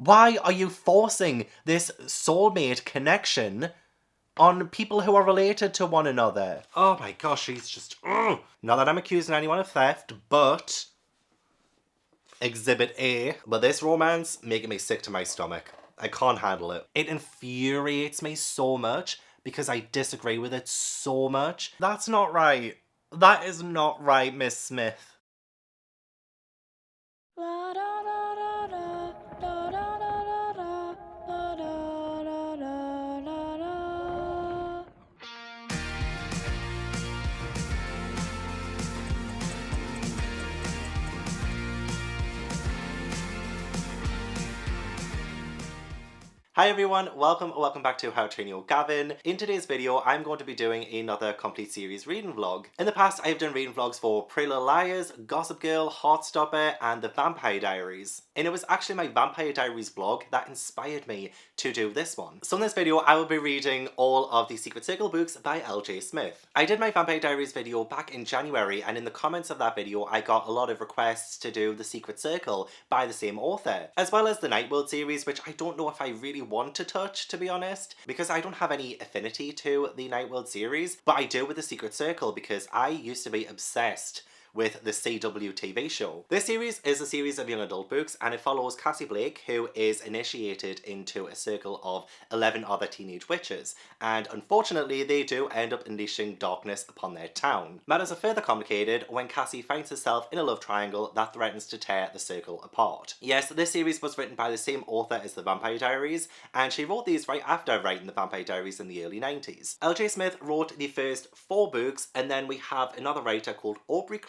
Why are you forcing this soulmate connection on people who are related to one another? Oh my gosh, she's just... Ugh. Not that I'm accusing anyone of theft, but... Exhibit A. But this romance making me sick to my stomach. I can't handle it. It infuriates me so much because I disagree with it so much. That's not right. That is not right, Miss Smith. Hi everyone, welcome back to How to Train Your Gavin. In today's video, I'm going to be doing another complete series reading vlog. In the past, I've done reading vlogs for Pretty Little Liars, Gossip Girl, Heartstopper, and The Vampire Diaries. And it was actually my Vampire Diaries vlog that inspired me to do this one. So in this video, I will be reading all of the Secret Circle books by L.J. Smith. I did my Vampire Diaries video back in January, and in the comments of that video, I got a lot of requests to do The Secret Circle by the same author, as well as the Night World series, which I don't know if I really want to touch, to be honest, because I don't have any affinity to the Night World series, but I do with The Secret Circle because I used to be obsessed with the CW TV show. This series is a series of young adult books, and it follows Cassi Blake, who is initiated into a circle of 11 other teenage witches, and unfortunately they do end up unleashing darkness upon their town. Matters are further complicated when Cassi finds herself in a love triangle that threatens to tear the circle apart. Yes, this series was written by the same author as The Vampire Diaries, and she wrote these right after writing The Vampire Diaries in the early 90s. L.J. Smith wrote the first 4 books, and then we have another writer called Aubrey.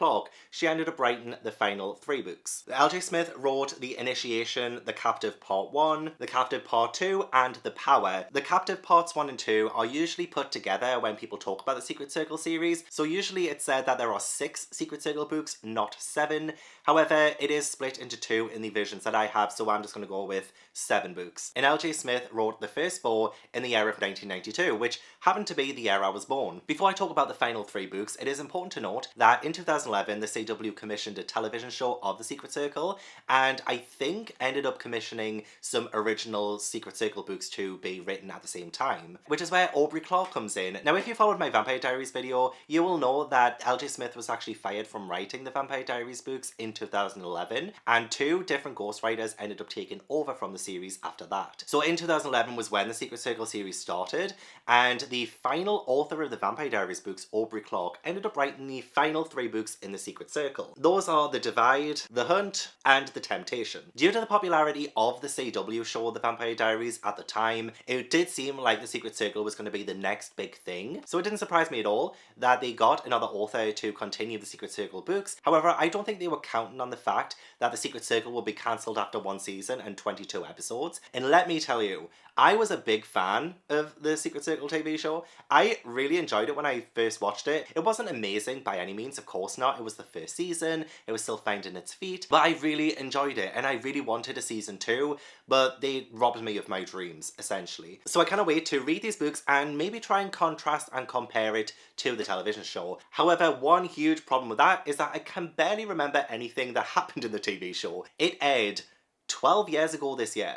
She ended up writing the final 3 books. L.J. Smith wrote The Initiation, The Captive Part 1, The Captive Part 2, and The Power. The Captive Parts 1 and 2 are usually put together when people talk about the Secret Circle series, so usually it's said that there are 6 Secret Circle books, not 7. However, it is split into 2 in the versions that I have, so I'm just going to go with 7 books. And L.J. Smith wrote the first 4 in the year of 1992, which happened to be the year I was born. Before I talk about the final 3 books, it is important to note that in 2011, the CW commissioned a television show of the Secret Circle, and I think ended up commissioning some original Secret Circle books to be written at the same time, which is where Aubrey Clark comes in. Now, if you followed my Vampire Diaries video, you will know that L.J. Smith was actually fired from writing the Vampire Diaries books in 2011, and 2 different ghostwriters ended up taking over from the series after that. So in 2011 was when the Secret Circle series started, and the final author of the Vampire Diaries books, Aubrey Clark, ended up writing the final 3 books in the Secret Circle. Those are The Divide, The Hunt, and The Temptation. Due to the popularity of the CW show The Vampire Diaries at the time, it did seem like the Secret Circle was going to be the next big thing, so it didn't surprise me at all that they got another author to continue the Secret Circle books. However, I don't think they were counting on the fact that the Secret Circle would be cancelled after 1 season and 22 episodes, and let me tell you, I was a big fan of the Secret Circle TV show. I really enjoyed it when I first watched it. It wasn't amazing by any means, of course not. It was the first season, it was still finding its feet, but I really enjoyed it, and I really wanted a season 2, but they robbed me of my dreams, essentially. So I cannot wait to read these books and maybe try and contrast and compare it to the television show. However, one huge problem with that is that I can barely remember anything that happened in the TV show. It aired 12 years ago this year.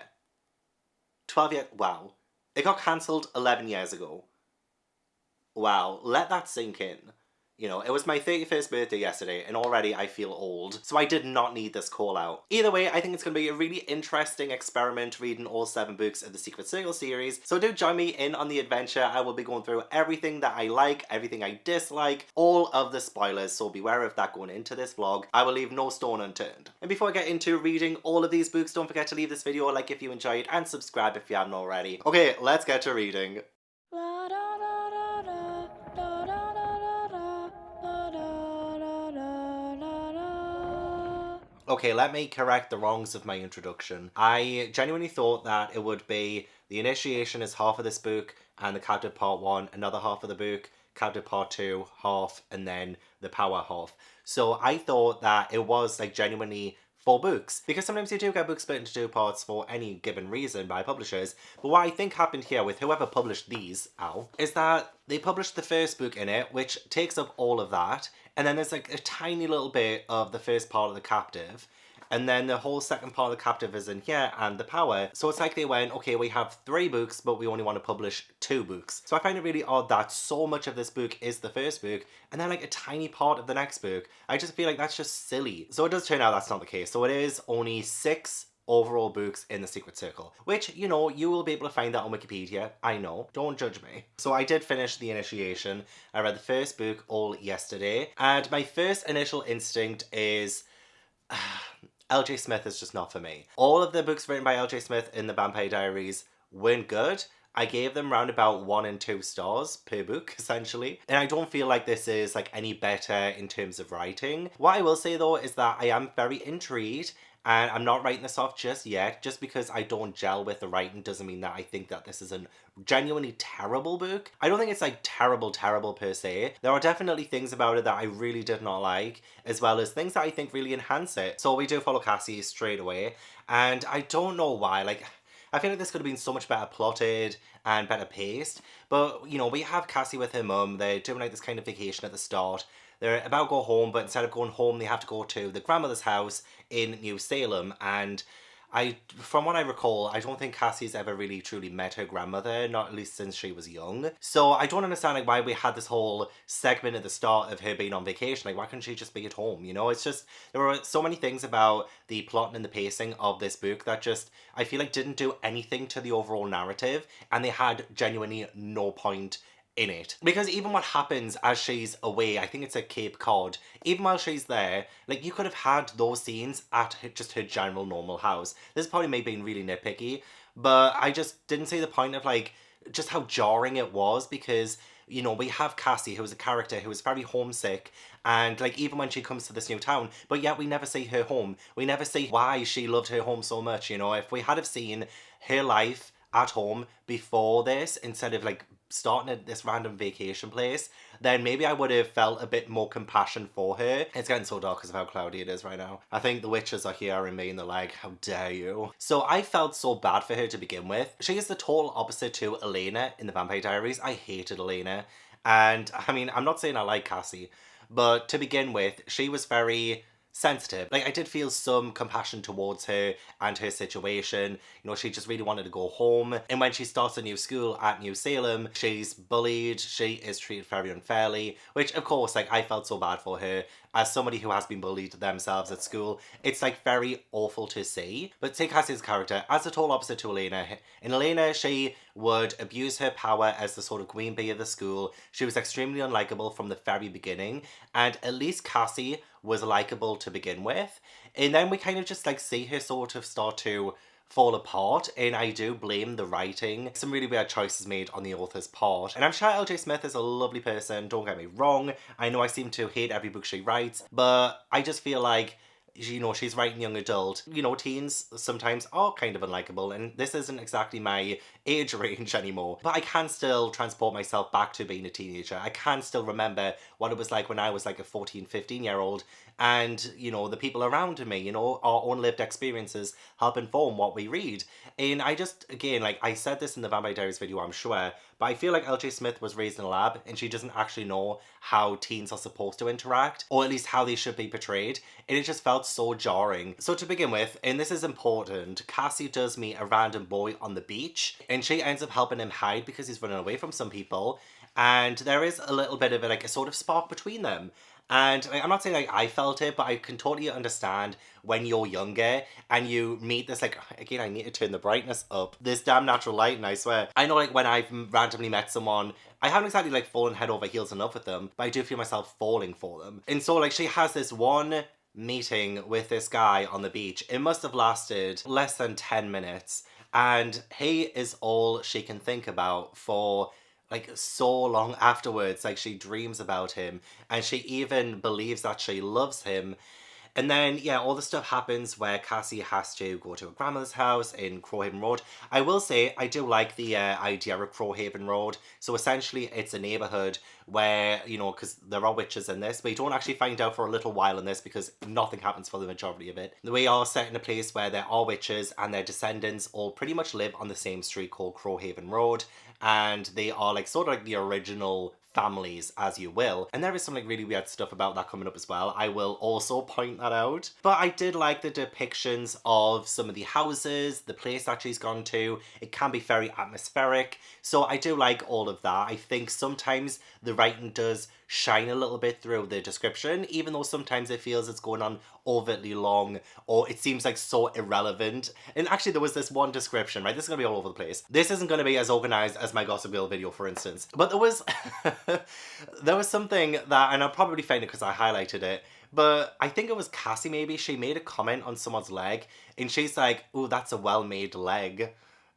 12 years, wow. It got cancelled 11 years ago. Wow, let that sink in. You know, it was my 31st birthday yesterday, and already I feel old, so I did not need this call out. Either way, I think it's going to be a really interesting experiment reading all 7 books of the Secret Circle series, so do join me in on the adventure. I will be going through everything that I like, everything I dislike, all of the spoilers, so beware of that going into this vlog. I will leave no stone unturned. And before I get into reading all of these books, don't forget to leave this video a like if you enjoyed, and subscribe if you haven't already. Okay, let's get to reading. Okay, let me correct the wrongs of my introduction. I genuinely thought that it would be The Initiation is half of this book, and The Captive Part 1, another half of the book, Captive Part 2, half, and then The Power half. So I thought that it was like genuinely 4 books, because sometimes you do get books split into 2 parts for any given reason by publishers, but what I think happened here with whoever published these, is that they published the first book in it, which takes up all of that, and then there's like a tiny little bit of the first part of The Captive, and then the whole second part of the captive is in here, and the power. So it's like they went, okay, we have 3 books, but we only want to publish 2 books. So I find it really odd that so much of this book is the first book, and then like a tiny part of the next book. I just feel like that's just silly. So it does turn out that's not the case. So it is only 6 overall books in the Secret Circle, which, you know, you will be able to find that on Wikipedia. I know, don't judge me. So I did finish The Initiation. I read the first book all yesterday, and my first initial instinct is L.J. Smith is just not for me. All of the books written by L.J. Smith in the Vampire Diaries weren't good. I gave them round about 1 and 2 stars per book, essentially. And I don't feel like this is like any better in terms of writing. What I will say though is that I am very intrigued, and I'm not writing this off just yet. Just because I don't gel with the writing doesn't mean that I think that this is a genuinely terrible book. I don't think it's like terrible per se. There are definitely things about it that I really did not like, as well as things that I think really enhance it. So we do follow Cassi straight away, and I don't know why. Like, I feel like this could have been so much better plotted and better paced. But, you know, we have Cassi with her mum. They're doing like this kind of vacation at the start. They're about to go home, but instead of going home, they have to go to the grandmother's house in New Salem. And from what I recall, I don't think Cassie's ever really truly met her grandmother, not at least since she was young. So I don't understand like why we had this whole segment at the start of her being on vacation. Like, why couldn't she just be at home? You know, it's just, there were so many things about the plot and the pacing of this book that just, I feel like didn't do anything to the overall narrative, and they had genuinely no point in it. Because even what happens as she's away, I think it's at Cape Cod, even while she's there, like, you could have had those scenes at just her general normal house. This is probably me being really nitpicky, but I just didn't see the point of like just how jarring it was, because, you know, we have Cassi, who is a character who is very homesick, and like even when she comes to this new town, but yet we never see her home. We never see why she loved her home so much. You know, if we had have seen her life at home before this, instead of like starting at this random vacation place, then maybe I would have felt a bit more compassion for her. It's getting so dark because of how cloudy it is right now. I think the witches are hearing me and they're like, how dare you? So I felt so bad for her to begin with. She is the total opposite to Elena in the Vampire Diaries. I hated Elena. And I mean, I'm not saying I like Cassi, but to begin with, she was very sensitive. Like, I did feel some compassion towards her and her situation. You know, she just really wanted to go home. And when she starts a new school at New Salem, she's bullied, she is treated very unfairly, which of course, like, I felt so bad for her. As somebody who has been bullied themselves at school, it's like very awful to see. But take Cassie's character as the total opposite to Elena. In Elena, she would abuse her power as the sort of queen bee of the school. She was extremely unlikable from the very beginning, and at least Cassi was likable to begin with. And then we kind of just like see her sort of start to fall apart, and I do blame the writing. Some really weird choices made on the author's part. And I'm sure L.J. Smith is a lovely person, don't get me wrong. I know I seem to hate every book she writes, but I just feel like, you know, she's writing young adult. You know, teens sometimes are kind of unlikable, and this isn't exactly my age range anymore. But I can still transport myself back to being a teenager. I can still remember what it was like when I was like a 14, 15-year-old, and, you know, the people around me, you know, our own lived experiences help inform what we read. And I just, again, like, I said this in the Vampire Diaries video, I'm sure, but I feel like L.J. Smith was raised in a lab, and she doesn't actually know how teens are supposed to interact, or at least how they should be portrayed, and it just felt so jarring. So to begin with, and this is important, Cassi does meet a random boy on the beach, and she ends up helping him hide because he's running away from some people, and there is a little bit of a, like, a sort of spark between them. And like, I'm not saying like I felt it, but I can totally understand when you're younger and you meet this, like, again, I need to turn the brightness up, this damn natural lighting, I swear. I know, like, when I've randomly met someone, I haven't exactly like fallen head over heels in love with them, but I do feel myself falling for them. And so like she has this one meeting with this guy on the beach. It must have lasted less than 10 minutes. And he is all she can think about for like so long afterwards. Like, she dreams about him, and she even believes that she loves him. And then, yeah, all the stuff happens where Cassi has to go to her grandmother's house in Crowhaven Road. I will say, I do like the idea of Crowhaven Road. So essentially, it's a neighbourhood where, you know, because there are witches in this, but you don't actually find out for a little while in this because nothing happens for the majority of it. We are set in a place where there are witches, and their descendants all pretty much live on the same street called Crowhaven Road. And they are like sort of like the original families, as you will. And there is some like really weird stuff about that coming up as well. I will also point that out. But I did like the depictions of some of the houses, the place that she's gone to. It can be very atmospheric. So I do like all of that. I think sometimes the writing does shine a little bit through the description, even though sometimes it feels it's going on overtly long, or it seems like so irrelevant. And actually there was this one description, right? This is gonna be all over the place. This isn't gonna be as organized as my Gossip Girl video, for instance. But there was there was something that, and I'll probably find it because I highlighted it, but I think it was Cassi maybe, she made a comment on someone's leg, and she's like, "Ooh, that's a well-made leg."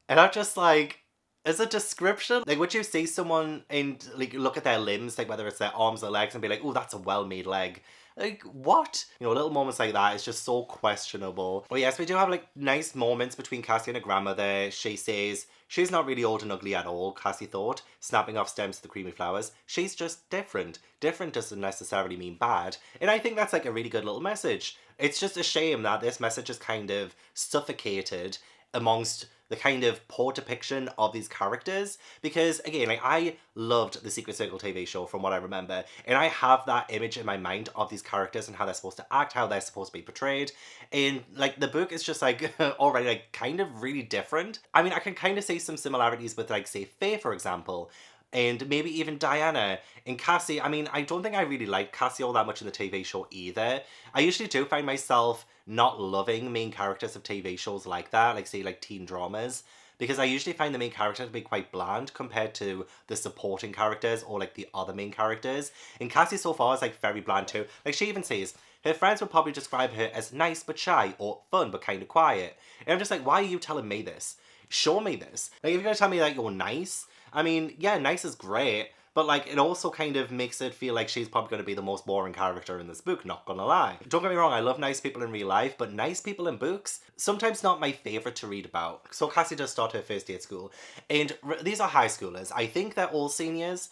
And I'm just like, as a description, like, would you see someone and like look at their limbs, like whether it's their arms or legs, and be like, "Oh, that's a well-made leg"? Like, what? You know, little moments like that is just so questionable. But yes, we do have like nice moments between Cassi and her grandmother. She says she's not really old and ugly at all, Cassi thought, snapping off stems to the creamy flowers. She's just different. Different doesn't necessarily mean bad. And I think that's like a really good little message. It's just a shame that this message is kind of suffocated amongst the kind of poor depiction of these characters, because again, like, I loved the Secret Circle TV show from what I remember, and I have that image in my mind of these characters and how they're supposed to act, how they're supposed to be portrayed, and like the book is just like already like kind of really different. I mean, I can kind of see some similarities with like say Faye, for example, and maybe even Diana and Cassi. I mean, I don't think I really liked Cassi all that much in the TV show either. I usually do find myself not loving main characters of TV shows like that, like say like teen dramas, because I usually find the main character to be quite bland compared to the supporting characters or like the other main characters. And Cassi so far is like very bland too. Like she even says her friends would probably describe her as nice but shy, or fun but kind of quiet. And I'm just like, why are you telling me this? Show me this. Like, if you're gonna tell me that you're nice, I mean, yeah, nice is great, but like it also kind of makes it feel like she's probably going to be the most boring character in this book, not gonna lie. Don't get me wrong, I love nice people in real life, but nice people in books, sometimes not my favourite to read about. So Cassi does start her first day at school, and these are high schoolers. I think they're all seniors,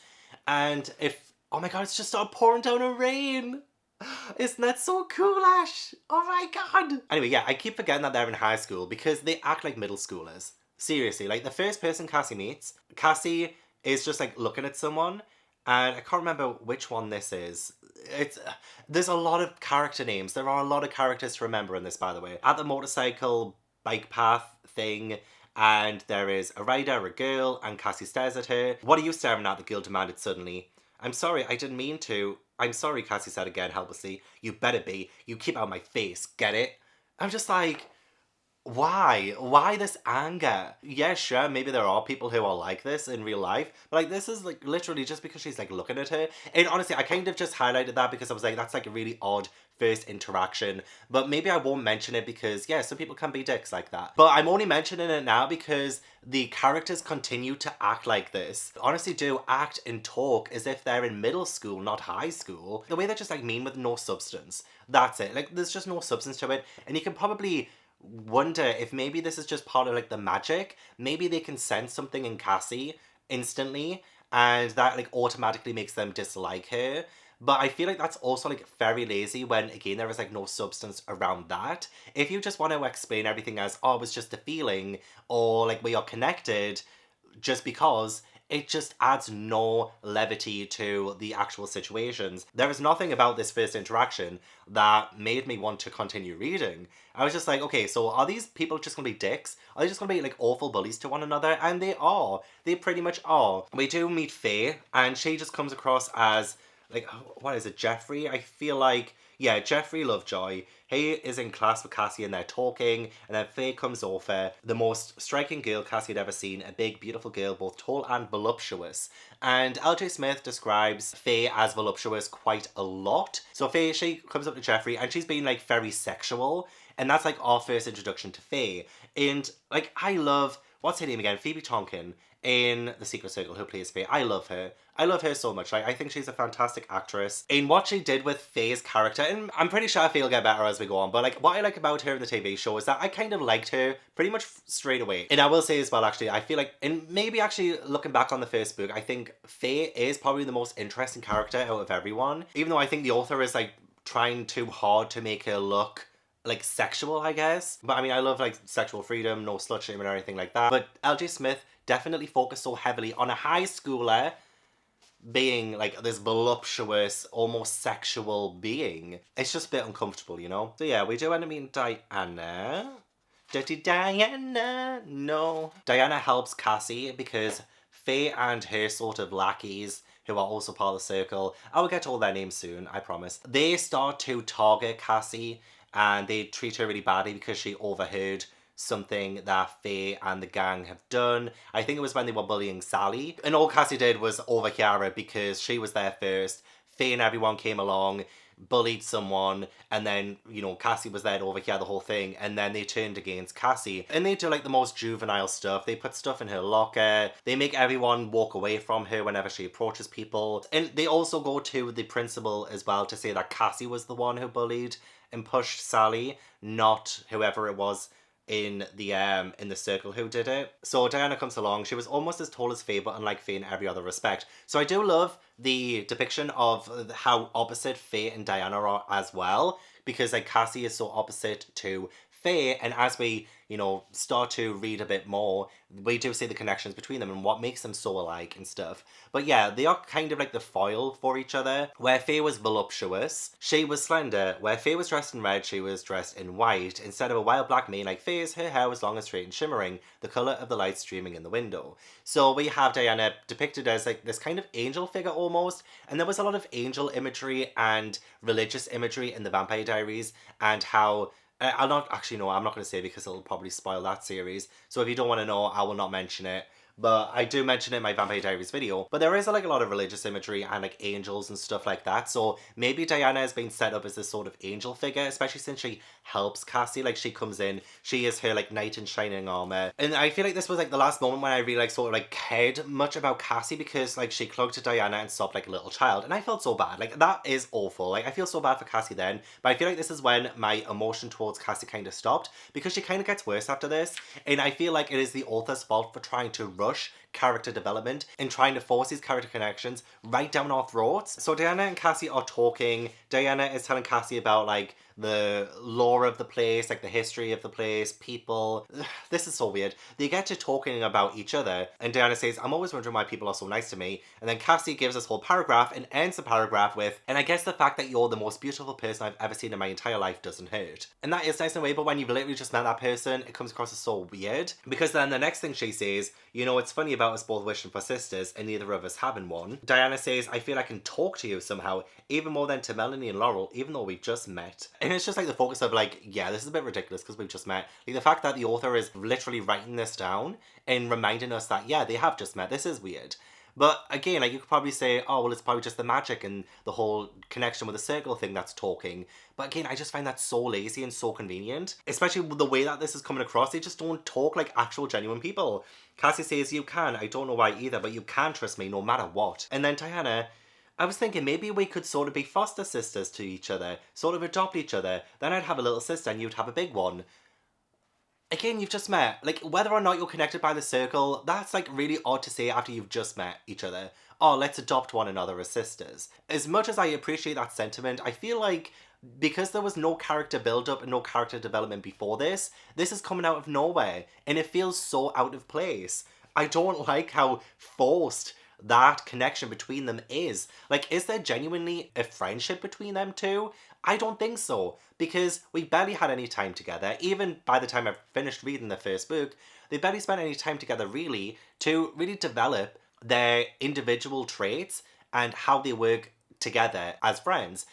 and if, oh my god, it's just started pouring down a rain. Isn't that so cool, Ash? Oh my god. Anyway, yeah, I keep forgetting that they're in high school because they act like middle schoolers. Seriously, like the first person Cassi meets, Cassi is just like looking at someone, and I can't remember which one this is. There's a lot of character names. There are a lot of characters to remember in this, by the way. At the motorcycle bike path thing, and there is a rider, a girl, and Cassi stares at her. "What are you staring at?" the girl demanded suddenly. "I'm sorry, I didn't mean to." "I'm sorry," Cassi said again helplessly. "You better be. You keep out my face, get it?" I'm just like, why? Why this anger? Yeah, sure, maybe there are people who are like this in real life, but like this is like literally just because she's like looking at her. And honestly, I kind of just highlighted that because I was like, that's like a really odd first interaction, but maybe I won't mention it because yeah, some people can be dicks like that. But I'm only mentioning it now because the characters continue to act like this. Honestly do act and talk as if they're in middle school, not high school. The way they're just like mean with no substance. That's it. Like there's just no substance to it, and you can probably wonder if maybe this is just part of like the magic. Maybe they can sense something in Cassi instantly, and that like automatically makes them dislike her. But I feel like that's also like very lazy when again there is like no substance around that. If you just want to explain everything as, oh, it's just a feeling, or like we are connected just because, it just adds no levity to the actual situations. There is nothing about this first interaction that made me want to continue reading. I was just like, okay, so are these people just gonna be dicks? Are they just gonna be like awful bullies to one another? And they are. They pretty much are. We do meet Faye, and she just comes across as like, what is it, Jeffrey? I feel like, yeah, Jeffrey Lovejoy. He is in class with Cassi and they're talking, and then Faye comes over, the most striking girl Cassi had ever seen, a big, beautiful girl, both tall and voluptuous. And L.J. Smith describes Faye as voluptuous quite a lot. So Faye, she comes up to Jeffrey and she's being like very sexual, and that's like our first introduction to Faye. And like, I love, what's her name again? Phoebe Tonkin in The Secret Circle, who plays Faye. I love her. I love her so much. Like, I think she's a fantastic actress. In what she did with Faye's character, and I'm pretty sure Faye will get better as we go on, but like, what I like about her in the TV show is that I kind of liked her pretty much straight away. And I will say as well, actually, I feel like, and maybe actually looking back on the first book, I think Faye is probably the most interesting character out of everyone. Even though I think the author is like trying too hard to make her look like sexual, I guess. But I mean, I love like sexual freedom, no slut shaming or anything like that. But L.J. Smith definitely focused so heavily on a high schooler being like this voluptuous, almost sexual being. It's just a bit uncomfortable, you know? So yeah, we do end up meeting Diana. Dirty Diana, no. Diana helps Cassi because Faye and her sort of lackeys, who are also part of the circle, I will get to all their names soon, I promise. They start to target Cassi and they treat her really badly because she overheard something that Faye and the gang have done. I think it was when they were bullying Sally. And all Cassi did was overhear it because she was there first. Faye and everyone came along, bullied someone, and then, you know, Cassi was there to overhear the whole thing, and then they turned against Cassi. And they do like the most juvenile stuff. They put stuff in her locker. They make everyone walk away from her whenever she approaches people. And they also go to the principal as well to say that Cassi was the one who bullied and pushed Sally, not whoever it was in the circle who did it. So Diana comes along. She was almost as tall as Faye, but unlike Faye in every other respect. So I do love the depiction of how opposite Faye and Diana are as well, because like Cassi is so opposite to Faye, and as we, you know, start to read a bit more, we do see the connections between them and what makes them so alike and stuff. But yeah, they are kind of like the foil for each other. Where Faye was voluptuous, she was slender. Where Faye was dressed in red, she was dressed in white. Instead of a wild black mane like Faye's, her hair was long and straight and shimmering, the colour of the light streaming in the window. So we have Diana depicted as like this kind of angel figure almost, and there was a lot of angel imagery and religious imagery in the Vampire Diaries, and how I'm not going to say because it'll probably spoil that series. So if you don't want to know, I will not mention it. But I do mention it in my Vampire Diaries video. But there is like a lot of religious imagery and like angels and stuff like that. So maybe Diana has been set up as this sort of angel figure, especially since she helps Cassi. Like she comes in, she is her like knight in shining armor. And I feel like this was like the last moment when I really like sort of like cared much about Cassi, because like she clung to Diana and sobbed like a little child. And I felt so bad. Like that is awful. Like I feel so bad for Cassi then. But I feel like this is when my emotion towards Cassi kind of stopped, because she kind of gets worse after this. And I feel like it is the author's fault for trying to rush character development and trying to force these character connections right down our throats. So Diana and Cassi are talking. Diana is telling Cassi about like the lore of the place, like the history of the place, people. This is so weird. They get to talking about each other, and Diana says, I'm always wondering why people are so nice to me. And then Cassi gives this whole paragraph and ends the paragraph with, and I guess the fact that you're the most beautiful person I've ever seen in my entire life doesn't hurt. And that is nice in a way, but when you've literally just met that person, it comes across as so weird. Because then the next thing she says, you know, it's funny about us both wishing for sisters and neither of us having one. Diana says, I feel I can talk to you somehow, even more than to Melanie and Laurel, even though we've just met. And it's just like the focus of like, yeah, this is a bit ridiculous because we've just met. Like the fact that the author is literally writing this down and reminding us that, yeah, they have just met. This is weird. But again, like you could probably say, oh, well, it's probably just the magic and the whole connection with the circle thing that's talking. But again, I just find that so lazy and so convenient. Especially with the way that this is coming across. They just don't talk like actual genuine people. Cassi says, you can. I don't know why either, but you can trust me no matter what. And then Diana, I was thinking maybe we could sort of be foster sisters to each other. Sort of adopt each other. Then I'd have a little sister and you'd have a big one. Again, you've just met. Like, whether or not you're connected by the circle, that's like really odd to say after you've just met each other. Oh, let's adopt one another as sisters. As much as I appreciate that sentiment, I feel like because there was no character build-up and no character development before this, this is coming out of nowhere. And it feels so out of place. I don't like how forced that connection between them is. Like, is there genuinely a friendship between them two? I don't think so, because we barely had any time together. Even by the time I finished reading the first book, they barely spent any time together really to really develop their individual traits and how they work together as friends.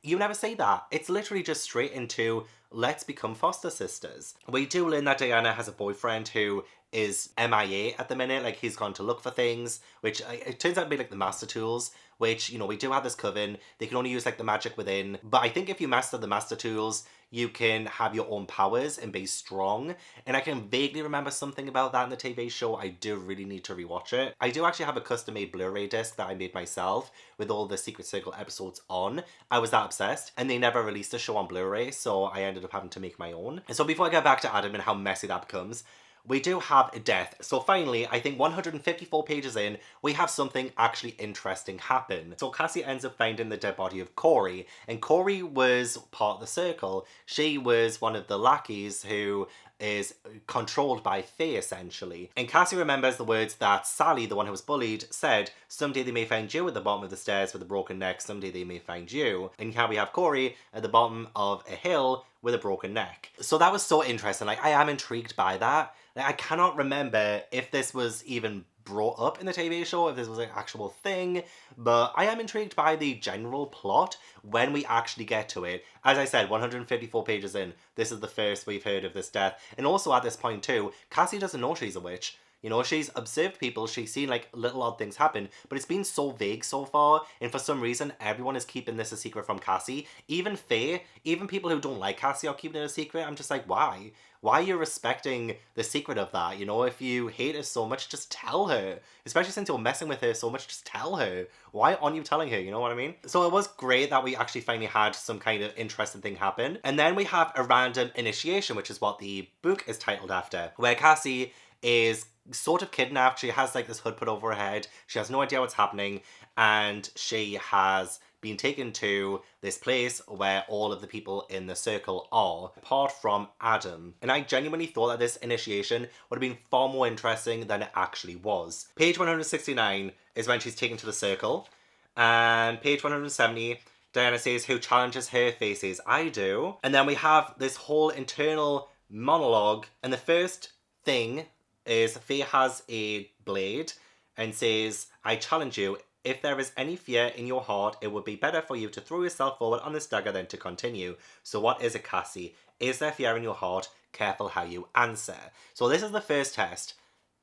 You never say that. It's literally just straight into, let's become foster sisters. We do learn that Diana has a boyfriend who is MIA at the minute. Like, he's gone to look for things, which it turns out to be like the master tools, which, you know, we do have this coven. They can only use like the magic within, but I think if you master the master tools, you can have your own powers and be strong. And I can vaguely remember something about that in the TV show. I do really need to rewatch it. I do actually have a custom made Blu-ray disc that I made myself with all the Secret Circle episodes on. I was that obsessed, and they never released the show on Blu-ray, so I ended up having to make my own. And so before I get back to Adam and how messy that becomes, we do have a death. So finally, I think 154 pages in, we have something actually interesting happen. So Cassi ends up finding the dead body of Corey, and Corey was part of the circle. She was one of the lackeys who is controlled by Fae, essentially. And Cassi remembers the words that Sally, the one who was bullied, said, someday they may find you at the bottom of the stairs with a broken neck, someday they may find you. And here we have Corey at the bottom of a hill with a broken neck. So that was so interesting. Like, I am intrigued by that. Like, I cannot remember if this was even brought up in the TV show, if this was an actual thing, but I am intrigued by the general plot when we actually get to it. As I said, 154 pages in, this is the first we've heard of this death. And also at this point too, Cassi doesn't know she's a witch. You know, she's observed people, she's seen like little odd things happen, but it's been so vague so far, and for some reason everyone is keeping this a secret from Cassi. Even Faye, even people who don't like Cassi are keeping it a secret. I'm just like, why? Why are you respecting the secret of that? You know, if you hate her so much, just tell her. Especially since you're messing with her so much, just tell her. Why aren't you telling her? You know what I mean? So it was great that we actually finally had some kind of interesting thing happen. And then we have a random initiation, which is what the book is titled after, where Cassi is sort of kidnapped. She has like this hood put over her head. She has no idea what's happening. And she has been taken to this place where all of the people in the circle are, apart from Adam. And I genuinely thought that this initiation would have been far more interesting than it actually was. Page 169 is when she's taken to the circle. And page 170, Diana says, who challenges her? Faces, I do. And then we have this whole internal monologue. And the first thing is Faye has a blade and says, I challenge you. If there is any fear in your heart, it would be better for you to throw yourself forward on this dagger than to continue. So what is it, Cassi? Is there fear in your heart? Careful how you answer. So this is the first test,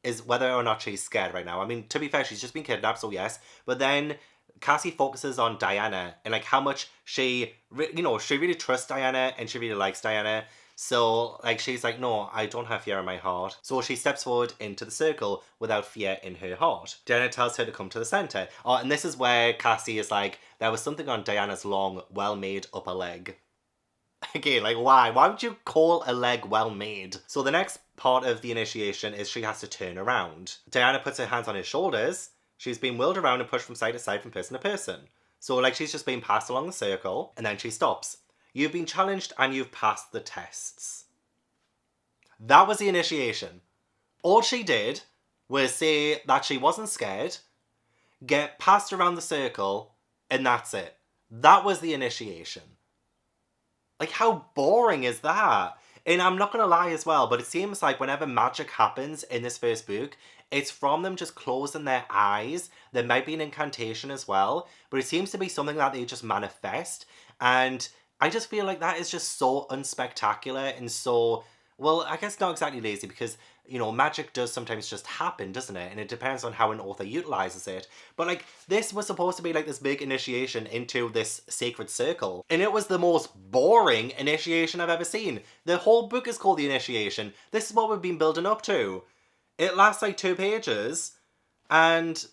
is whether or not she's scared right now. I mean, to be fair, she's just been kidnapped, so yes. But then Cassi focuses on Diana and like how much she really trusts Diana and she really likes Diana. So, like, she's like, no, I don't have fear in my heart. So she steps forward into the circle without fear in her heart. Diana tells her to come to the centre. Oh, and this is where Cassi is like, there was something on Diana's long, well-made upper leg. Again, like, why? Why would you call a leg well-made? So the next part of the initiation is she has to turn around. Diana puts her hands on his shoulders. She's being whirled around and pushed from side to side from person to person. So, like, she's just being passed along the circle, and then she stops. You've been challenged and you've passed the tests. That was the initiation. All she did was say that she wasn't scared, get passed around the circle, and that's it. That was the initiation. Like, how boring is that? And I'm not going to lie as well, but it seems like whenever magic happens in this first book, it's from them just closing their eyes. There might be an incantation as well, but it seems to be something that they just manifest. And I just feel like that is just so unspectacular and so, well, I guess not exactly lazy because, you know, magic does sometimes just happen, doesn't it? And it depends on how an author utilizes it. But, like, this was supposed to be, like, this big initiation into this sacred circle. And it was the most boring initiation I've ever seen. The whole book is called The Initiation. This is what we've been building up to. It lasts, like, 2 pages. And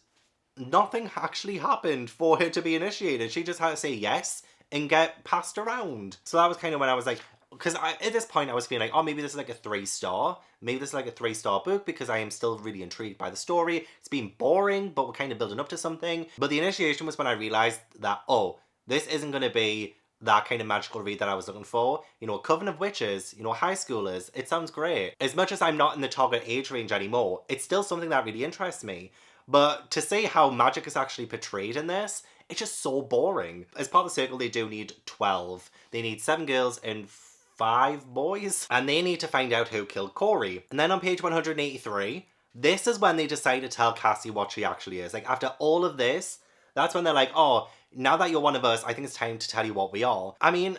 nothing actually happened for her to be initiated. She just had to say yes and get passed around. So that was kind of when I was like, because at this point I was feeling like, oh, maybe this is like a 3-star. Maybe this is like a 3-star book because I am still really intrigued by the story. It's been boring, but we're kind of building up to something. But the initiation was when I realised that, oh, this isn't going to be that kind of magical read that I was looking for. You know, Coven of Witches, you know, high schoolers. It sounds great. As much as I'm not in the target age range anymore, it's still something that really interests me. But to see how magic is actually portrayed in this, it's just so boring. As part of the circle, they do need 12. They need 7 girls and 5 boys. And they need to find out who killed Corey. And then on page 183, this is when they decide to tell Cassi what she actually is. Like, after all of this, that's when they're like, oh, now that you're one of us, I think it's time to tell you what we are. I mean,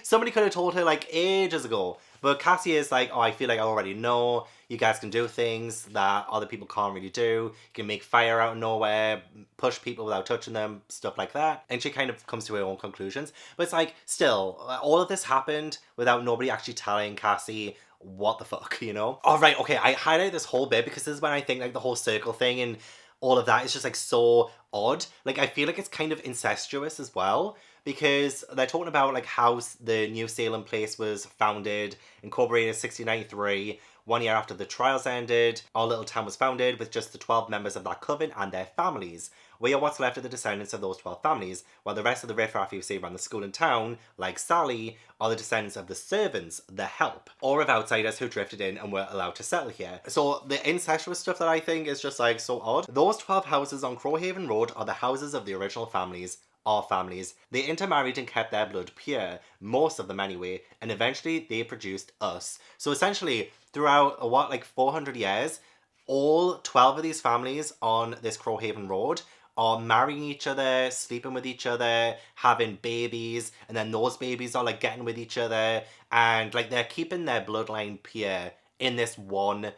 somebody could have told her, like, ages ago. But Cassi is like, oh, I feel like I already know. You guys can do things that other people can't really do. You can make fire out of nowhere, push people without touching them, stuff like that. And she kind of comes to her own conclusions. But it's like, still, all of this happened without nobody actually telling Cassi what the fuck, you know? All right, okay, I highlighted this whole bit because this is when I think, like, the whole circle thing and all of that is just, like, so odd. Like, I feel like it's kind of incestuous as well. Because they're talking about, like, how the New Salem place was founded, incorporated in 1693, 1 year after the trials ended, our little town was founded with just the 12 members of that coven and their families. We are what's left of the descendants of those 12 families, while the rest of the riffraff you see around the school and town, like Sally, are the descendants of the servants, the help, or of outsiders who drifted in and were allowed to settle here. So the incestuous stuff that I think is just like so odd. Those 12 houses on Crowhaven Road are the houses of the original families, our families. They intermarried and kept their blood pure, most of them anyway, and eventually they produced us. So essentially, throughout, 400 years, all 12 of these families on this Crowhaven Road are marrying each other, sleeping with each other, having babies, and then those babies are like getting with each other, and like they're keeping their bloodline pure in this one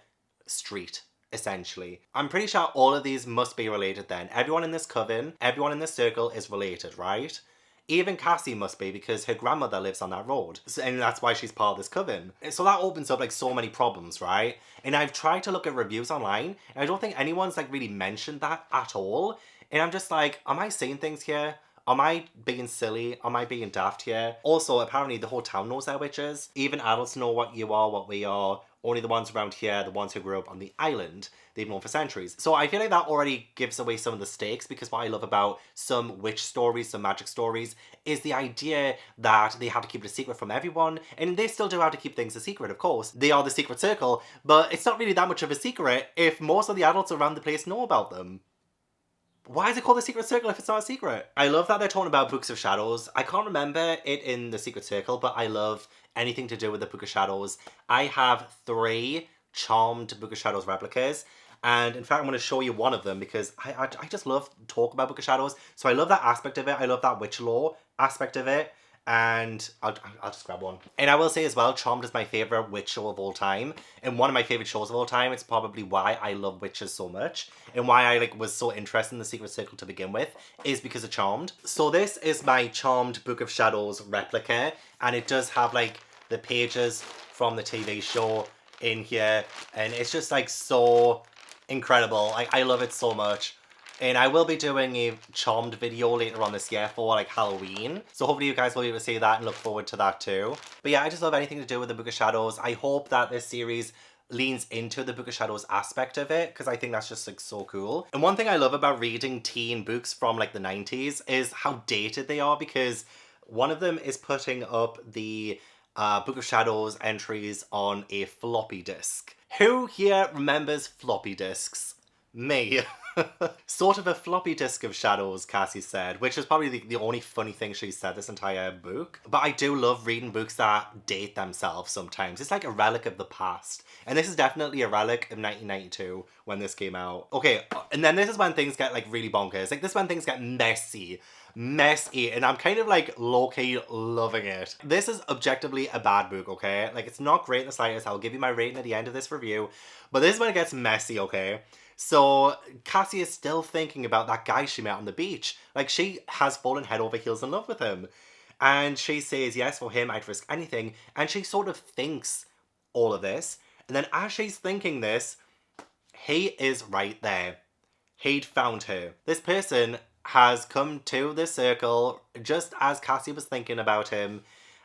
street, essentially. I'm pretty sure all of these must be related then. Everyone in this coven, everyone in this circle is related, right? Even Cassi must be, because her grandmother lives on that road. And that's why she's part of this coven. So that opens up like so many problems, right? And I've tried to look at reviews online, and I don't think anyone's like really mentioned that at all. And I'm just like, am I saying things here? Am I being silly? Am I being daft here? Also, apparently the whole town knows they're witches. Even adults know what you are, what we are. Only the ones around here, the ones who grew up on the island, they've known for centuries. So I feel like that already gives away some of the stakes, because what I love about some witch stories, some magic stories, is the idea that they have to keep it a secret from everyone. And they still do have to keep things a secret, of course. They are the secret circle, but it's not really that much of a secret if most of the adults around the place know about them. Why is it called the Secret Circle if it's not a secret? I love that they're talking about Books of Shadows. I can't remember it in the Secret Circle, but I love anything to do with the Book of Shadows. I have 3 charmed Book of Shadows replicas, and in fact I'm going to show you one of them, because I just love talk about Book of Shadows. So I love that aspect of it. I love that witch lore aspect of it. And I'll just grab one. And I will say as well, Charmed is my favourite witch show of all time. And one of my favourite shows of all time. It's probably why I love witches so much. And why I was so interested in the Secret Circle to begin with, is because of Charmed. So this is my Charmed Book of Shadows replica. And it does have like the pages from the TV show in here. And it's just like so incredible. I love it so much. And I will be doing a Charmed video later on this year for like Halloween. So hopefully you guys will be able to see that and look forward to that too. But yeah, I just love anything to do with the Book of Shadows. I hope that this series leans into the Book of Shadows aspect of it, because I think that's just like so cool. And one thing I love about reading teen books from like the 90s is how dated they are, because one of them is putting up the Book of Shadows entries on a floppy disk. Who here remembers floppy disks? Me. Sort of a floppy disk of shadows, Cassi said, which is probably the only funny thing she said this entire book. But I do love reading books that date themselves sometimes. It's like a relic of the past. And this is definitely a relic of 1992 when this came out. Okay, and then this is when things get like really bonkers. Like this is when things get messy, and I'm kind of like low-key loving it. This is objectively a bad book, okay? Like it's not great in the slightest. I'll give you my rating at the end of this review. But this is when it gets messy, okay? So Cassi is still thinking about that guy she met on the beach. Like she has fallen head over heels in love with him. And she says, yes, for him, I'd risk anything. And she sort of thinks all of this. And then as she's thinking this, he is right there. He'd found her. This person has come to the circle just as Cassi was thinking about him.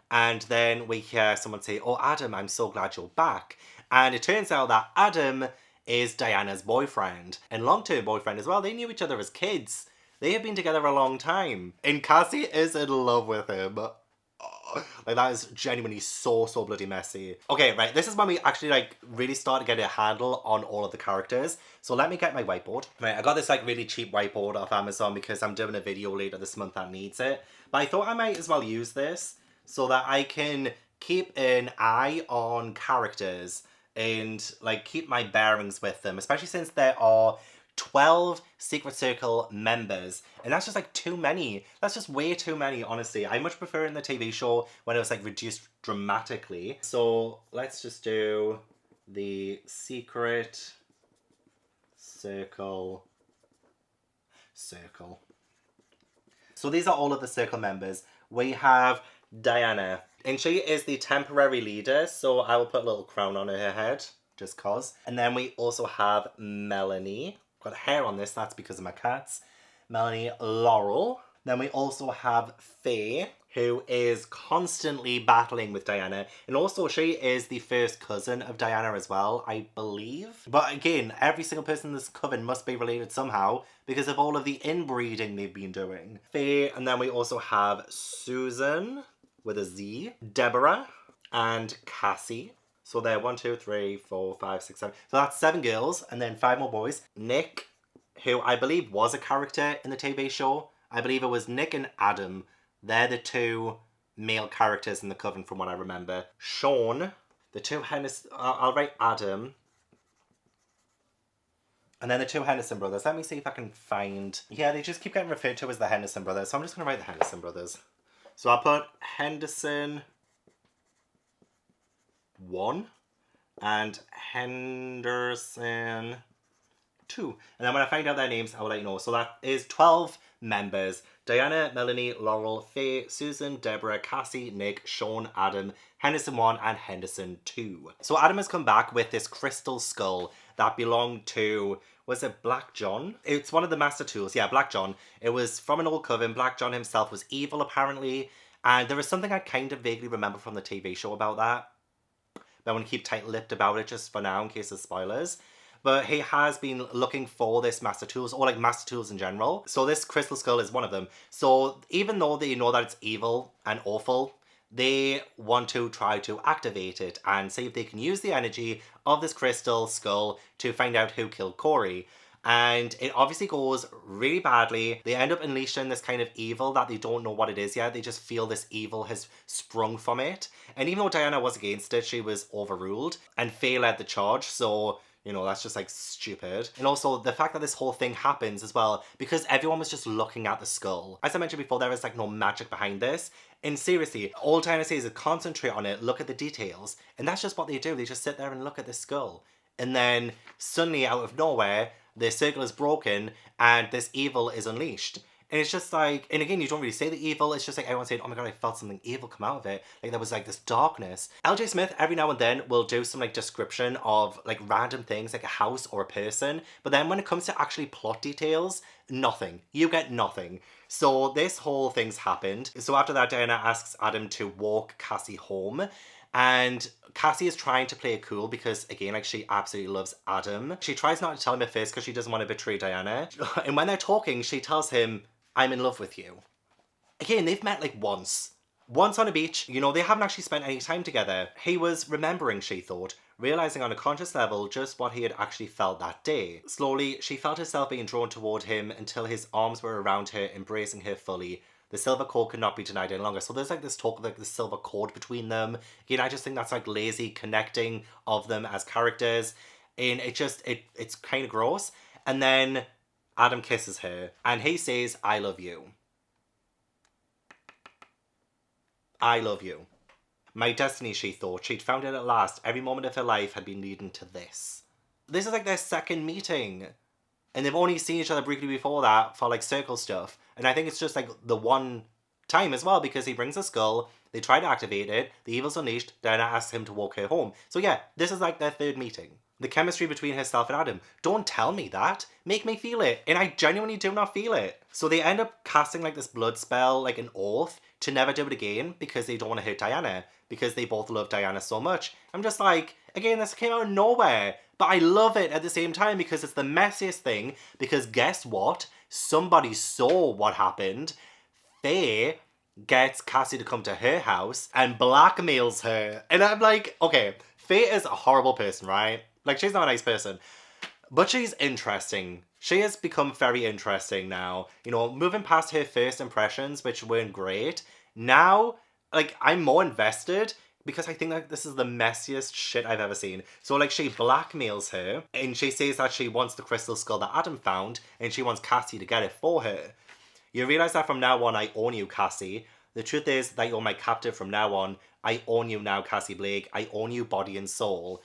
And then we hear someone say, oh, Adam, I'm so glad you're back. And it turns out that Adam is Diana's boyfriend, and long-term boyfriend as well. They knew each other as kids. They have been together a long time. And Cassi is in love with him. Oh, like that is genuinely so bloody messy. Okay, right, this is when we actually like really start to get a handle on all of the characters. So let me get my whiteboard. Right, I got this like really cheap whiteboard off Amazon because I'm doing a video later this month that needs it. But I thought I might as well use this so that I can keep an eye on characters and like keep my bearings with them, especially since there are 12 Secret Circle members, and that's just like too many. That's just way too many, honestly. I much prefer in the TV show when it was like reduced dramatically. So let's just do the Secret Circle. So these are all of the circle members. We have Diana, and she is the temporary leader, so I will put a little crown on her head, just cause. And then we also have Melanie. Got hair on this, that's because of my cats. Melanie Laurel. Then we also have Faye, who is constantly battling with Diana. And also she is the first cousin of Diana as well, I believe. But again, every single person in this coven must be related somehow because of all of the inbreeding they've been doing. Faye, and then we also have Susan with a Z, Deborah, and Cassi. So they're 1, 2, 3, 4, 5, 6, 7. So that's 7 girls and then 5 more boys. Nick, who I believe was a character in the TV show. I believe it was Nick and Adam. They're the 2 male characters in the coven from what I remember. Sean, the 2 Henderson... I'll write Adam. And then the 2 Henderson brothers. Let me see if I can find... Yeah, they just keep getting referred to as the Henderson brothers. So I'm just going to write the Henderson brothers. So I'll put Henderson 1 and Henderson 2. And then when I find out their names, I will let you know. So that is 12 members. Diana, Melanie, Laurel, Faye, Susan, Deborah, Cassi, Nick, Sean, Adam, Henderson 1 and Henderson 2. So Adam has come back with this crystal skull that belonged to, was it Black John? It's one of the master tools. Yeah, Black John. It was from an old coven. Black John himself was evil apparently. And there was something I kind of vaguely remember from the TV show about that. But I want to keep tight-lipped about it just for now in case of spoilers. But he has been looking for this master tools, or like master tools in general. So this crystal skull is one of them. So even though they know that it's evil and awful, they want to try to activate it and see if they can use the energy of this crystal skull to find out who killed Corey. And it obviously goes really badly. They end up unleashing this kind of evil that they don't know what it is yet. They just feel this evil has sprung from it. And even though Diana was against it, she was overruled. And Faye led the charge, so... You know, that's just like stupid. And also the fact that this whole thing happens as well, because everyone was just looking at the skull. As I mentioned before, there is like no magic behind this. And seriously, all Diana says is concentrate on it, look at the details. And that's just what they do. They just sit there and look at the skull. And then suddenly out of nowhere, the circle is broken and this evil is unleashed. And it's just like, and again, you don't really say the evil. It's just like everyone saying, oh my god, I felt something evil come out of it. Like there was like this darkness. LJ Smith every now and then will do some like description of like random things like a house or a person. But then when it comes to actually plot details, nothing. You get nothing. So this whole thing's happened. So after that, Diana asks Adam to walk Cassi home. And Cassi is trying to play it cool because, again, like she absolutely loves Adam. She tries not to tell him at first because she doesn't want to betray Diana. And when they're talking, she tells him, I'm in love with you. Again, they've met like once. Once on a beach. You know, they haven't actually spent any time together. He was remembering, she thought, realising on a conscious level just what he had actually felt that day. Slowly, she felt herself being drawn toward him until his arms were around her, embracing her fully. The silver cord could not be denied any longer. So there's like this talk of like the silver cord between them. Again, I just think that's like lazy connecting of them as characters. And it just, it's kind of gross. And then Adam kisses her and he says, I love you. I love you. My destiny, she thought. She'd found it at last. Every moment of her life had been leading to this. This is like their second meeting. And they've only seen each other briefly before that for like circle stuff. And I think it's just like the one time as well because he brings a skull. They try to activate it. The evil's unleashed. Diana asks him to walk her home. So yeah, this is like their third meeting. The chemistry between herself and Adam. Don't tell me that. Make me feel it. And I genuinely do not feel it. So they end up casting like this blood spell, like an oath, to never do it again because they don't want to hurt Diana. Because they both love Diana so much. I'm just like, again, this came out of nowhere. But I love it at the same time because it's the messiest thing. Because guess what? Somebody saw what happened. Faye gets Cassi to come to her house and blackmails her. And I'm like, okay, Faye is a horrible person, right? Like, she's not a nice person. But she's interesting. She has become very interesting now. You know, moving past her first impressions, which weren't great. Now, like, I'm more invested because I think like this is the messiest shit I've ever seen. So like she blackmails her and she says that she wants the crystal skull that Adam found and she wants Cassi to get it for her. You realise that from now on I own you, Cassi. The truth is that you're my captive from now on. I own you now, Cassi Blake. I own you body and soul.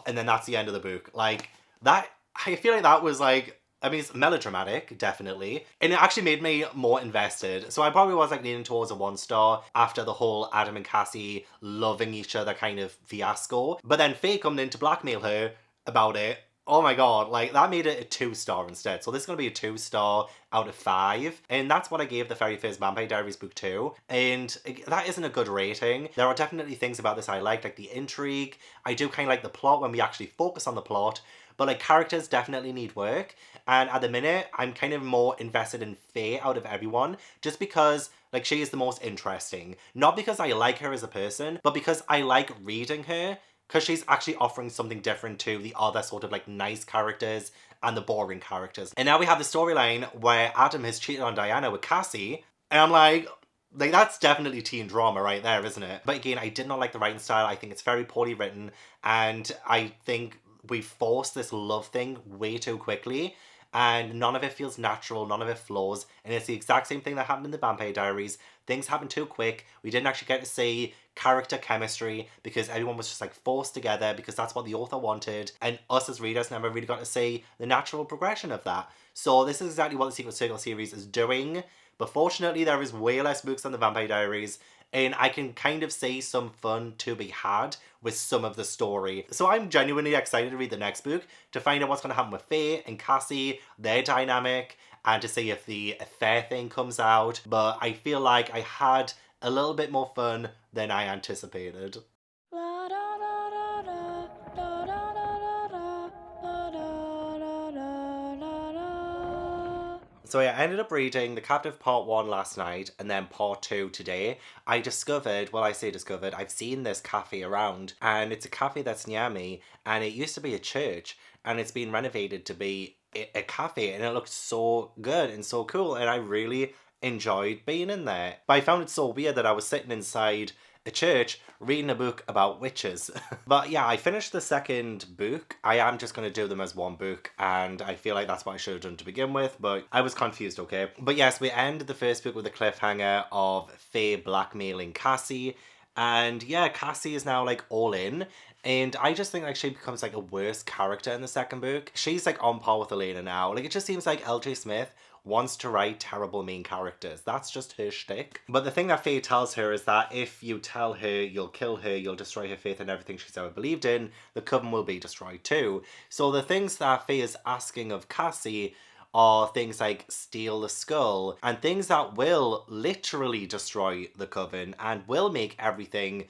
And then that's the end of the book. Like that, I feel like that was like, I mean, it's melodramatic, definitely. And it actually made me more invested. So I probably was like leaning towards a 1 star after the whole Adam and Cassi loving each other kind of fiasco. But then Faye coming in to blackmail her about it. Oh my god, like that made it a 2-star instead. So this is going to be a 2-star out of 5. And that's what I gave the very first Vampire Diaries book to. And that isn't a good rating. There are definitely things about this I like the intrigue. I do kind of like the plot when we actually focus on the plot. But like characters definitely need work. And at the minute, I'm kind of more invested in Faye out of everyone. Just because like she is the most interesting. Not because I like her as a person, but because I like reading her. Because she's actually offering something different to the other sort of like nice characters and the boring characters. And now we have the storyline where Adam has cheated on Diana with Cassi. And I'm like that's definitely teen drama right there, isn't it? But again, I did not like the writing style. I think it's very poorly written. And I think we forced this love thing way too quickly. And none of it feels natural, none of it flows. And it's the exact same thing that happened in the Vampire Diaries. Things happened too quick. We didn't actually get to see character chemistry because everyone was just like forced together because that's what the author wanted. And us as readers never really got to see the natural progression of that. So this is exactly what the Secret Circle series is doing. But fortunately, there is way less books than the Vampire Diaries. And I can kind of see some fun to be had with some of the story. So I'm genuinely excited to read the next book to find out what's going to happen with Faye and Cassi, their dynamic, and to see if the affair thing comes out. But I feel like I had a little bit more fun than I anticipated. So I ended up reading The Captive Part 1 last night and then Part 2 today. I discovered, well I say discovered, I've seen this cafe around and it's a cafe that's near me and it used to be a church and it's been renovated to be a cafe and it looked so good and so cool and I really enjoyed being in there. But I found it so weird that I was sitting inside a church reading a book about witches. But yeah, I finished the second book. I am just going to do them as one book and I feel like that's what I should have done to begin with, but I was confused, okay? But yes, we ended the first book with a cliffhanger of Faye blackmailing Cassi. And yeah, Cassi is now like all in. And I just think like she becomes like a worse character in the second book. She's like on par with Elena now. Like it just seems like L.J. Smith wants to write terrible main characters. That's just her shtick. But the thing that Faye tells her is that if you tell her you'll kill her, you'll destroy her faith in everything she's ever believed in, the coven will be destroyed too. So the things that Faye is asking of Cassi are things like steal the skull and things that will literally destroy the coven and will make everything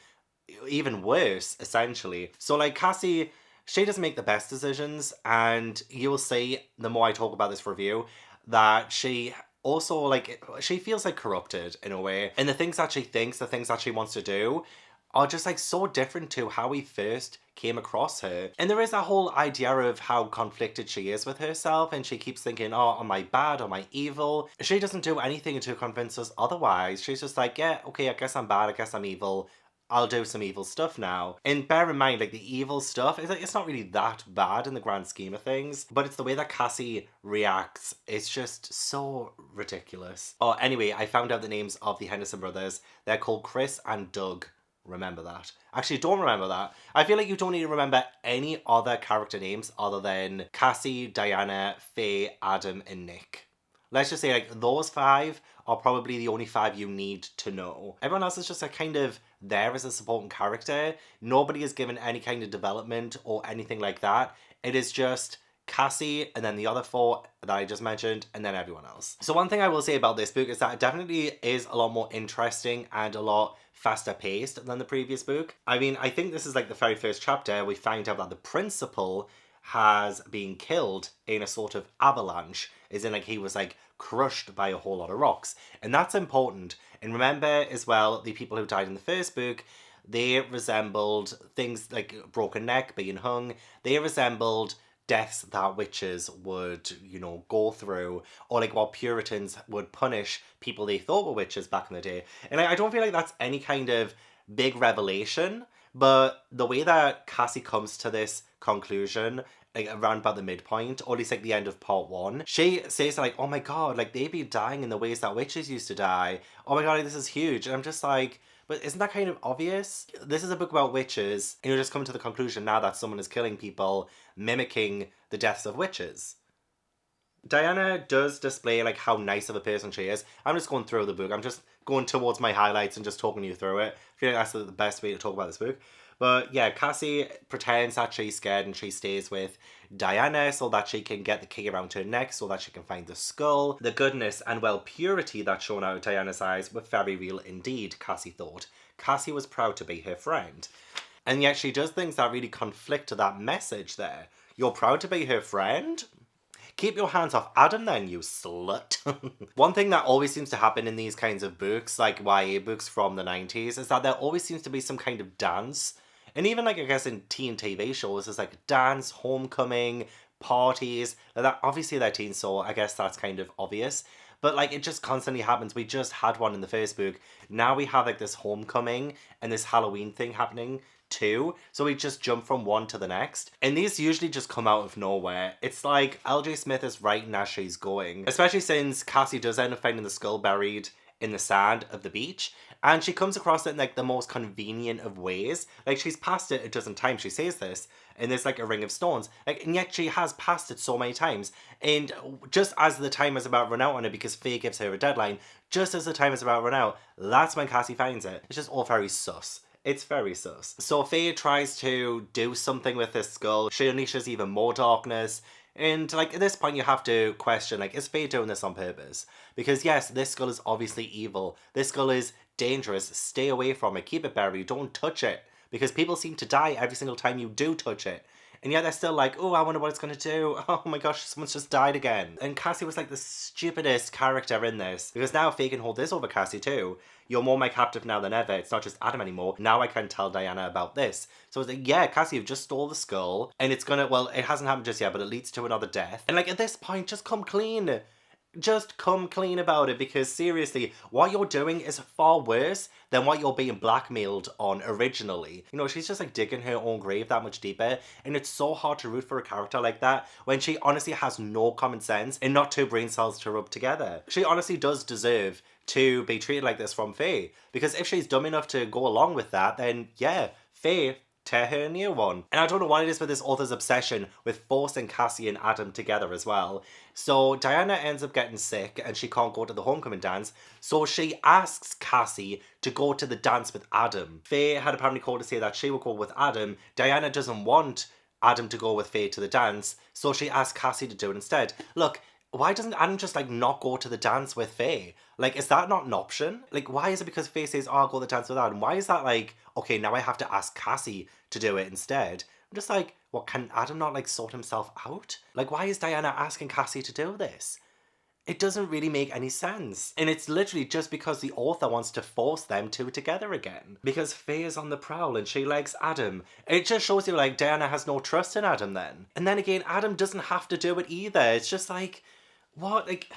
even worse, essentially. So like Cassi, she doesn't make the best decisions and you will see the more I talk about this review that she also like she feels like corrupted in a way and the things that she thinks, the things that she wants to do are just like so different to how we first came across her. And there is that whole idea of how conflicted she is with herself and she keeps thinking, oh, am I bad, am I evil? She doesn't do anything to convince us otherwise. She's just like, yeah, okay, I guess I'm bad, I guess I'm evil. I'll do some evil stuff now. And bear in mind, like, the evil stuff, it's not really that bad in the grand scheme of things, but it's the way that Cassi reacts. It's just so ridiculous. Oh, anyway, I found out the names of the Henderson brothers. They're called Chris and Doug. Remember that. Actually, don't remember that. I feel like you don't need to remember any other character names other than Cassi, Diana, Faye, Adam, and Nick. Let's just say, like, those 5 are probably the only 5 you need to know. Everyone else is just, like, kind of there as a supporting character. Nobody is given any kind of development or anything like that. It is just Cassi and then the other 4 that I just mentioned and then everyone else. So one thing I will say about this book is that it definitely is a lot more interesting and a lot faster paced than the previous book. I mean, I think this is like the very first chapter we find out that the principal has been killed in a sort of avalanche, as in like he was like crushed by a whole lot of rocks, and that's important. And remember as well, the people who died in the first book, they resembled things like broken neck, being hung. They resembled deaths that witches would, you know, go through, or like what Puritans would punish people they thought were witches back in the day. And I don't feel like that's any kind of big revelation, but the way that Cassi comes to this conclusion, like around about the midpoint, or at least like the end of part 1, she says like, oh my god, like they'd be dying in the ways that witches used to die. Oh my god, like, this is huge. And I'm just like, but isn't that kind of obvious? This is a book about witches, and you're just coming to the conclusion now that someone is killing people, mimicking the deaths of witches. Diana does display like how nice of a person she is. I'm just going through the book. I'm just going towards my highlights and just talking you through it. I feel like that's the best way to talk about this book. But yeah, Cassi pretends that she's scared and she stays with Dainya so that she can get the key around her neck so that she can find the skull. The goodness and, well, purity that shone out of Diana's eyes were very real indeed, Cassi thought. Cassi was proud to be her friend. And yet she does things that really conflict to that message there. You're proud to be her friend? Keep your hands off Adam then, you slut. One thing that always seems to happen in these kinds of books, like YA books from the 90s, is that there always seems to be some kind of dance. And even, like, I guess in teen TV shows, there's like dance, homecoming, parties. That obviously they're teens, so I guess that's kind of obvious. But, like, it just constantly happens. We just had one in the first book. Now we have, like, this homecoming and this Halloween thing happening too. So we just jump from one to the next. And these usually just come out of nowhere. It's like L.J. Smith is writing as she's going. Especially since Cassi does end up finding the skull buried in the sand of the beach. And she comes across it in, like, the most convenient of ways. Like, she's passed it a dozen times, she says this. And there's, like, a ring of stones. Like, and yet she has passed it so many times. And just as the time is about to run out on it, because Faye gives her a deadline, just as the time is about to run out, that's when Cassi finds it. It's just all very sus. It's very sus. So Faye tries to do something with this skull. She unleashes even more darkness. And, like, at this point you have to question, like, is Faye doing this on purpose? Because, yes, this skull is obviously evil. This skull is dangerous. Stay away from it. Keep it buried. Don't touch it. Because people seem to die every single time you do touch it. And yet they're still like, oh, I wonder what it's going to do. Oh my gosh, someone's just died again. And Cassi was like the stupidest character in this. Because now Faye can hold this over Cassi too. You're more my captive now than ever. It's not just Adam anymore. Now I can tell Dainya about this. So it's like, yeah, Cassi, you've just stole the skull. And it's gonna, well, it hasn't happened just yet, but it leads to another death. And, like, at this point, just come clean. Just come clean about it, because seriously, what you're doing is far worse than what you're being blackmailed on originally. You know, she's just, like, digging her own grave that much deeper, and it's so hard to root for a character like that when she honestly has no common sense and not two brain cells to rub together. She honestly does deserve to be treated like this from Faye, because if she's dumb enough to go along with that, then yeah, Faye, tear her a new one. And I don't know what it is with this author's obsession with forcing Cassi and Adam together as well. So Dainya ends up getting sick and she can't go to the homecoming dance, so she asks Cassi to go to the dance with Adam. Faye had apparently called to say that she would go with Adam. Dainya doesn't want Adam to go with Faye to the dance, so she asks Cassi to do it instead. Look, why doesn't Adam just, like, not go to the dance with Faye? Like, is that not an option? Like, why is it because Faye says, oh, I'll go to the dance with Adam? Why is that, like, okay, now I have to ask Cassi to do it instead? I'm just like, what, can Adam not, like, sort himself out? Like, why is Dainya asking Cassi to do this? It doesn't really make any sense. And it's literally just because the author wants to force them two together again. Because Faye is on the prowl and she likes Adam. It just shows you, like, Dainya has no trust in Adam then. And then again, Adam doesn't have to do it either. It's just like, what? Like,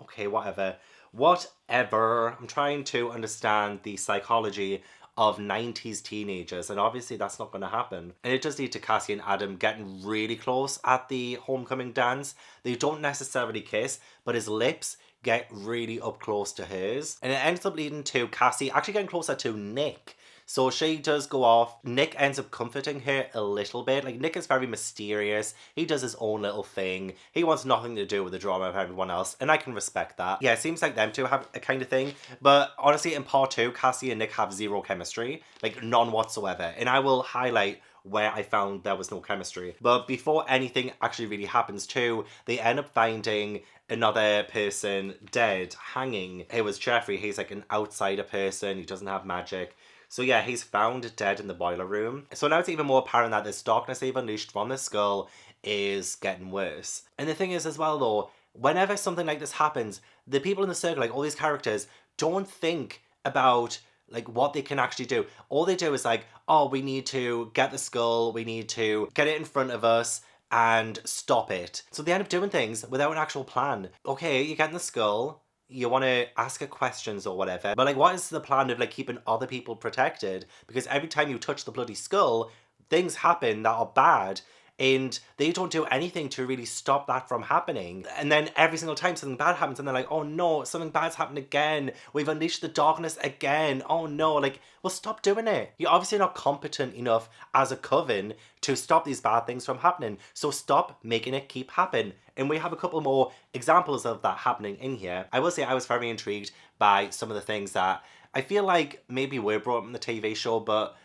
okay, whatever. Whatever. I'm trying to understand the psychology of 90s teenagers, and obviously that's not going to happen. And it does lead to Cassi and Adam getting really close at the homecoming dance. They don't necessarily kiss, but his lips get really up close to hers. And it ends up leading to Cassi actually getting closer to Nick. So she does go off. Nick ends up comforting her a little bit. Like, Nick is very mysterious. He does his own little thing. He wants nothing to do with the drama of everyone else, and I can respect that. Yeah, it seems like them two have a kind of thing. But honestly, in part 2, Cassi and Nick have zero chemistry. Like, none whatsoever. And I will highlight where I found there was no chemistry. But before anything actually really happens too, they end up finding another person dead, hanging. It was Jeffrey. He's like an outsider person. He doesn't have magic. So yeah, he's found dead in the boiler room. So now it's even more apparent that this darkness they've unleashed from this girl is getting worse. And the thing is as well though, whenever something like this happens, the people in the circle, like all these characters, don't think about like what they can actually do. All they do is like, oh, we need to get the skull, we need to get it in front of us and stop it. So they end up doing things without an actual plan. Okay, you're getting the skull, you want to ask her questions or whatever, but like what is the plan of like keeping other people protected? Because every time you touch the bloody skull, things happen that are bad, and they don't do anything to really stop that from happening. And then every single time something bad happens and they're like, oh no, something bad's happened again. We've unleashed the darkness again. Oh no, like, well, stop doing it. You're obviously not competent enough as a coven to stop these bad things from happening. So stop making it keep happening. And we have a couple more examples of that happening in here. I will say I was very intrigued by some of the things that I feel like maybe were brought up in the TV show, but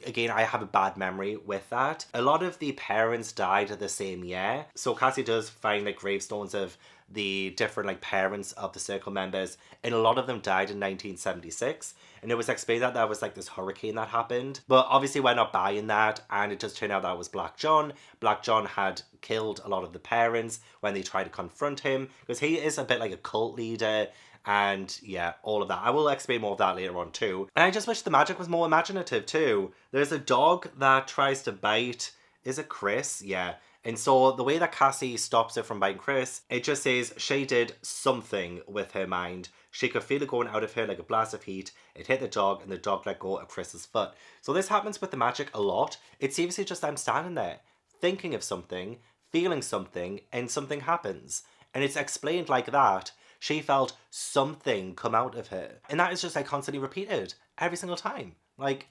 again, I have a bad memory with that. A lot of the parents died the same year. So Cassi does find like gravestones of the different like parents of the circle members, and a lot of them died in 1976. And it was explained that there was like this hurricane that happened. But obviously we're not buying that, and it does turn out that it was Black John. Black John had killed a lot of the parents when they tried to confront him, because he is a bit like a cult leader. And yeah, all of that. I will explain more of that later on too. And I just wish the magic was more imaginative too. There's a dog that tries to bite, is it Chris? Yeah. And so the way that Cassi stops her from biting Chris, it just says she did something with her mind. She could feel it going out of her like a blast of heat. It hit the dog, and the dog let go of Chris's foot. So this happens with the magic a lot. It's seriously just them standing there, thinking of something, feeling something, and something happens. And it's explained like that. She felt something come out of her. And that is just like constantly repeated every single time. Like,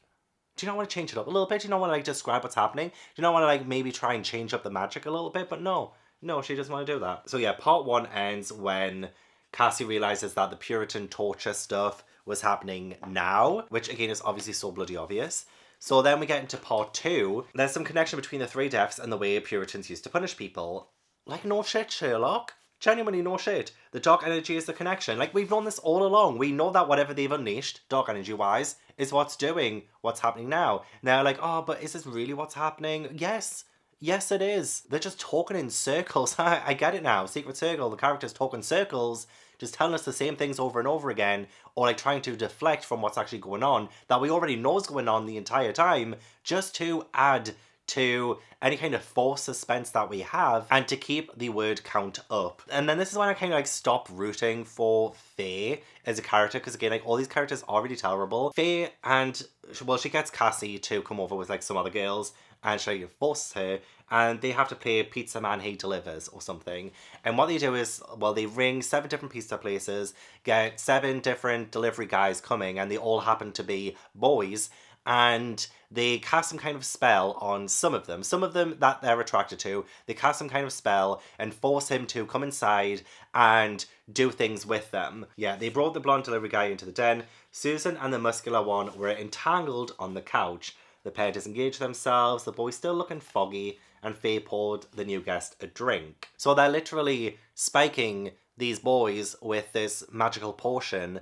do you not want to change it up a little bit? Do you not want to like describe what's happening? Do you not want to like maybe try and change up the magic a little bit? But no, she doesn't want to do that. So yeah, part 1 ends when Cassi realizes that the Puritan torture stuff was happening now, which again is obviously so bloody obvious. So then we get into part 2. There's some connection between the 3 deaths and the way Puritans used to punish people. Like, no shit, Sherlock. Genuinely no shit. The dark energy is the connection. Like, we've known this all along. We know that whatever they've unleashed, dark energy wise, is what's happening now. And they're like, oh, but is this really what's happening? Yes, it is. They're just talking in circles. I get it now. Secret Circle, the characters talk in circles, just telling us the same things over and over again, or like trying to deflect from what's actually going on that we already know is going on the entire time, just to add to any kind of false suspense that we have, and to keep the word count up. And then this is when I kind of like stop rooting for Faye as a character, because again, like, all these characters are really terrible. Faye, and well, she gets Cassi to come over with like some other girls, and she forces her, and they have to play Pizza Man He Delivers or something. And what they do is, well, they ring 7 different pizza places, get 7 different delivery guys coming, and they all happen to be boys, and they cast some kind of spell on some of them that they're attracted to. They cast some kind of spell and force him to come inside and do things with them. Yeah, they brought the blonde delivery guy into the den. Susan and the muscular one were entangled on the couch. The pair disengaged themselves, the boy's still looking foggy, and Faye poured the new guest a drink. So they're literally spiking these boys with this magical potion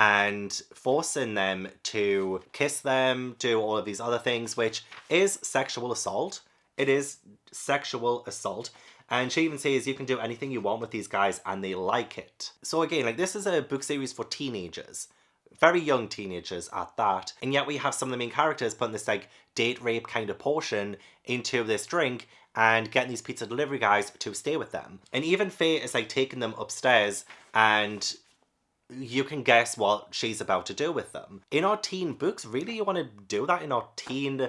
and forcing them to kiss them, do all of these other things, which is sexual assault. It is sexual assault. And she even says you can do anything you want with these guys and they like it. So again, like, this is a book series for teenagers. Very young teenagers at that. And yet we have some of the main characters putting this like date rape kind of potion into this drink and getting these pizza delivery guys to stay with them. And even Faye is like taking them upstairs, and you can guess what she's about to do with them. In our teen books, really, you want to do that in our teen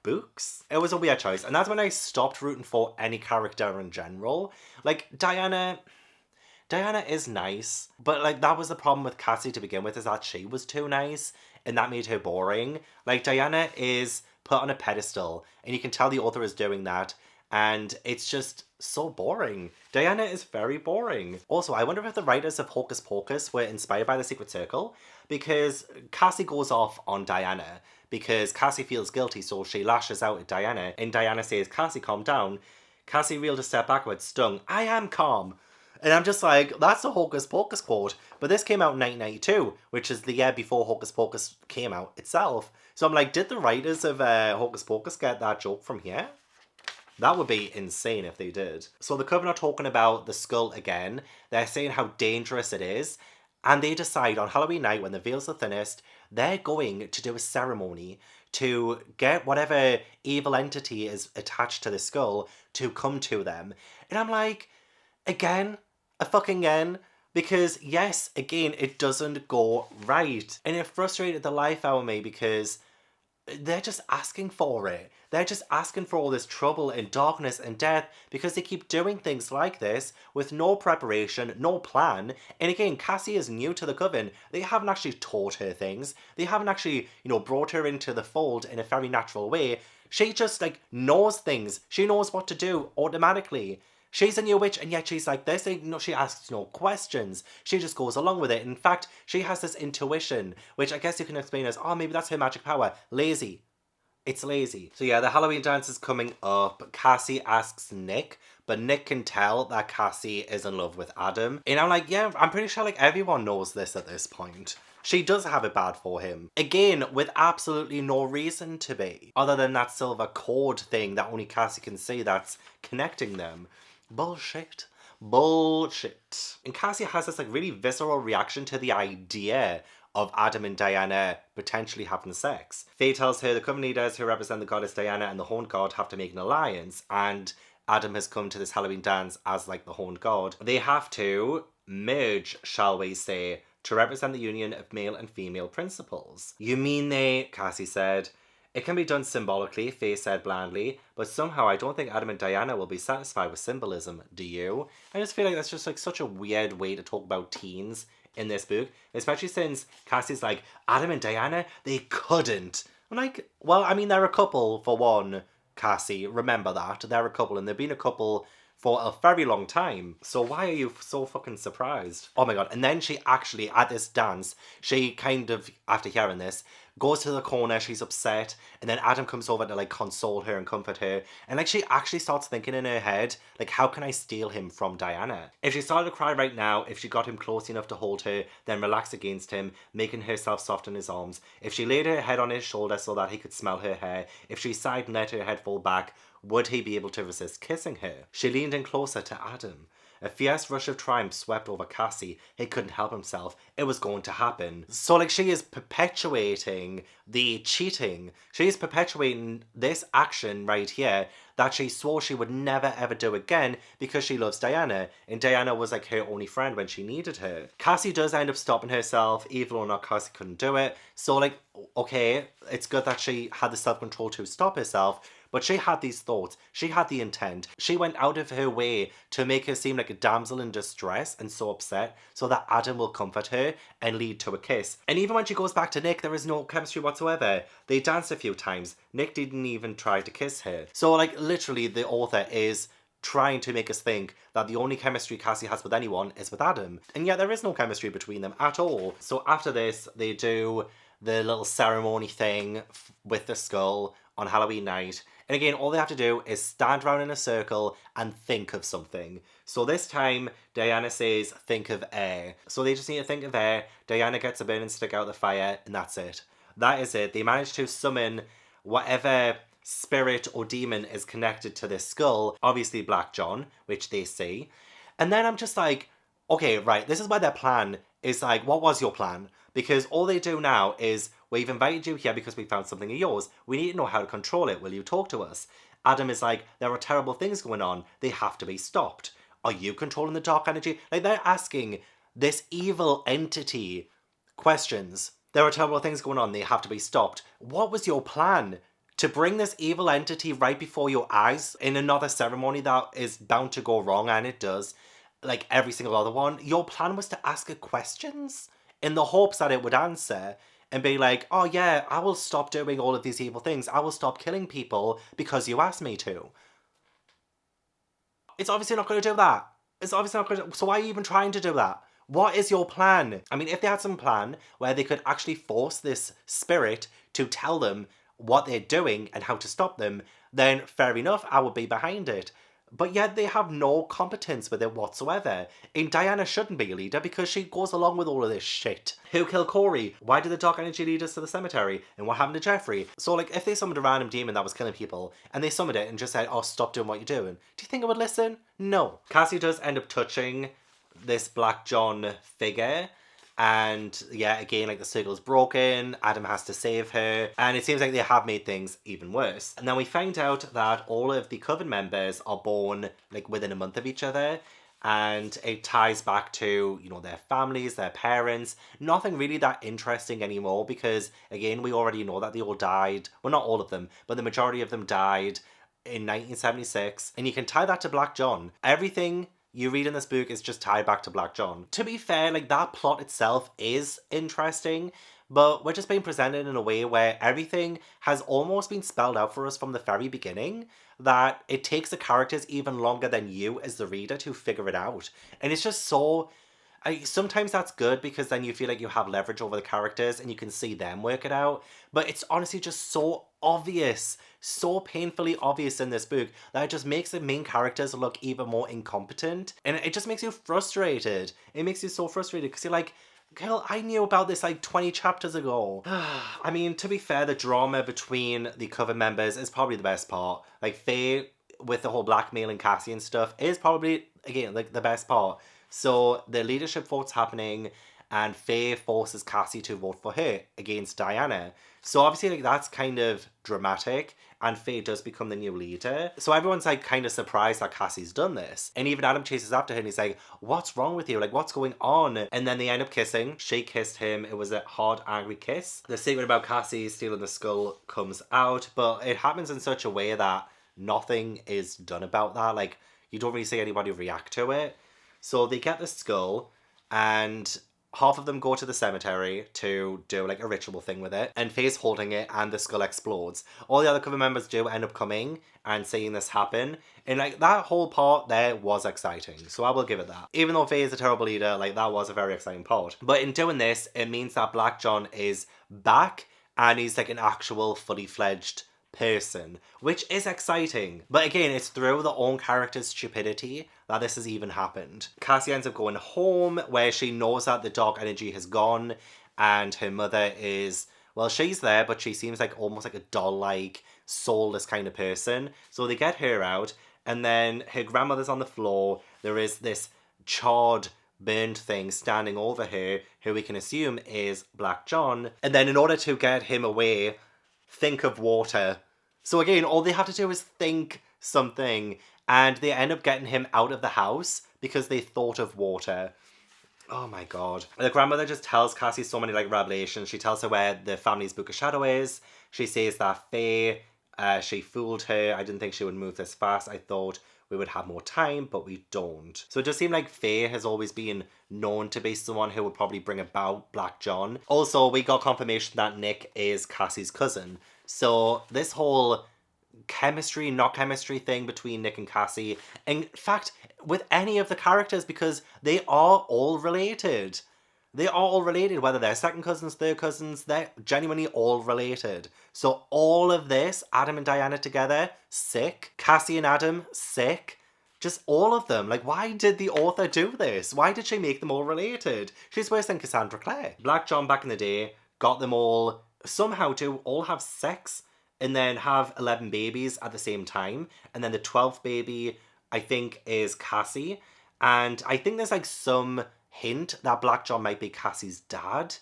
books? It was a weird choice, and that's when I stopped rooting for any character in general. Like, Diana is nice, but like, that was the problem with Cassi to begin with, is that she was too nice, and that made her boring. Like, Diana is put on a pedestal, and you can tell the author is doing that, and it's just so boring. Diana is very boring. Also, I wonder if the writers of Hocus Pocus were inspired by the Secret Circle, because Cassi goes off on Diana, because Cassi feels guilty, so she lashes out at Diana, and Diana says, Cassi, calm down. Cassi reeled a step backwards, stung, I am calm. And I'm just like, that's a Hocus Pocus quote. But this came out in 1992, which is the year before Hocus Pocus came out itself. So I'm like, did the writers of Hocus Pocus get that joke from here? That would be insane if they did. So the Coven are talking about the skull again. They're saying how dangerous it is. And they decide on Halloween night, when the veil's the thinnest, they're going to do a ceremony to get whatever evil entity is attached to the skull to come to them. And I'm like, again? Because yes, again, it doesn't go right. And it frustrated the life out of me, because they're just asking for it. They're just asking for all this trouble and darkness and death, because they keep doing things like this with no preparation, no plan. And again, Cassi is new to the Coven. They haven't actually taught her things. They haven't actually, brought her into the fold in a very natural way. She just, knows things. She knows what to do automatically. She's a new witch, and yet she's like this. She asks no questions. She just goes along with it. In fact, she has this intuition, which I guess you can explain as, oh, maybe that's her magic power. Lazy. It's lazy. So yeah, the Halloween dance is coming up. Cassi asks Nick, but Nick can tell that Cassi is in love with Adam. And I'm like, yeah, I'm pretty sure like everyone knows this at this point. She does have it bad for him. Again, with absolutely no reason to be. Other than that silver cord thing that only Cassi can see that's connecting them. Bullshit. Bullshit. And Cassi has this like really visceral reaction to the idea of Adam and Dainya potentially having sex. Faye tells her the coven leaders who represent the goddess Dainya and the Horned God have to make an alliance, and Adam has come to this Halloween dance as like the Horned God. They have to merge, shall we say, to represent the union of male and female principles. You mean they, Cassi said. It can be done symbolically, Faye said blandly, but somehow I don't think Adam and Dainya will be satisfied with symbolism, do you? I just feel like that's just like such a weird way to talk about teens in this book, especially since Cassie's like, Adam and Dainya, they couldn't. I'm like, well, I mean, they're a couple for one, Cassi, remember that. They're a couple, and they've been a couple for a very long time. So why are you so fucking surprised? Oh my god. And then she actually, at this dance, she kind of, after hearing this, goes to the corner, she's upset, and then Adam comes over to like console her and comfort her, and like she actually starts thinking in her head, like, how can I steal him from Dainya? If she started to cry right now, if she got him close enough to hold her, then relax against him, making herself soft in his arms, if she laid her head on his shoulder so that he could smell her hair, if she sighed and let her head fall back, would he be able to resist kissing her? She leaned in closer to Adam. A fierce rush of triumph swept over Cassi. He couldn't help himself. It was going to happen. So like she is perpetuating the cheating. She is perpetuating this action right here that she swore she would never ever do again because she loves Dainya. And Dainya was like her only friend when she needed her. Cassi does end up stopping herself. Evil or not, Cassi couldn't do it. So like, okay, it's good that she had the self-control to stop herself. But she had these thoughts, she had the intent, she went out of her way to make her seem like a damsel in distress and so upset so that Adam will comfort her and lead to a kiss. And even when she goes back to Nick, there is no chemistry whatsoever. They danced a few times, Nick didn't even try to kiss her. So like literally the author is trying to make us think that the only chemistry Cassi has with anyone is with Adam. And yet there is no chemistry between them at all. So after this, they do the little ceremony thing with the skull on Halloween night. And again, all they have to do is stand around in a circle and think of something. So this time, Dainya says, think of air. So they just need to think of air. Dainya gets a burning stick out of the fire, and that's it. That is it. They manage to summon whatever spirit or demon is connected to this skull. Obviously Black John, which they see. And then I'm just like, okay, right, this is why their plan is like, what was your plan? Because all they do now is, we've invited you here because we found something of yours. We need to know how to control it. Will you talk to us? Adam is like, there are terrible things going on. They have to be stopped. Are you controlling the dark energy? Like, they're asking this evil entity questions. There are terrible things going on. They have to be stopped. What was your plan? To bring this evil entity right before your eyes in another ceremony that is bound to go wrong, and it does, like every single other one. Your plan was to ask it questions in the hopes that it would answer and be like, oh yeah, I will stop doing all of these evil things. I will stop killing people because you asked me to. It's obviously not going to do that. It's obviously not going to. So why are you even trying to do that? What is your plan? I mean, if they had some plan where they could actually force this spirit to tell them what they're doing and how to stop them, then fair enough, I would be behind it. But yet they have no competence with it whatsoever. And Dainya shouldn't be a leader because she goes along with all of this shit. Who killed Corey? Why did the dark energy lead us to the cemetery? And what happened to Jeffrey? So like, if they summoned a random demon that was killing people and they summoned it and just said, oh, stop doing what you're doing, do you think it would listen? No. Cassi does end up touching this Black John figure. And yeah, again, like the circle's broken, Adam has to save her, and it seems like they have made things even worse. And then we find out that all of the coven members are born like within a month of each other, and it ties back to, you know, their families, their parents. Nothing really that interesting anymore because, again, we already know that they all died. Well, not all of them, but the majority of them died in 1976, and you can tie that to Black John. Everything you read in this book is just tied back to Black John. To be fair, like, that plot itself is interesting, but we're just being presented in a way where everything has almost been spelled out for us from the very beginning, that it takes the characters even longer than you as the reader to figure it out. And it's just so... sometimes that's good because then you feel like you have leverage over the characters and you can see them work it out. But it's honestly just so obvious, so painfully obvious in this book that it just makes the main characters look even more incompetent. And it just makes you frustrated. It makes you so frustrated because you're like, girl, I knew about this like 20 chapters ago. I mean, to be fair, the drama between the Coven members is probably the best part. Like, Faye, with the whole blackmailing Cassi and stuff, is probably, again, like the best part. So the leadership vote's happening and Faye forces Cassi to vote for her against Dainya. So obviously like that's kind of dramatic and Faye does become the new leader. So everyone's like kind of surprised that Cassie's done this. And even Adam chases after her and he's like, what's wrong with you? Like, what's going on? And then they end up kissing. She kissed him. It was a hard, angry kiss. The secret about Cassi stealing the skull comes out, but it happens in such a way that nothing is done about that. Like, you don't really see anybody react to it. So they get the skull and half of them go to the cemetery to do like a ritual thing with it, and Faye's holding it and the skull explodes. All the other Coven members do end up coming and seeing this happen, and like that whole part there was exciting, so I will give it that. Even though Faye is a terrible leader, like that was a very exciting part. But in doing this, it means that Black John is back and he's like an actual fully fledged person, which is exciting. But again, it's through their own character's stupidity that this has even happened. Cassi ends up going home where she knows that the dark energy has gone and her mother is, well, she's there, but she seems like almost like a doll-like, soulless kind of person. So they get her out and then her grandmother's on the floor. There is this charred, burned thing standing over her, who we can assume is Black John. And then in order to get him away, think of water. So again, all they have to do is think something, and they end up getting him out of the house because they thought of water. Oh my god. The grandmother just tells Cassi so many like revelations. She tells her where the family's book of shadow is. She says that Faye, she fooled her. I didn't think she would move this fast. I thought we would have more time, but we don't. So it does seem like Faye has always been known to be someone who would probably bring about Black John. Also, we got confirmation that Nick is Cassie's cousin. So this whole chemistry, not chemistry thing between Nick and Cassi, in fact, with any of the characters, because they are all related. They are all related, whether they're second cousins, third cousins, they're genuinely all related. So all of this, Adam and Dainya together, sick. Cassi and Adam, sick. Just all of them. Like, why did the author do this? Why did she make them all related? She's worse than Cassandra Clare. Black John back in the day got them all somehow to all have sex and then have 11 babies at the same time. And then the 12th baby, I think, is Cassi. And I think there's like some hint that Black John might be Cassie's dad.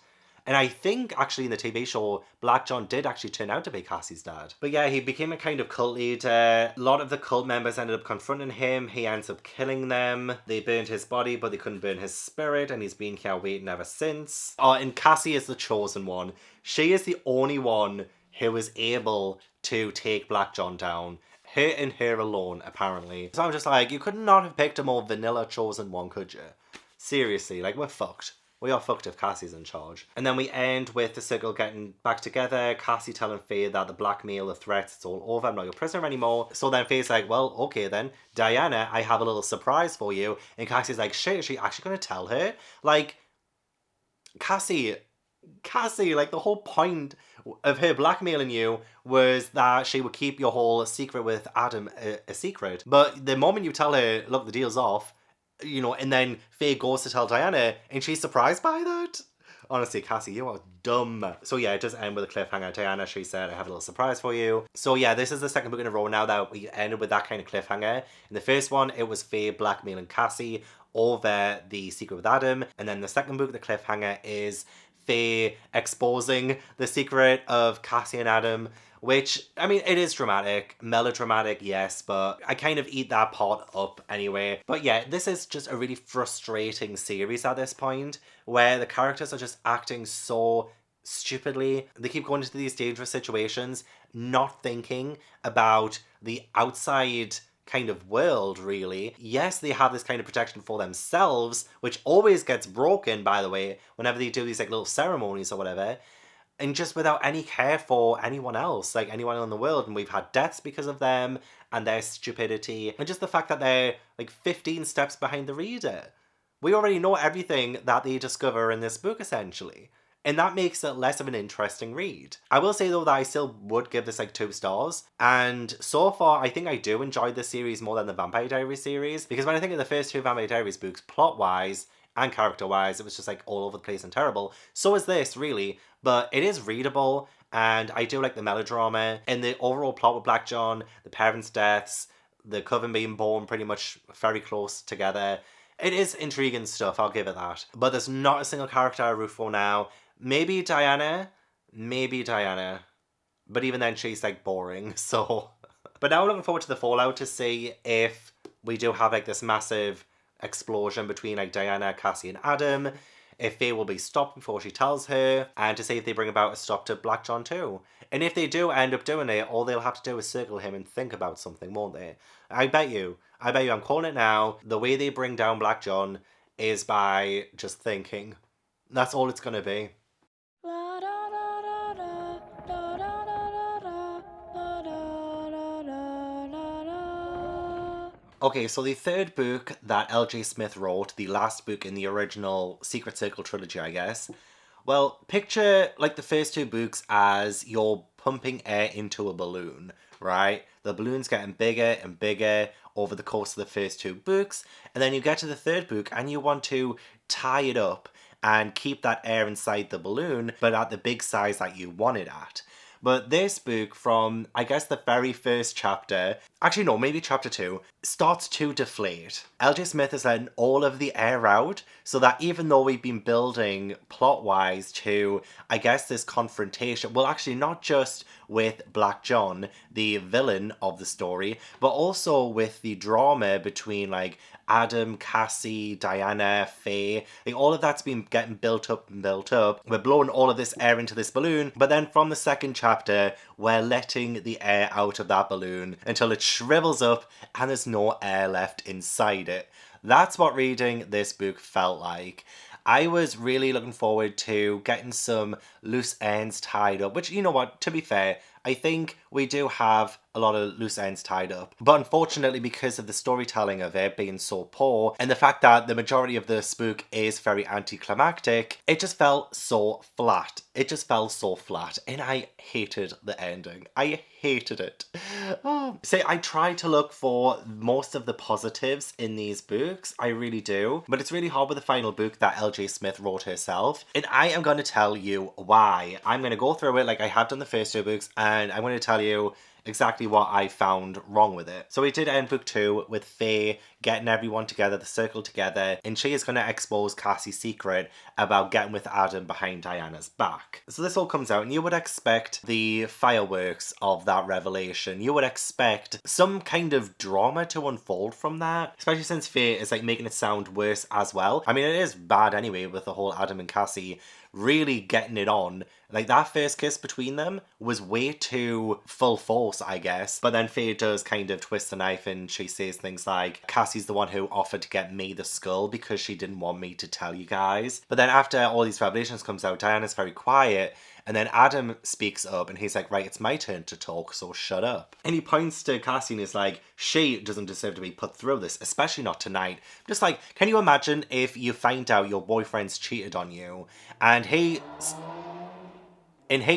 And I think actually in the TV show, Black John did actually turn out to be Cassie's dad. But yeah, he became a kind of cult leader. A lot of the cult members ended up confronting him. He ends up killing them. They burned his body, but they couldn't burn his spirit. And he's been here waiting ever since. Oh, and Cassi is the chosen one. She is the only one who was able to take Black John down. Her and her alone, apparently. So I'm just like, you could not have picked a more vanilla chosen one, could you? Seriously, like, we're fucked. We are fucked if Cassie's in charge. And then we end with the circle getting back together, Cassi telling Faye that the blackmail, the threats, it's all over, I'm not your prisoner anymore. So then Faye's like, well, okay then, Dainya, I have a little surprise for you. And Cassie's like, shit, is she actually going to tell her? Like, Cassi, like, the whole point of her blackmailing you was that she would keep your whole secret with Adam a secret. But the moment you tell her, look, the deal's off, you know, and then Faye goes to tell Dainya, and she's surprised by that. Honestly, Cassi, you are dumb. So yeah, it does end with a cliffhanger. Dainya, she said, I have a little surprise for you. So yeah, this is the second book in a row now that we ended with that kind of cliffhanger. In the first one, it was Faye blackmailing Cassi over the secret with Adam. And then the second book, the cliffhanger, is Faye exposing the secret of Cassi and Adam, which, I mean, it is dramatic, melodramatic, yes, but I kind of eat that part up anyway. But yeah, this is just a really frustrating series at this point, where the characters are just acting so stupidly. They keep going into these dangerous situations, not thinking about the outside kind of world, really. Yes, they have this kind of protection for themselves, which always gets broken, by the way, whenever they do these like little ceremonies or whatever, and just without any care for anyone else, like anyone in the world. And we've had deaths because of them and their stupidity, and just the fact that they're like 15 steps behind the reader. We already know everything that they discover in this book, essentially. And that makes it less of an interesting read. I will say though that I still would give this like 2 stars. And so far, I think I do enjoy this series more than the Vampire Diaries series. Because when I think of the first 2 Vampire Diaries books, plot-wise and character-wise, it was just like all over the place and terrible. So is this, really. But it is readable. And I do like the melodrama. And the overall plot with Black John, the parents' deaths, the coven being born pretty much very close together. It is intriguing stuff, I'll give it that. But there's not a single character I root for now. Maybe Dainya. But even then, she's like boring, so. But now we're looking forward to the fallout to see if we do have like this massive explosion between like Dainya, Cassi, and Adam. If Faye will be stopped before she tells her, and to see if they bring about a stop to Black John too. And if they do end up doing it, all they'll have to do is circle him and think about something, won't they? I bet you, I'm calling it now, the way they bring down Black John is by just thinking. That's all it's gonna be. Okay, so the third book that L.J. Smith wrote, the last book in the original Secret Circle trilogy, I guess. Well, picture like the first 2 books as you're pumping air into a balloon, right? The balloon's getting bigger and bigger over the course of the first 2 books, and then you get to the third book and you want to tie it up and keep that air inside the balloon, but at the big size that you want it at. But this book, from, I guess, the very first chapter, actually no, maybe chapter 2, starts to deflate. L.J. Smith is letting all of the air out, so that even though we've been building plot-wise to, I guess, this confrontation, well, actually not just with Black John, the villain of the story, but also with the drama between, like, Adam, Cassi, Dainya, Faye, like all of that's been getting built up and built up. We're blowing all of this air into this balloon, but then from the second chapter, we're letting the air out of that balloon until it shrivels up and there's no air left inside it. That's what reading this book felt like. I was really looking forward to getting some loose ends tied up, which, you know what, to be fair, I think we do have a lot of loose ends tied up. But unfortunately, because of the storytelling of it being so poor, and the fact that the majority of this book is very anticlimactic, it just felt so flat. It just fell so flat, and I hated the ending. I hated it. Oh. See, I try to look for most of the positives in these books, I really do, but it's really hard with the final book that L.J. Smith wrote herself, and I am going to tell you why. I'm going to go through it like I have done the first 2 books, and I'm going to tell you exactly what I found wrong with it. So we did end book 2 with Faye getting everyone together, the circle together, and she is going to expose Cassie's secret about getting with Adam behind Diana's back. So this all comes out, and you would expect the fireworks of that revelation. You would expect some kind of drama to unfold from that, especially since Faye is like making it sound worse as well. I mean, it is bad anyway with the whole Adam and Cassi really getting it on. Like, that first kiss between them was way too full force, I guess. But then Faye does kind of twist the knife and she says things like, Cassie's the one who offered to get me the skull because she didn't want me to tell you guys. But then after all these revelations comes out, Diana's very quiet. And then Adam speaks up and he's like, right, it's my turn to talk, so shut up. And he points to Cassie and is like, she doesn't deserve to be put through this, especially not tonight. Just like, can you imagine if you find out your boyfriend's cheated on you and he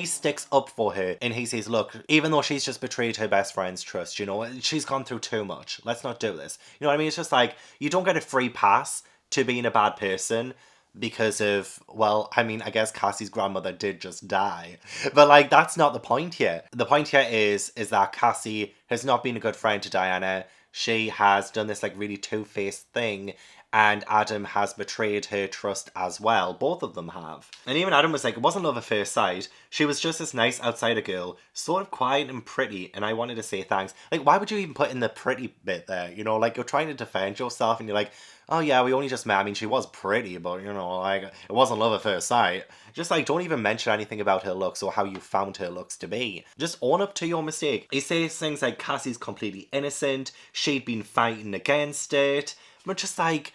sticks up for her and he says, look, even though she's just betrayed her best friend's trust, you know, she's gone through too much. Let's not do this. You know what I mean? It's just like, you don't get a free pass to being a bad person because of, well, I mean, I guess Cassie's grandmother did just die. But, like, that's not the point here. The point here is that Cassi has not been a good friend to Dainya. She has done this, like, really two-faced thing, and Adam has betrayed her trust as well. Both of them have. And even Adam was like, it wasn't love at first sight. She was just this nice outsider girl, sort of quiet and pretty, and I wanted to say thanks. Like, why would you even put in the pretty bit there? You know, like, you're trying to defend yourself, and you're like, oh yeah, we only just met. I mean, she was pretty, but you know, like, it wasn't love at first sight. Just like, don't even mention anything about her looks or how you found her looks to be. Just own up to your mistake. He says things like Cassie's completely innocent, she'd been fighting against it, but just like,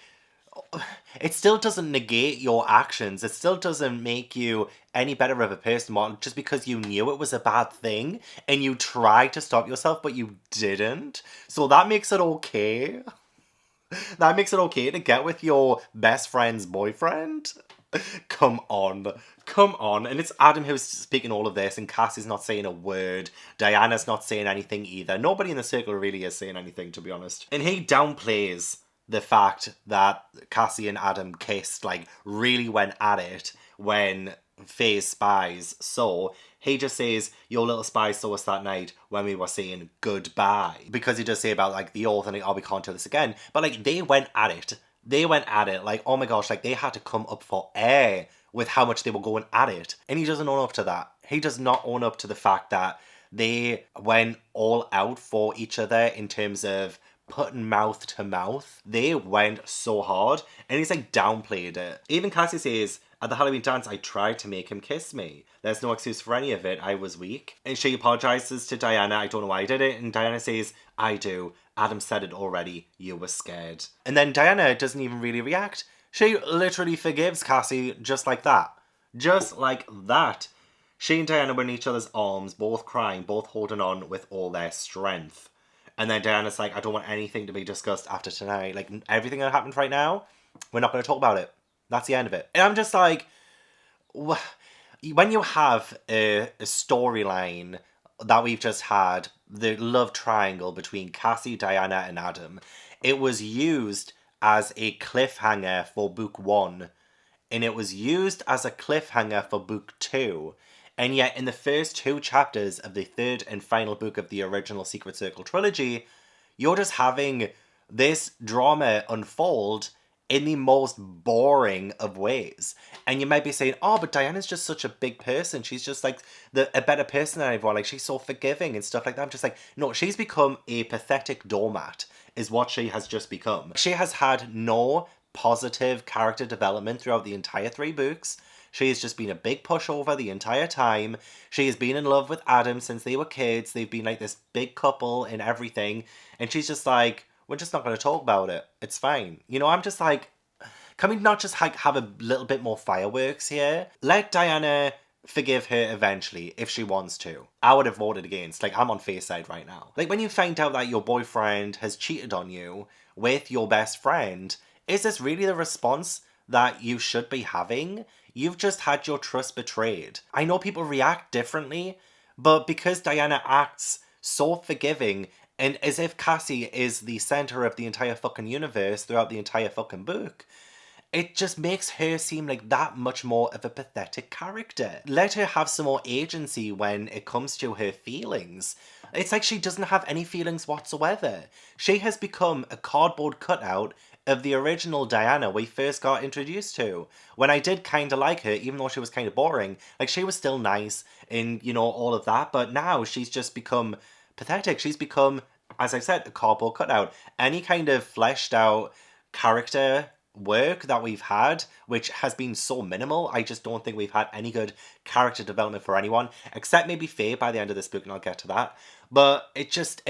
it still doesn't negate your actions. It still doesn't make you any better of a person just because you knew it was a bad thing and you tried to stop yourself, but you didn't. So that makes it okay. That makes it okay to get with your best friend's boyfriend? Come on. Come on. And it's Adam who's speaking all of this, and Cassie's not saying a word. Diana's not saying anything either. Nobody in the circle really is saying anything, to be honest. And he downplays the fact that Cassi and Adam kissed, like, really went at it when Faye's spies saw. He just says, your little spies saw us that night when we were saying goodbye. Because he does say about, like, the oath and, like, oh, we can't do this again. But, like, they went at it. They went at it. Like, oh my gosh, like, they had to come up for air with how much they were going at it. And he doesn't own up to that. He does not own up to the fact that they went all out for each other in terms of putting mouth to mouth. They went so hard, and he's like downplayed it. Even Cassi says, at the Halloween dance, I tried to make him kiss me. There's no excuse for any of it. I was weak. And she apologizes to Diana. I don't know why I did it. And Diana says, I do. Adam said it already. You were scared. And then Diana doesn't even really react. She literally forgives Cassi just like that. Just like that. She and Diana were in each other's arms, both crying, both holding on with all their strength. And then Diana's like, I don't want anything to be discussed after tonight. Like, everything that happened right now, we're not going to talk about it. That's the end of it. And I'm just like, when you have a storyline that we've just had, the love triangle between Cassi, Diana, and Adam, it was used as a cliffhanger for book 1. And it was used as a cliffhanger for book 2. And yet, in the first 2 chapters of the 3rd and final book of the original Secret Circle trilogy, you're just having this drama unfold in the most boring of ways. And you might be saying, oh, but Diana's just such a big person. She's just like a better person than everyone. Like, she's so forgiving and stuff like that. I'm just like, no, she's become a pathetic doormat, is what she has just become. She has had no positive character development throughout the entire 3 books. She has just been a big pushover the entire time. She has been in love with Adam since they were kids. They've been like this big couple and everything. And she's just like, we're just not going to talk about it. It's fine. You know, I'm just like, can we not just like have a little bit more fireworks here? Let Diana forgive her eventually if she wants to. I would have voted against. Like, I'm on Faye's side right now. Like, when you find out that your boyfriend has cheated on you with your best friend, is this really the response that you should be having? You've just had your trust betrayed. I know people react differently, but because Diana acts so forgiving and as if Cassi is the center of the entire fucking universe throughout the entire fucking book, it just makes her seem like that much more of a pathetic character. Let her have some more agency when it comes to her feelings. It's like she doesn't have any feelings whatsoever. She has become a cardboard cutout of the original Diana we first got introduced to. When I did kind of like her, even though she was kind of boring, like, she was still nice and, you know, all of that, but now she's just become pathetic. She's become, as I said, a cardboard cutout. Any kind of fleshed out character work that we've had, which has been so minimal, I just don't think we've had any good character development for anyone, except maybe Faye by the end of this book, and I'll get to that. But it's just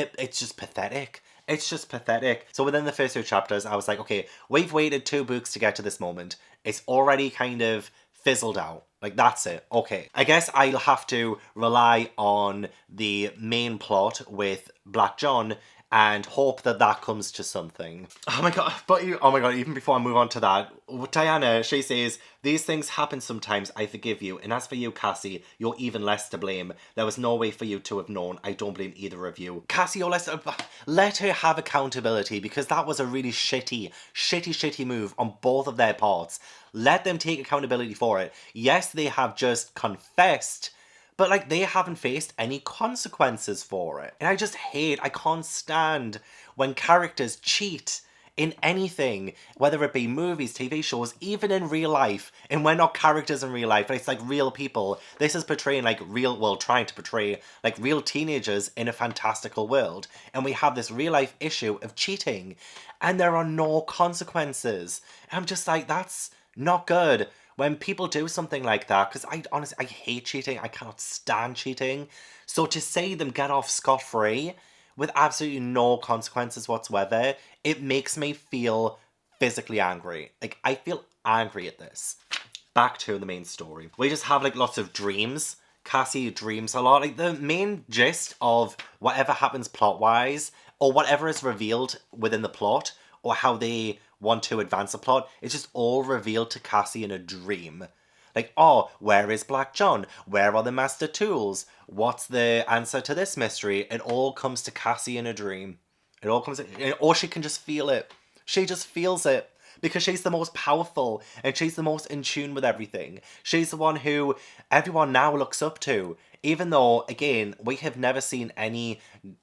pathetic. It's just pathetic. So within the first 2 chapters, I was like, okay, we've waited 2 books to get to this moment. It's already kind of fizzled out. Like, that's it. Okay. I guess I'll have to rely on the main plot with Black John and hope that that comes to something. Oh my god, even before I move on to that, Diana, she says, these things happen sometimes, I forgive you, and as for you, Cassi, you're even less to blame. There was no way for you to have known. I don't blame either of you. Cassi, let her have accountability, because that was a really shitty move on both of their parts. Let them take accountability for it. Yes, they have just confessed, but, like, they haven't faced any consequences for it. And I can't stand when characters cheat in anything, whether it be movies, TV shows, even in real life. And we're not characters in real life, but it's like real people. This is portraying like real, well, trying to portray like real teenagers in a fantastical world. And we have this real life issue of cheating, and there are no consequences. And I'm just like, that's not good. When people do something like that, because I honestly, I hate cheating. I cannot stand cheating. So to see them get off scot-free with absolutely no consequences whatsoever, it makes me feel physically angry. Like, I feel angry at this. Back to the main story. We just have like lots of dreams. Cassi dreams a lot. Like, the main gist of whatever happens plot-wise, or whatever is revealed within the plot, or how they want to advance the plot, it's just all revealed to Cassi in a dream. Like, oh, where is Black John? Where are the master tools? What's the answer to this mystery? It all comes to Cassi in a dream. It all comes, or she can just feel it. She just feels it. Because she's the most powerful, and she's the most in tune with everything. She's the one who everyone now looks up to. Even though, again, we have never seen any,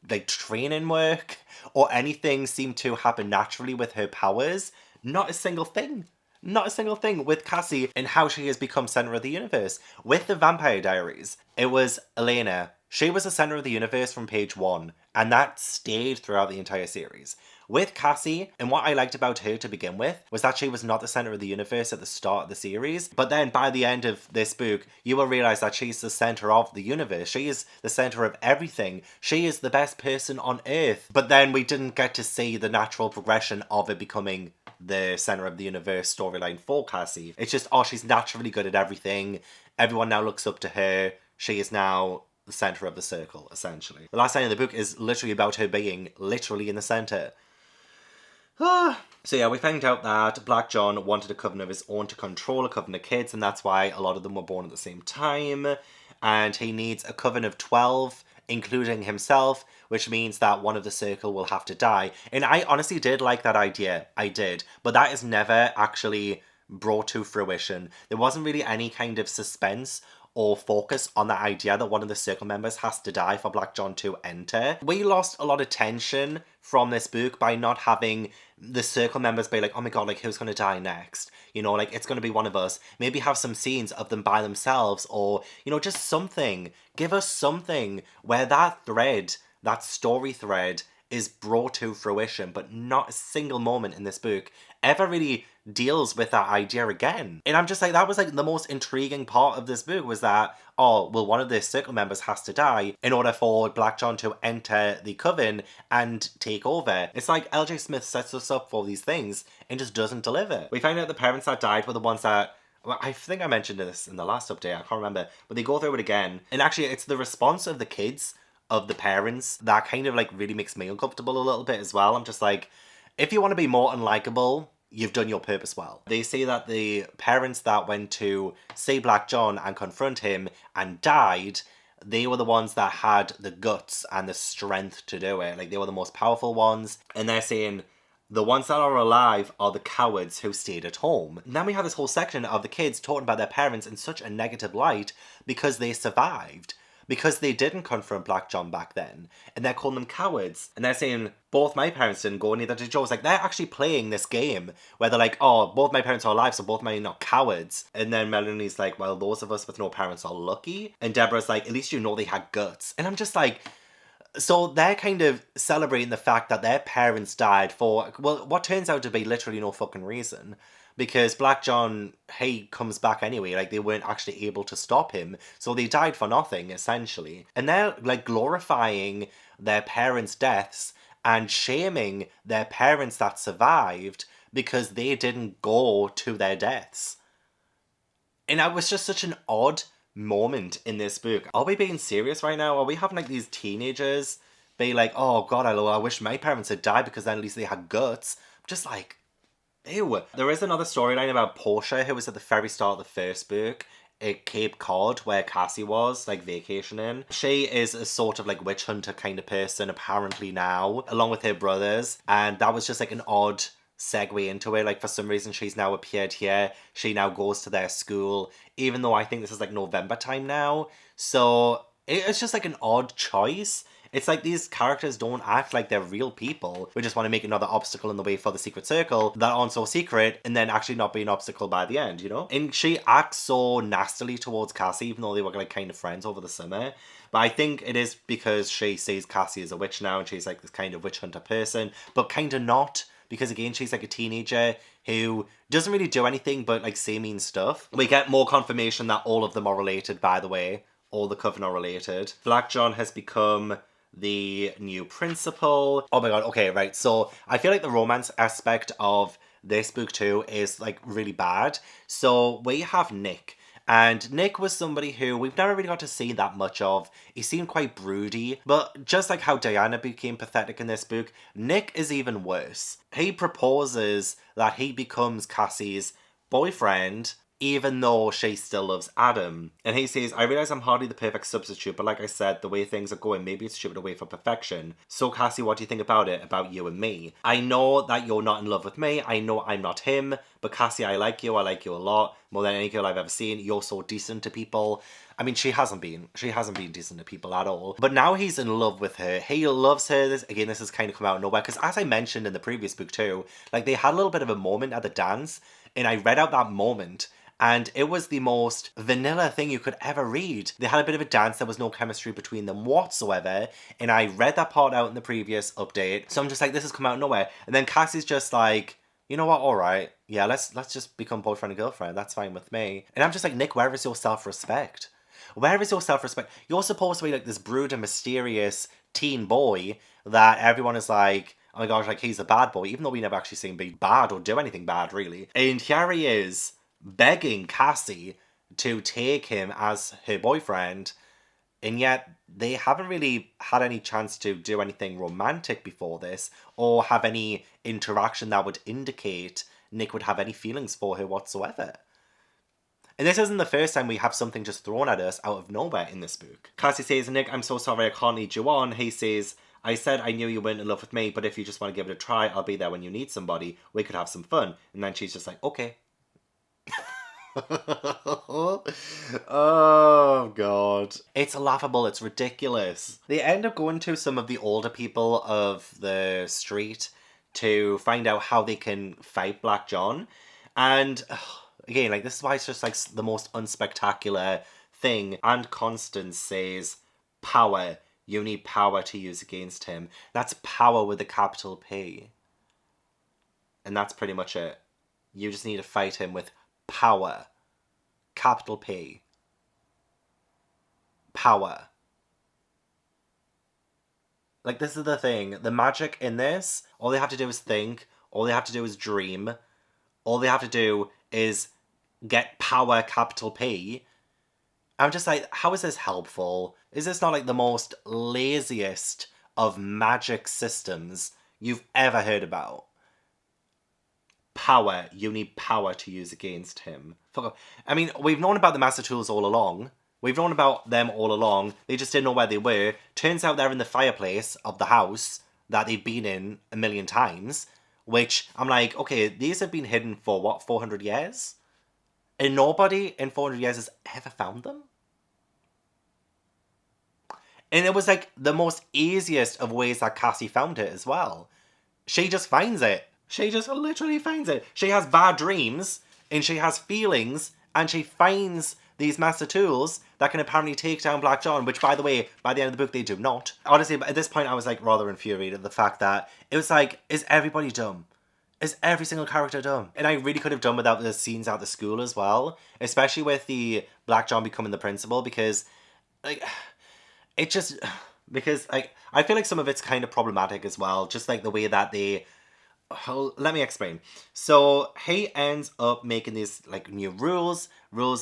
like, training work or anything seem to happen naturally with her powers. Not a single thing. Not a single thing with Cassi and how she has become center of the universe. With the Vampire Diaries, it was Elena. She was the center of the universe from page 1, and that stayed throughout the entire series. With Cassi, and what I liked about her to begin with, was that she was not the center of the universe at the start of the series, but then by the end of this book, you will realize that she's the center of the universe. She is the center of everything. She is the best person on Earth. But then we didn't get to see the natural progression of it becoming the center of the universe storyline for Cassi. It's just, oh, she's naturally good at everything. Everyone now looks up to her. She is now the center of the circle, essentially. The last line of the book is literally about her being literally in the center. So yeah, we found out that Black John wanted a coven of his own to control a coven of kids, and that's why a lot of them were born at the same time. And he needs a coven of 12, including himself, which means that one of the circle will have to die. And I honestly did like that idea. I did. But that is never actually brought to fruition. There wasn't really any kind of suspense or focus on the idea that one of the circle members has to die for Black John to enter. We lost a lot of tension from this book by not having the circle members be like, oh my god, like, who's gonna die next? You know, like, it's gonna be one of us. Maybe have some scenes of them by themselves, or, you know, just something. Give us something where that thread, that story thread, is brought to fruition, but not a single moment in this book ever really deals with that idea again. And I'm just like, that was like the most intriguing part of this book, was that, oh, well, one of the circle members has to die in order for Black John to enter the coven and take over. It's like LJ Smith sets us up for these things and just doesn't deliver. We find out the parents that died were the ones that, well, I think I mentioned this in the last update, I can't remember, but they go through it again. And actually, it's the response of the kids, of the parents, that kind of like really makes me uncomfortable a little bit as well. I'm just like, if you want to be more unlikable, you've done your purpose well. They say that the parents that went to see Black John and confront him and died, they were the ones that had the guts and the strength to do it. Like, they were the most powerful ones. And they're saying the ones that are alive are the cowards who stayed at home. And then we have this whole section of the kids talking about their parents in such a negative light because they survived. Because they didn't confront Black John back then. And they're calling them cowards. And they're saying, both my parents didn't go, neither did yours. Like, they're actually playing this game where they're like, oh, both my parents are alive, so both mine are not cowards. And then Melanie's like, well, those of us with no parents are lucky. And Deborah's like, at least you know they had guts. And I'm just like, so they're kind of celebrating the fact that their parents died for, well, what turns out to be literally no fucking reason. Because Black John, he comes back anyway, like, they weren't actually able to stop him, so they died for nothing, essentially. And they're, like, glorifying their parents' deaths and shaming their parents that survived because they didn't go to their deaths. And that was just such an odd moment in this book. Are we being serious right now? Are we having, like, these teenagers be like, oh god, I wish my parents had died because then at least they had guts? I'm just like, ew. There is another storyline about Portia, who was at the very start of the first book at Cape Cod, where Cassi was, like, vacationing. She is a sort of, like, witch hunter kind of person, apparently now, along with her brothers. And that was just, like, an odd segue into it. Like, for some reason, she's now appeared here. She now goes to their school, even though I think this is, like, November time now. So it's just, like, an odd choice. It's like these characters don't act like they're real people. We just want to make another obstacle in the way for the secret circle that aren't so secret and then actually not be an obstacle by the end, you know? And she acts so nastily towards Cassi, even though they were like kind of friends over the summer. But I think it is because she sees Cassi as a witch now and she's like this kind of witch hunter person, but kind of not. Because again, she's like a teenager who doesn't really do anything but like say mean stuff. We get more confirmation that all of them are related, by the way. All the Coven are related. Black John has become the new principal. Oh my god, okay, right. So I feel like the romance aspect of this book too is like really bad. So we have Nick. And Nick was somebody who we've never really got to see that much of. He seemed quite broody. But just like how Dainya became pathetic in this book, Nick is even worse. He proposes that he becomes Cassie's boyfriend, even though she still loves Adam. And he says, I realise I'm hardly the perfect substitute, but like I said, the way things are going, maybe it's stripped away for perfection. So Cassi, what do you think about it? About you and me? I know that you're not in love with me. I know I'm not him. But Cassi, I like you a lot. More than any girl I've ever seen. You're so decent to people. I mean, she hasn't been decent to people at all. But now he's in love with her. He loves her. This has kind of come out of nowhere. Because as I mentioned in the previous book too, like they had a little bit of a moment at the dance. And I read out that moment. And it was the most vanilla thing you could ever read. They had a bit of a dance. There was no chemistry between them whatsoever. And I read that part out in the previous update. So I'm just like, this has come out of nowhere. And then Cassie's just like, you know what, all right. Yeah, let's just become boyfriend and girlfriend. That's fine with me. And I'm just like, Nick, where is your self-respect? Where is your self-respect? You're supposed to be like this brooding, mysterious teen boy that everyone is like, oh my gosh, like he's a bad boy. Even though we never actually seen him be bad or do anything bad, really. And here he is, begging Cassi to take him as her boyfriend, and yet they haven't really had any chance to do anything romantic before this or have any interaction that would indicate Nick would have any feelings for her whatsoever. And this isn't the first time we have something just thrown at us out of nowhere in this book. Cassi says, Nick, I'm so sorry I can't lead you on. He says, I said I knew you weren't in love with me, but if you just want to give it a try, I'll be there when you need somebody. We could have some fun. And then she's just like, okay. Oh god, it's laughable, it's ridiculous. They end up going to some of the older people of the street to find out how they can fight Black John, and again, like, this is why it's just like the most unspectacular thing. And Constance says, power, you need power to use against him. That's power with a capital P, and that's pretty much it. You just need to fight him with power. Capital P. Power. Like, this is the thing. The magic in this, all they have to do is think. All they have to do is dream. All they have to do is get power, capital P. I'm just like, how is this helpful? Is this not like the most laziest of magic systems you've ever heard about? Power. You need power to use against him. I mean, we've known about the Master Tools all along. We've known about them all along. They just didn't know where they were. Turns out they're in the fireplace of the house that they've been in a million times. Which, I'm like, okay, these have been hidden for, what, 400 years? And nobody in 400 years has ever found them? And it was like the most easiest of ways that Cassi found it as well. She just finds it. She just literally finds it. She has bad dreams, and she has feelings, and she finds these Master Tools that can apparently take down Black John, which, by the way, by the end of the book, they do not. Honestly, at this point, I was, like, rather infuriated at the fact that it was like, is everybody dumb? Is every single character dumb? And I really could have done without the scenes out the school as well, especially with the Black John becoming the principal, because, like, it just, because, like, I feel like some of it's kind of problematic as well, just, like, the way that they... Oh, let me explain. So he ends up making these like new rules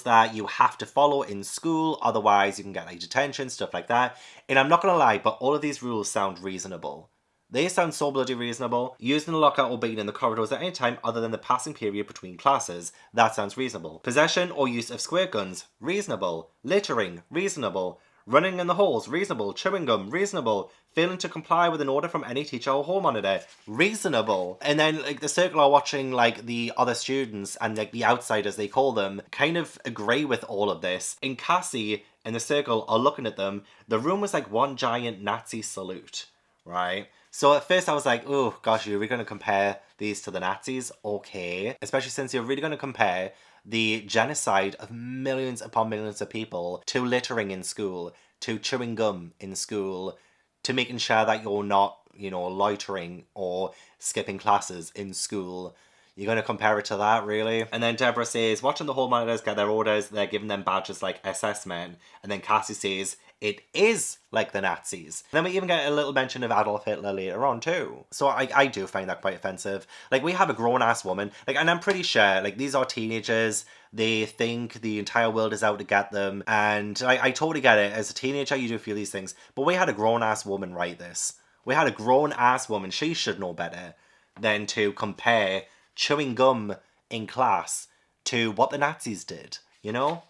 that you have to follow in school, otherwise you can get like detention, stuff like that. And I'm not gonna lie, but all of these rules sound reasonable. They sound so bloody reasonable. Using the lockout or being in the corridors at any time other than the passing period between classes, that sounds reasonable. Possession or use of squirt guns, reasonable. Littering, reasonable. Running in the halls, reasonable. Chewing gum, reasonable. Failing to comply with an order from any teacher or hall monitor, reasonable. And then like the circle are watching like the other students and like the outsiders they call them kind of agree with all of this. And Cassi and the circle are looking at them. The room was like one giant Nazi salute, right? So at first I was like, oh gosh, you're really going to compare these to the Nazis? Okay. Especially since you're really going to compare the genocide of millions upon millions of people to littering in school, to chewing gum in school, to making sure that you're not, you know, loitering or skipping classes in school. You're going to compare it to that, really? And then Deborah says, watching the hall monitors get their orders, they're giving them badges like SS men. And then Cassi says, it is like the Nazis. Then we even get a little mention of Adolf Hitler later on too. So I do find that quite offensive. Like, we have a grown-ass woman, like, and I'm pretty sure, like, these are teenagers. They think the entire world is out to get them. And I totally get it. As a teenager, you do feel these things. But we had a grown-ass woman write this. We had a grown-ass woman. She should know better than to compare chewing gum in class to what the Nazis did, you know?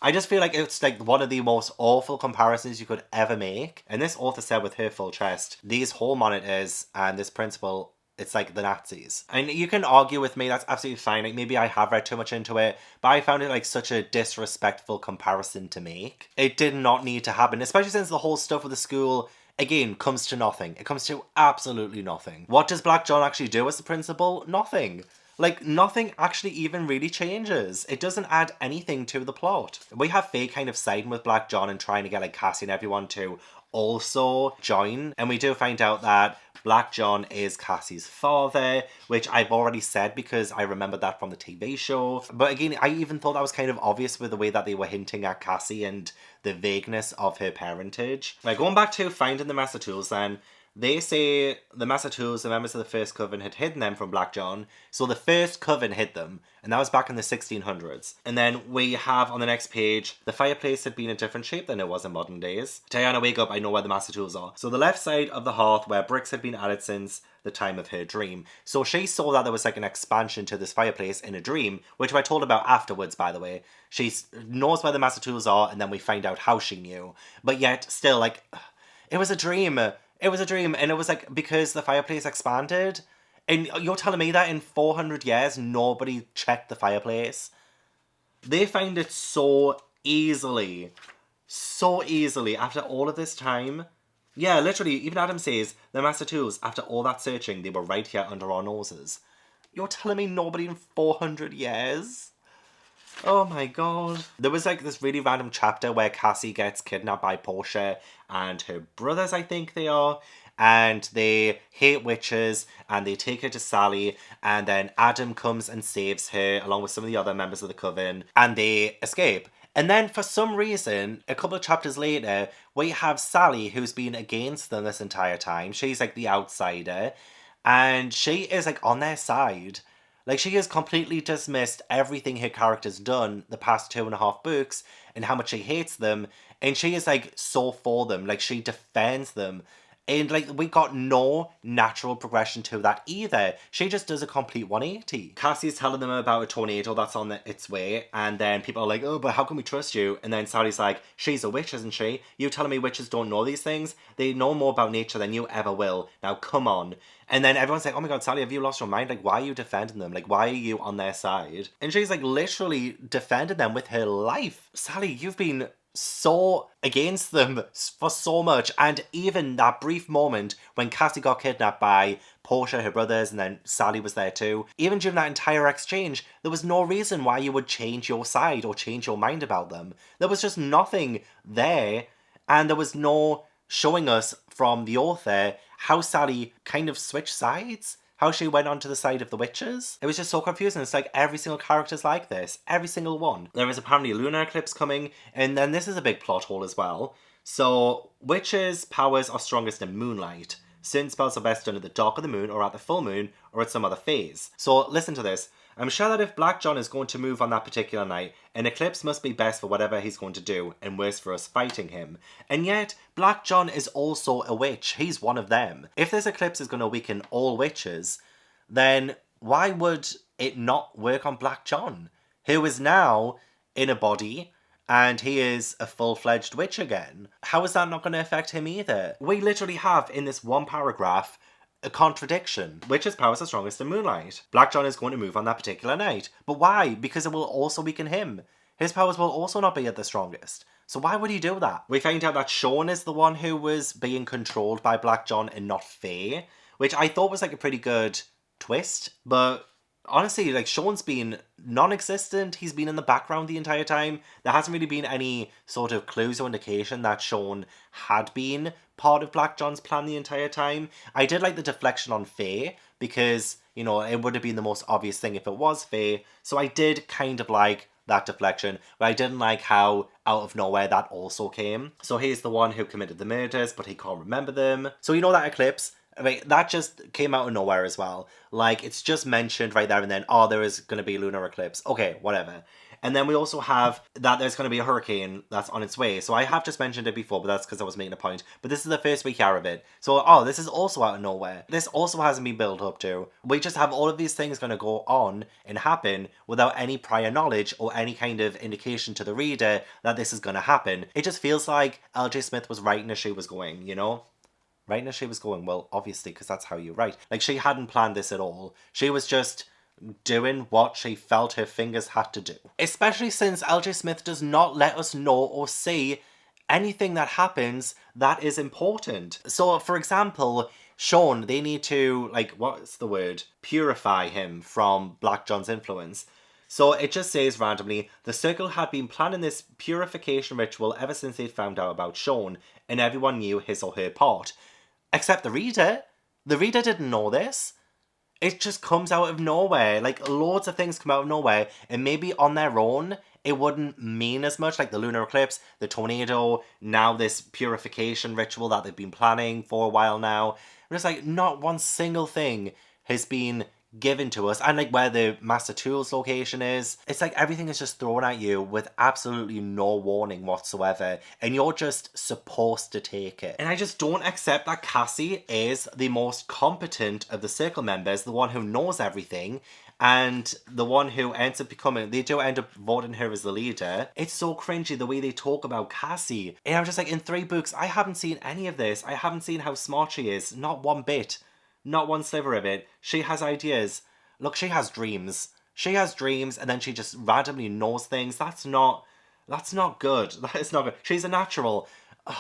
I just feel like it's like one of the most awful comparisons you could ever make. And this author said with her full chest, these hall monitors and this principal, it's like the Nazis. And you can argue with me, that's absolutely fine. Like, maybe I have read too much into it, but I found it like such a disrespectful comparison to make. It did not need to happen, especially since the whole stuff with the school, again, comes to nothing. It comes to absolutely nothing. What does Black John actually do as the principal? Nothing. Like, nothing actually even really changes. It doesn't add anything to the plot. We have Faye kind of siding with Black John and trying to get like Cassi and everyone to also join. And we do find out that Black John is Cassie's father, which I've already said because I remember that from the TV show. But again, I even thought that was kind of obvious with the way that they were hinting at Cassi and the vagueness of her parentage. Like, going back to finding the Master Tools then, they say the Master Tools, the members of the First Coven, had hidden them from Black John. So the First Coven hid them, and that was back in the 1600s. And then we have on the next page, the fireplace had been a different shape than it was in modern days. Diana, wake up, I know where the Master Tools are. So the left side of the hearth where bricks had been added since the time of her dream. So she saw that there was like an expansion to this fireplace in a dream, which I told about afterwards, by the way. She knows where the Master Tools are, and then we find out how she knew. But yet, still, like, it was a dream. It was a dream, and it was like because the fireplace expanded. And you're telling me that in 400 years, nobody checked the fireplace? They find it so easily after all of this time. Yeah, literally, even Adam says, the Master Tools, after all that searching, they were right here under our noses. You're telling me nobody in 400 years? Oh my god. There was like this really random chapter where Cassi gets kidnapped by Portia and her brothers, I think they are. And they hate witches and they take her to Sally. And then Adam comes and saves her along with some of the other members of the coven. And they escape. And then for some reason, a couple of chapters later, we have Sally who's been against them this entire time. She's like the outsider. And she is like on their side. Like, she has completely dismissed everything her character's done the past 2.5 books and how much she hates them. And she is, like, so for them. Like, she defends them. And, like, we got no natural progression to that either. She just does a complete 180. Cassie's telling them about a tornado that's on its way. And then people are like, oh, but how can we trust you? And then Sally's like, she's a witch, isn't she? You telling me witches don't know these things? They know more about nature than you ever will. Now, come on. And then everyone's like, oh my god, Sally, have you lost your mind? Like, why are you defending them? Like, why are you on their side? And she's like literally defending them with her life. Sally, you've been so against them for so much. And even that brief moment when Cassi got kidnapped by Portia, her brothers, and then Sally was there too. Even during that entire exchange, there was no reason why you would change your side or change your mind about them. There was just nothing there. And there was no showing us from the author how Sally kind of switched sides, how she went onto the side of the witches. It was just so confusing. It's like every single character's like this, every single one. There is apparently a lunar eclipse coming, and then this is a big plot hole as well. So, witches' powers are strongest in moonlight. Certain spells are best done at the dark of the moon, or at the full moon, or at some other phase. So, listen to this. I'm sure that if Black John is going to move on that particular night, an eclipse must be best for whatever he's going to do, and worse for us fighting him. And yet, Black John is also a witch. He's one of them. If this eclipse is going to weaken all witches, then why would it not work on Black John, who is now in a body and he is a full-fledged witch again. How is that not going to affect him either? We literally have in this one paragraph a contradiction. Witch's powers are strongest in moonlight. Black John is going to move on that particular night. But why? Because it will also weaken him. His powers will also not be at the strongest. So why would he do that? We find out that Sean is the one who was being controlled by Black John and not Faye, which I thought was like a pretty good twist. But honestly, like, Sean's been non-existent. He's been in the background the entire time. There hasn't really been any sort of clues or indication that Sean had been part of Black John's plan the entire time. I did like the deflection on Faye because, you know, it would have been the most obvious thing if it was Faye. So I did kind of like that deflection, but I didn't like how out of nowhere that also came. So he's the one who committed the murders, but he can't remember them. So you know that eclipse? I mean, that just came out of nowhere as well. Like, it's just mentioned right there and then, oh, there is going to be a lunar eclipse. Okay, whatever. And then we also have that there's going to be a hurricane that's on its way. So I have just mentioned it before, but that's because I was making a point. But this is the first we hear of it. So, oh, this is also out of nowhere. This also hasn't been built up to. We just have all of these things going to go on and happen without any prior knowledge or any kind of indication to the reader that this is going to happen. It just feels like L.J. Smith was writing as she was going, you know? Writing as she was going, well, obviously, because that's how you write. Like, she hadn't planned this at all. She was just doing what she felt her fingers had to do. Especially since L.J. Smith does not let us know or see anything that happens that is important. So, for example, Sean, they need to, like, what's the word? Purify him from Black John's influence. So it just says randomly, the Circle had been planning this purification ritual ever since they'd found out about Sean, and everyone knew his or her part. Except the reader. The reader didn't know this. It just comes out of nowhere. Like, loads of things come out of nowhere, and maybe on their own, it wouldn't mean as much, like the lunar eclipse, the tornado, now this purification ritual that they've been planning for a while now. And it's like, not one single thing has been given to us, and like where the Master Tools location is. It's like everything is just thrown at you with absolutely no warning whatsoever, and you're just supposed to take it. And I just don't accept that Cassi is the most competent of the Circle members, the one who knows everything, and the one who ends up becoming, they do end up voting her as the leader. It's so cringy the way they talk about Cassi. And I'm just like, in 3 books, I haven't seen any of this. I haven't seen how smart she is. Not one bit. Not one sliver of it. She has ideas. Look, she has dreams. She has dreams and then she just randomly knows things. That's not good. That is not good. She's a natural. Ugh.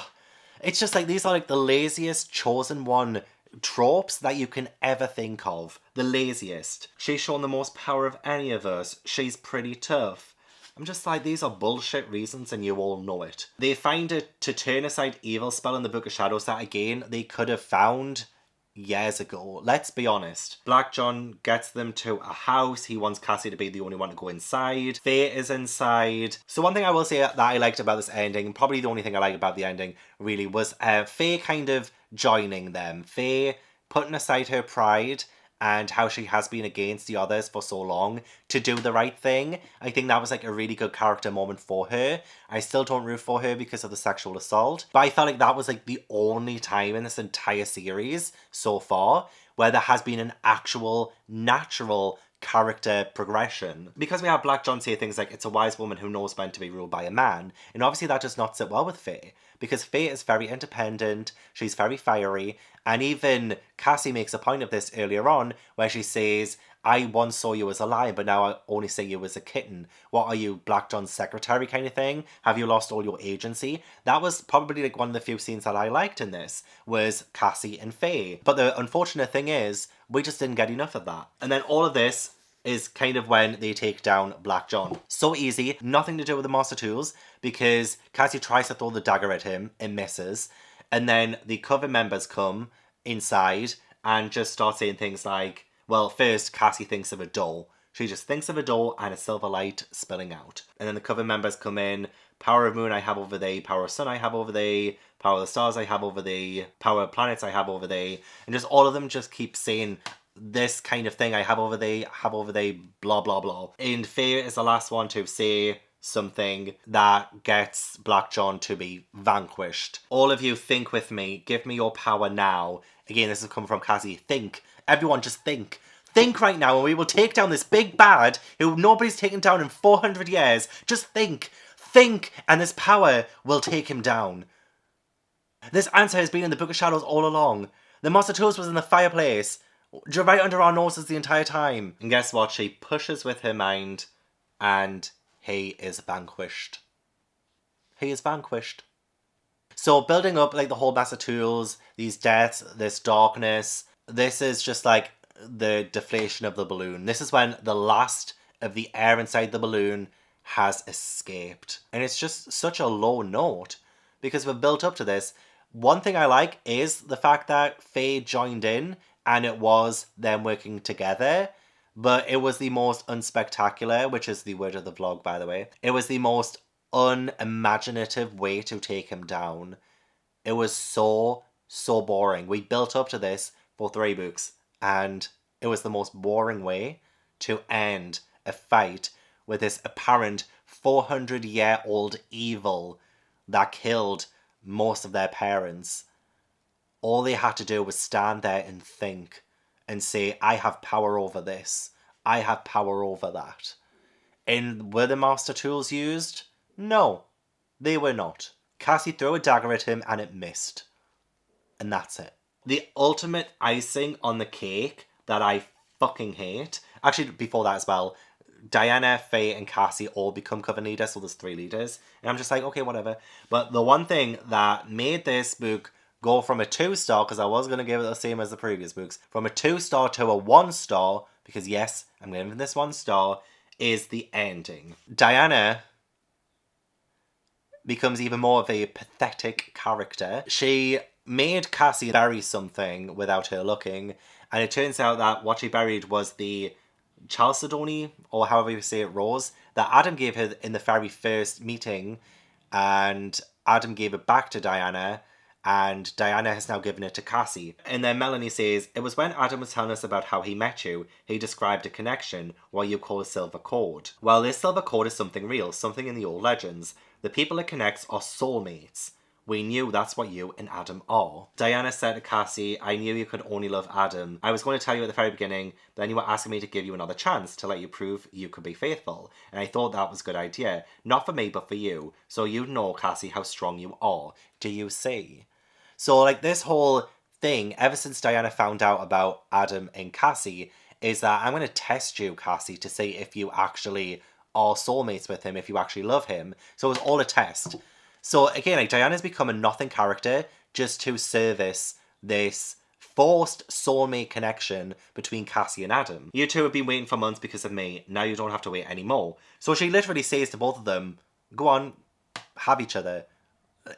It's just like, these are like the laziest chosen one tropes that you can ever think of. The laziest. She's shown the most power of any of us. She's pretty tough. I'm just like, these are bullshit reasons and you all know it. They find a to turn aside evil spell in the Book of Shadows that, again, they could have found years ago. Let's be honest. Black John gets them to a house. He wants Cassi to be the only one to go inside. Faye is inside. So one thing I will say that I liked about this ending, probably the only thing I liked about the ending really, was Faye kind of joining them. Faye putting aside her pride and how she has been against the others for so long to do the right thing. I think that was like a really good character moment for her. I still don't root for her because of the sexual assault, but I felt like that was like the only time in this entire series so far where there has been an actual natural character progression. Because we have Black John say things like, it's a wise woman who knows when to be ruled by a man, and obviously that does not sit well with Faye, because Faye is very independent, she's very fiery, and even Cassi makes a point of this earlier on, where she says, I once saw you as a lion, but now I only see you as a kitten. What are you, Black John's secretary kind of thing? Have you lost all your agency? That was probably like one of the few scenes that I liked in this, was Cassi and Faye. But the unfortunate thing is, we just didn't get enough of that. And then all of this is kind of when they take down Black John. So easy, nothing to do with the Master Tools, because Cassi tries to throw the dagger at him and misses. And then the Coven members come inside and just start saying things like, well, first Cassi thinks of a door. She just thinks of a door and a silver light spilling out. And then the Coven members come in, power of moon I have over thee, power of sun I have over thee, power of the stars I have over thee, power of planets I have over thee. And just all of them just keep saying this kind of thing, I have over thee, blah, blah, blah. And Faye is the last one to say something that gets Black John to be vanquished. All of you think with me, give me your power now. Again, this is coming from Cassi. Think. Everyone just think. Think right now and we will take down this big bad who nobody's taken down in 400 years. Just think. Think, and this power will take him down. This answer has been in the Book of Shadows all along. The Monster Tools was in the fireplace, right under our noses the entire time. And guess what? She pushes with her mind, and he is vanquished. He is vanquished. So building up like the whole Master Tools, these deaths, this darkness, this is just like the deflation of the balloon. This is when the last of the air inside the balloon has escaped. And it's just such a low note because we've built up to this. One thing I like is the fact that Faye joined in and it was them working together. But it was the most unspectacular, which is the word of the vlog, by the way. It was the most unimaginative way to take him down. It was so boring. We built up to this for 3 books and it was the most boring way to end a fight with this apparent 400-year-old evil that killed most of their parents. All they had to do was stand there and think and say, I have power over this. I have power over that. And were the Master Tools used? No, they were not. Cassi threw a dagger at him and it missed. And that's it. The ultimate icing on the cake that I fucking hate. Actually, before that as well, Dainya, Faye, and Cassi all become Coven leaders, so there's 3 leaders. And I'm just like, okay, whatever. But the one thing that made this book go from a 2-star, because I was going to give it the same as the previous books, from a 2-star to a 1-star, because yes, I'm giving this 1 star, is the ending. Dainya becomes even more of a pathetic character. She made Cassi bury something without her looking, and it turns out that what she buried was the Chalcedony, or however you say it, rose, that Adam gave her in the very first meeting, and Adam gave it back to Dainya, and Dainya has now given it to Cassi. And then Melanie says, it was when Adam was telling us about how he met you, he described a connection, what you call a silver cord. Well, this silver cord is something real, something in the old legends. The people it connects are soulmates. We knew that's what you and Adam are. Dainya said to Cassi, I knew you could only love Adam. I was going to tell you at the very beginning, but then you were asking me to give you another chance to let you prove you could be faithful. And I thought that was a good idea. Not for me, but for you. So you know, Cassi, how strong you are. Do you see? So like this whole thing, ever since Dainya found out about Adam and Cassi, is that I'm going to test you, Cassi, to see if you actually are soulmates with him, if you actually love him. So it was all a test. So again, like Daianya's become a nothing character just to service this forced soulmate connection between Cassi and Adam. You two have been waiting for months because of me. Now you don't have to wait anymore. So she literally says to both of them, go on, have each other.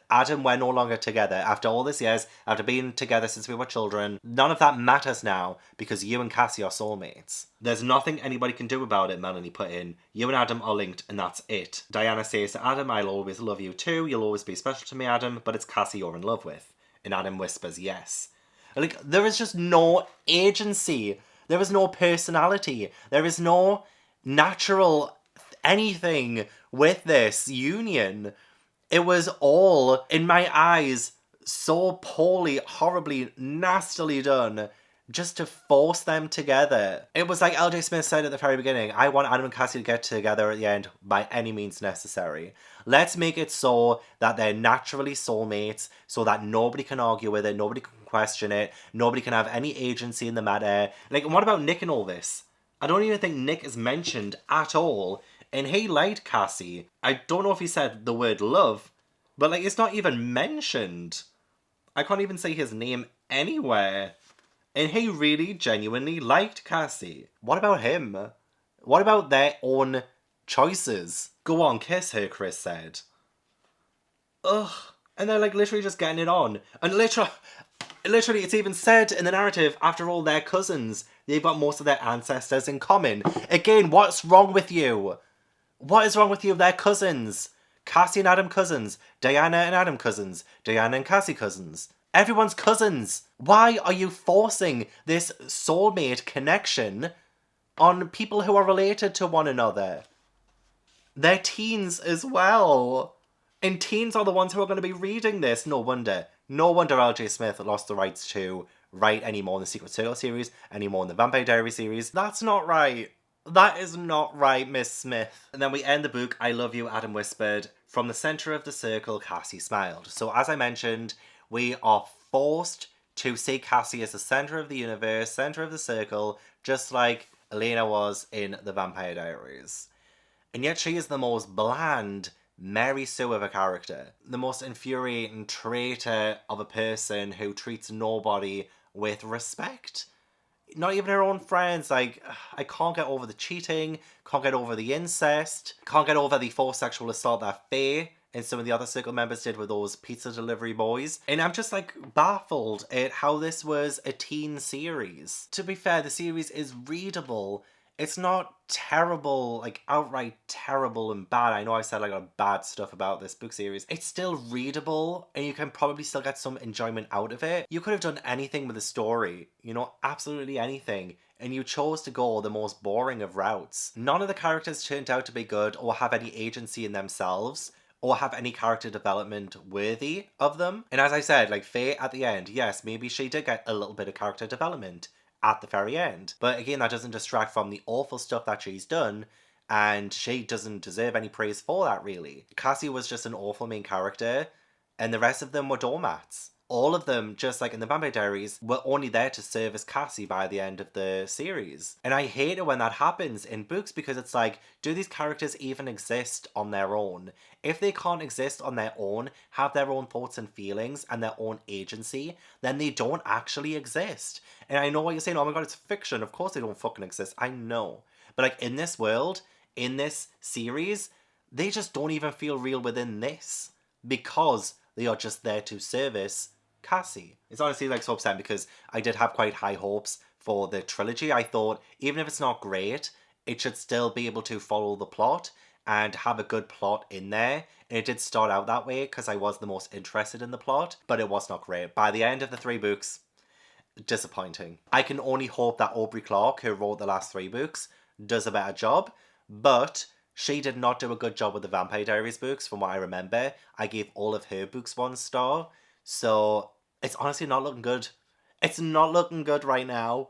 Adam, we're no longer together. After all these years, after being together since we were children, none of that matters now because you and Cassi are soulmates. There's nothing anybody can do about it, Melanie put in. You and Adam are linked and that's it. Dainya says to Adam, I'll always love you too. You'll always be special to me, Adam, but it's Cassi you're in love with. And Adam whispers yes. Like, there is just no agency. There is no personality. There is no natural anything with this union. It was all, in my eyes, so poorly, horribly, nastily done just to force them together. It was like L.J. Smith said at the very beginning, I want Adam and Cassi to get together at the end by any means necessary. Let's make it so that they're naturally soulmates, so that nobody can argue with it, nobody can question it, nobody can have any agency in the matter. Like, what about Nick and all this? I don't even think Nick is mentioned at all. And he liked Cassi. I don't know if he said the word love, but like it's not even mentioned. I can't even say his name anywhere. And he really genuinely liked Cassi. What about him? What about their own choices? Go on, kiss her, Chris said. Ugh. And they're like literally just getting it on. And literally it's even said in the narrative, after all, they're cousins. They've got most of their ancestors in common. Again, what's wrong with you? What is wrong with you? They're cousins. Cassi and Adam cousins. Dainya and Adam cousins. Dainya and Cassi cousins. Everyone's cousins. Why are you forcing this soulmate connection on people who are related to one another? They're teens as well. And teens are the ones who are going to be reading this. No wonder. No wonder L.J. Smith lost the rights to write any more in the Secret Circle series, any more in the Vampire Diaries series. That's not right. That is not right, Miss Smith. And then we end the book, I love you, Adam whispered. From the centre of the circle, Cassi smiled. So as I mentioned, we are forced to see Cassi as the centre of the universe, centre of the circle, just like Elena was in The Vampire Diaries. And yet she is the most bland Mary Sue of a character. The most infuriating traitor of a person who treats nobody with respect. Not even her own friends. Like, I can't get over the cheating, can't get over the incest, can't get over the forced sexual assault that Faye and some of the other circle members did with those pizza delivery boys. And I'm just like baffled at how this was a teen series. To be fair, the series is readable. It's not terrible, like outright terrible and bad. I know I said like a lot of bad stuff about this book series. It's still readable and you can probably still get some enjoyment out of it. You could have done anything with the story, you know, absolutely anything. And you chose to go the most boring of routes. None of the characters turned out to be good or have any agency in themselves, or have any character development worthy of them. And as I said, like Faye at the end, yes, maybe she did get a little bit of character development at the very end. But again, that doesn't distract from the awful stuff that she's done, and she doesn't deserve any praise for that, really. Cassi was just an awful main character, and the rest of them were doormats. All of them, just like in the Vampire Diaries, were only there to serve as Cassi by the end of the series. And I hate it when that happens in books because it's like, do these characters even exist on their own? If they can't exist on their own, have their own thoughts and feelings and their own agency, then they don't actually exist. And I know what you're saying, oh my god, it's fiction. Of course they don't fucking exist. I know. But like in this world, in this series, they just don't even feel real within this. Because they are just there to service Cassi. It's honestly like so upsetting because I did have quite high hopes for the trilogy. I thought even if it's not great, it should still be able to follow the plot and have a good plot in there. And it did start out that way because I was the most interested in the plot, but it was not great. By the end of the 3 books, disappointing. I can only hope that Aubrey Clark, who wrote the last 3 books, does a better job, but she did not do a good job with the Vampire Diaries books from what I remember. I gave all of her books 1 star, so it's honestly not looking good. It's not looking good right now.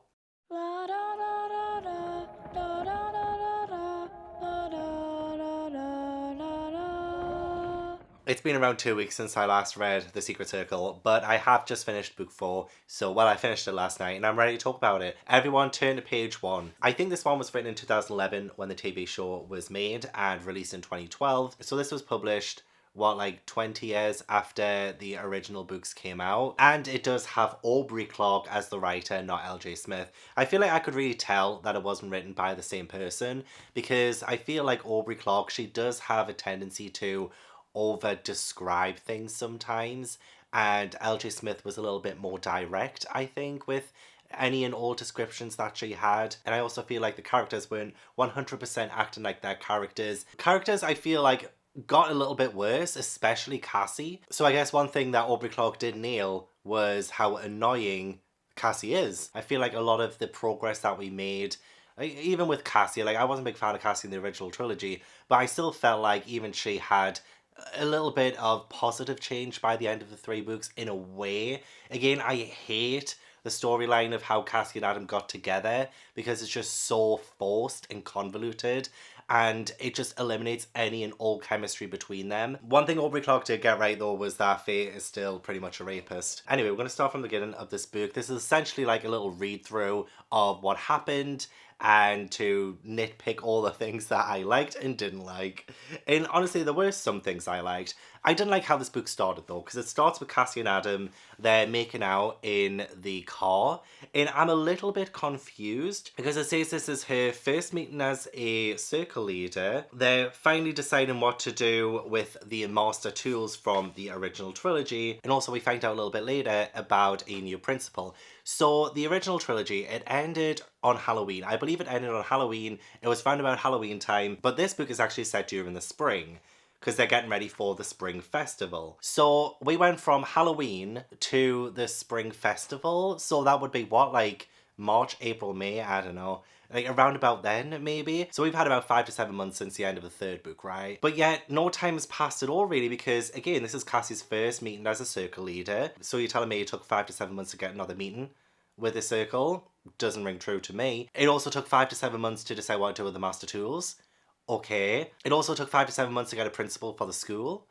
It's been around 2 weeks since I last read The Secret Circle, but I have just finished book 4, so well, I finished it last night and I'm ready to talk about it. Everyone turn to page 1. I think this one was written in 2011 when the TV show was made and released in 2012, so this was published like 20 years after the original books came out. And it does have Aubrey Clark as the writer, not L.J. Smith. I feel like I could really tell that it wasn't written by the same person because I feel like Aubrey Clark, she does have a tendency to over describe things sometimes, and L.J. Smith was a little bit more direct, I think, with any and all descriptions that she had. And I also feel like the characters weren't 100% acting like their characters. Characters I feel like got a little bit worse, especially Cassi. So I guess one thing that Aubrey Clark did nail was how annoying Cassi is. I feel like a lot of the progress that we made, like, even with Cassi, like I wasn't a big fan of Cassi in the original trilogy, but I still felt like even she had a little bit of positive change by the end of the 3 books in a way. Again, I hate the storyline of how Cassi and Adam got together because it's just so forced and convoluted, and it just eliminates any and all chemistry between them. One thing Aubrey Clark did get right though was that Faye is still pretty much a rapist. Anyway, we're going to start from the beginning of this book. This is essentially like a little read through of what happened and to nitpick all the things that I liked and didn't like. And honestly, there were some things I liked. I didn't like how this book started though, because it starts with Cassi and Adam, they're making out in the car, and I'm a little bit confused because it says this is her first meeting as a circle leader. They're finally deciding what to do with the master tools from the original trilogy, and also we find out a little bit later about a new principal. So the original trilogy, it ended on Halloween. I believe it ended on Halloween. It was found about Halloween time, but this book is actually set during the spring because they're getting ready for the spring festival. So we went from Halloween to the spring festival. So that would be what, like March, April, May? I don't know. Like around about then, maybe? So we've had about 5 to 7 months since the end of the 3rd book, right? But yet, no time has passed at all, really, because, again, this is Cassie's first meeting as a circle leader. So you're telling me it took 5 to 7 months to get another meeting with the circle? Doesn't ring true to me. It also took 5 to 7 months to decide what to do with the master tools. Okay. It also took 5 to 7 months to get a principal for the school.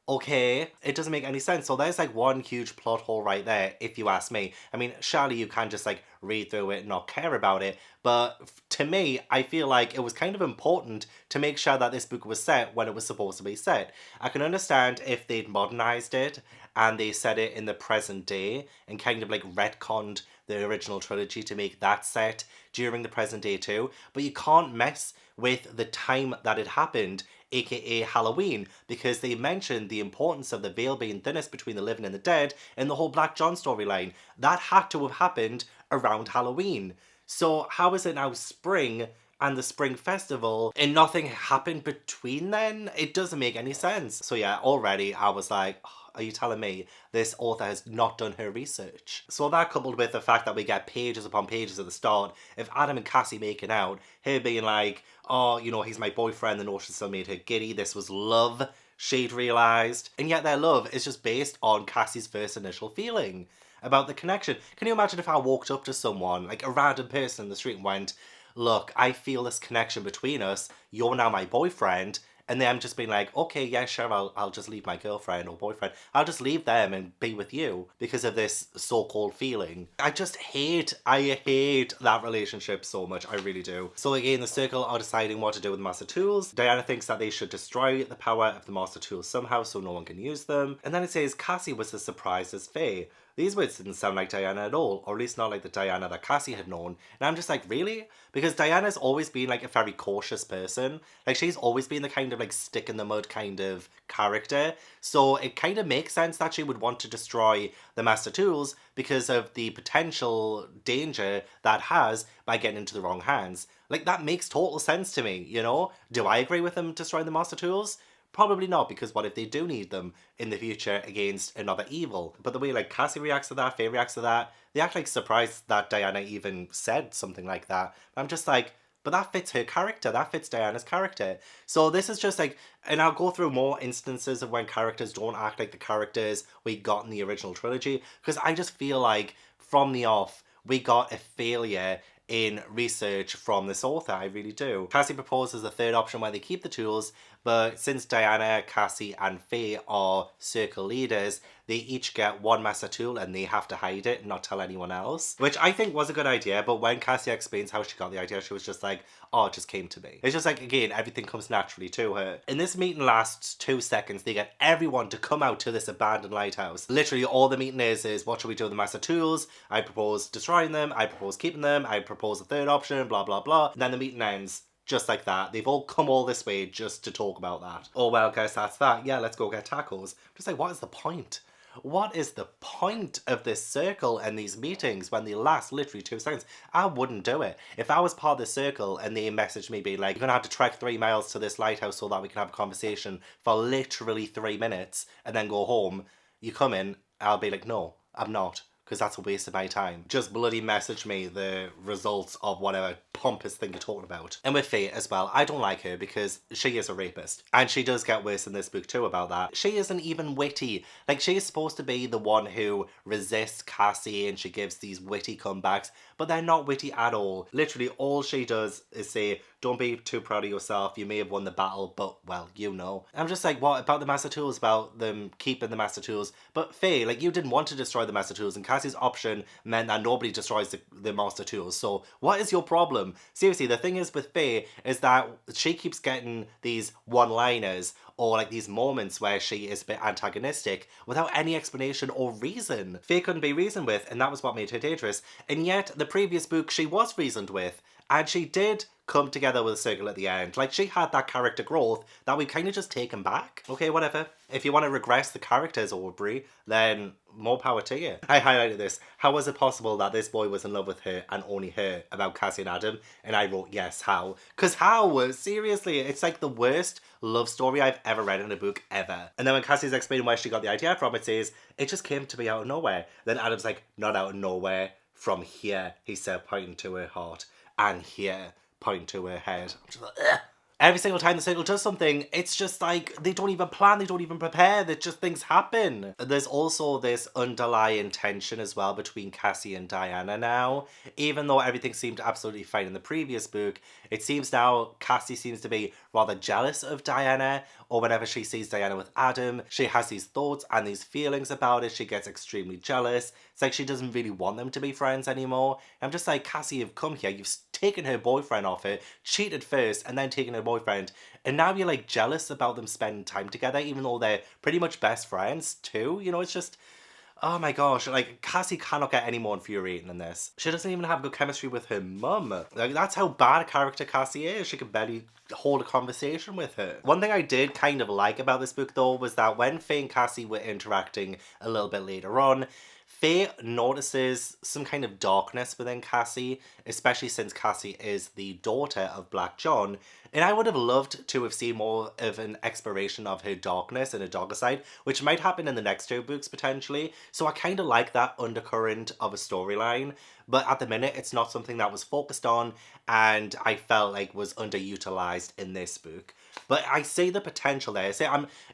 Okay, it doesn't make any sense. So there's like one huge plot hole right there, if you ask me. I mean, surely you can't just like read through it and not care about it. But to me, I feel like it was kind of important to make sure that this book was set when it was supposed to be set. I can understand if they'd modernized it and they set it in the present day and kind of like retconned the original trilogy to make that set during the present day too. But you can't mess with the time that it happened, aka Halloween, because they mentioned the importance of the veil being thinnest between the living and the dead in the whole Black John storyline. That had to have happened around Halloween. So how is it now spring and the spring festival and nothing happened between then? It doesn't make any sense. So yeah, already I was like, oh, are you telling me this author has not done her research? So that coupled with the fact that we get pages upon pages at the start of Adam and Cassi making out, her being like, oh, you know, he's my boyfriend, the notion still made her giddy, this was love, she'd realised. And yet their love is just based on Cassie's first initial feeling about the connection. Can you imagine if I walked up to someone, like a random person in the street and went, look, I feel this connection between us, you're now my boyfriend, and then I'm just being like, okay, yeah, sure, I'll just leave my girlfriend or boyfriend. I'll just leave them and be with you because of this so-called feeling. I hate that relationship so much. I really do. So again, the circle are deciding what to do with the Master Tools. Diana thinks that they should destroy the power of the Master Tools somehow so no one can use them. And then it says Cassi was as surprised as Faye. These words didn't sound like Diana at all, or at least not like the Diana that Cassi had known. And I'm just like, really? Because Diana's always been like a very cautious person. Like she's always been the kind of like stick in the mud kind of character. So it kind of makes sense that she would want to destroy the Master Tools because of the potential danger that has by getting into the wrong hands. Like that makes total sense to me, you know? Do I agree with them destroying the Master Tools? Probably not, because what if they do need them in the future against another evil? But the way like Cassi reacts to that, Faye reacts to that, they act like surprised that Diana even said something like that. I'm just like, but that fits her character, that fits Diana's character. So this is just like, and I'll go through more instances of when characters don't act like the characters we got in the original trilogy, because I just feel like from the off, we got a failure in research from this author, I really do. Cassi proposes a third option where they keep the tools, but since Diana, Cassi and Faye are circle leaders, they each get one master tool and they have to hide it and not tell anyone else. Which I think was a good idea, but when Cassi explains how she got the idea, she was just like, oh, it just came to me. It's just like, again, everything comes naturally to her. And this meeting lasts 2 seconds. They get everyone to come out to this abandoned lighthouse. Literally all the meeting is what should we do with the master tools? I propose destroying them, I propose keeping them, I propose a third option, blah, blah, blah. And then the meeting ends. Just like that. They've all come all this way just to talk about that. Oh, well, guys, that's that. Yeah, let's go get tacos. Just like, what is the point? What is the point of this circle and these meetings when they last literally 2 seconds? I wouldn't do it. If I was part of the circle and they messaged me being like, you're gonna have to trek 3 miles to this lighthouse so that we can have a conversation for literally 3 minutes and then go home, you come in, I'll be like, no, I'm not. Because that's a waste of my time. Just bloody message me the results of whatever pompous thing you're talking about. And with Faye as well, I don't like her because she is a rapist. And she does get worse in this book too about that. She isn't even witty. Like, she is supposed to be the one who resists Cassi and she gives these witty comebacks, but they're not witty at all. Literally, all she does is say, don't be too proud of yourself, you may have won the battle, but, well, you know. I'm just like, what about the Master Tools, about them keeping the Master Tools? But Faye, like, you didn't want to destroy the Master Tools, and Cassie's option meant that nobody destroys the Master Tools, so what is your problem? Seriously, the thing is with Faye is that she keeps getting these one-liners, or like these moments where she is a bit antagonistic without any explanation or reason. Faye couldn't be reasoned with, and that was what made her dangerous, and yet the previous book she was reasoned with, and she did come together with a circle at the end. Like, she had that character growth that we've kind of just taken back. Okay, whatever. If you want to regress the characters, Aubrey, then more power to you. I highlighted this. How was it possible that this boy was in love with her and only her about Cassi and Adam? And I wrote, yes, how? Because how? Seriously, it's like the worst love story I've ever read in a book ever. And then when Cassie's explaining where she got the idea from, it says, it just came to me out of nowhere. Then Adam's like, not out of nowhere. From here, he said, pointing to her heart. And here, pointing to her head. I'm just like, ugh. Every single time the circle does something, it's just like, they don't even plan, they don't even prepare, that just things happen. There's also this underlying tension as well between Cassi and Dainya now. Even though everything seemed absolutely fine in the previous book, it seems now Cassi seems to be rather jealous of Dainya, or whenever she sees Dainya with Adam, she has these thoughts and these feelings about it, she gets extremely jealous. It's like she doesn't really want them to be friends anymore. I'm just like, Cassi, you've come here, you've taken her boyfriend off her, cheated first, and then taken her boyfriend, and now you're like jealous about them spending time together, even though they're pretty much best friends too. You know, it's just, oh my gosh, like, Cassi cannot get any more infuriating than this. She doesn't even have good chemistry with her mum. Like, that's how bad a character Cassi is. She can barely hold a conversation with her. One thing I did kind of like about this book though was that when Faye and Cassi were interacting a little bit later on, Faye notices some kind of darkness within Cassi, especially since Cassi is the daughter of Black John, and I would have loved to have seen more of an exploration of her darkness and her darker side, which might happen in the next two books potentially, so I kind of like that undercurrent of a storyline, but at the minute it's not something that was focused on and I felt like was underutilized in this book. But I see the potential there.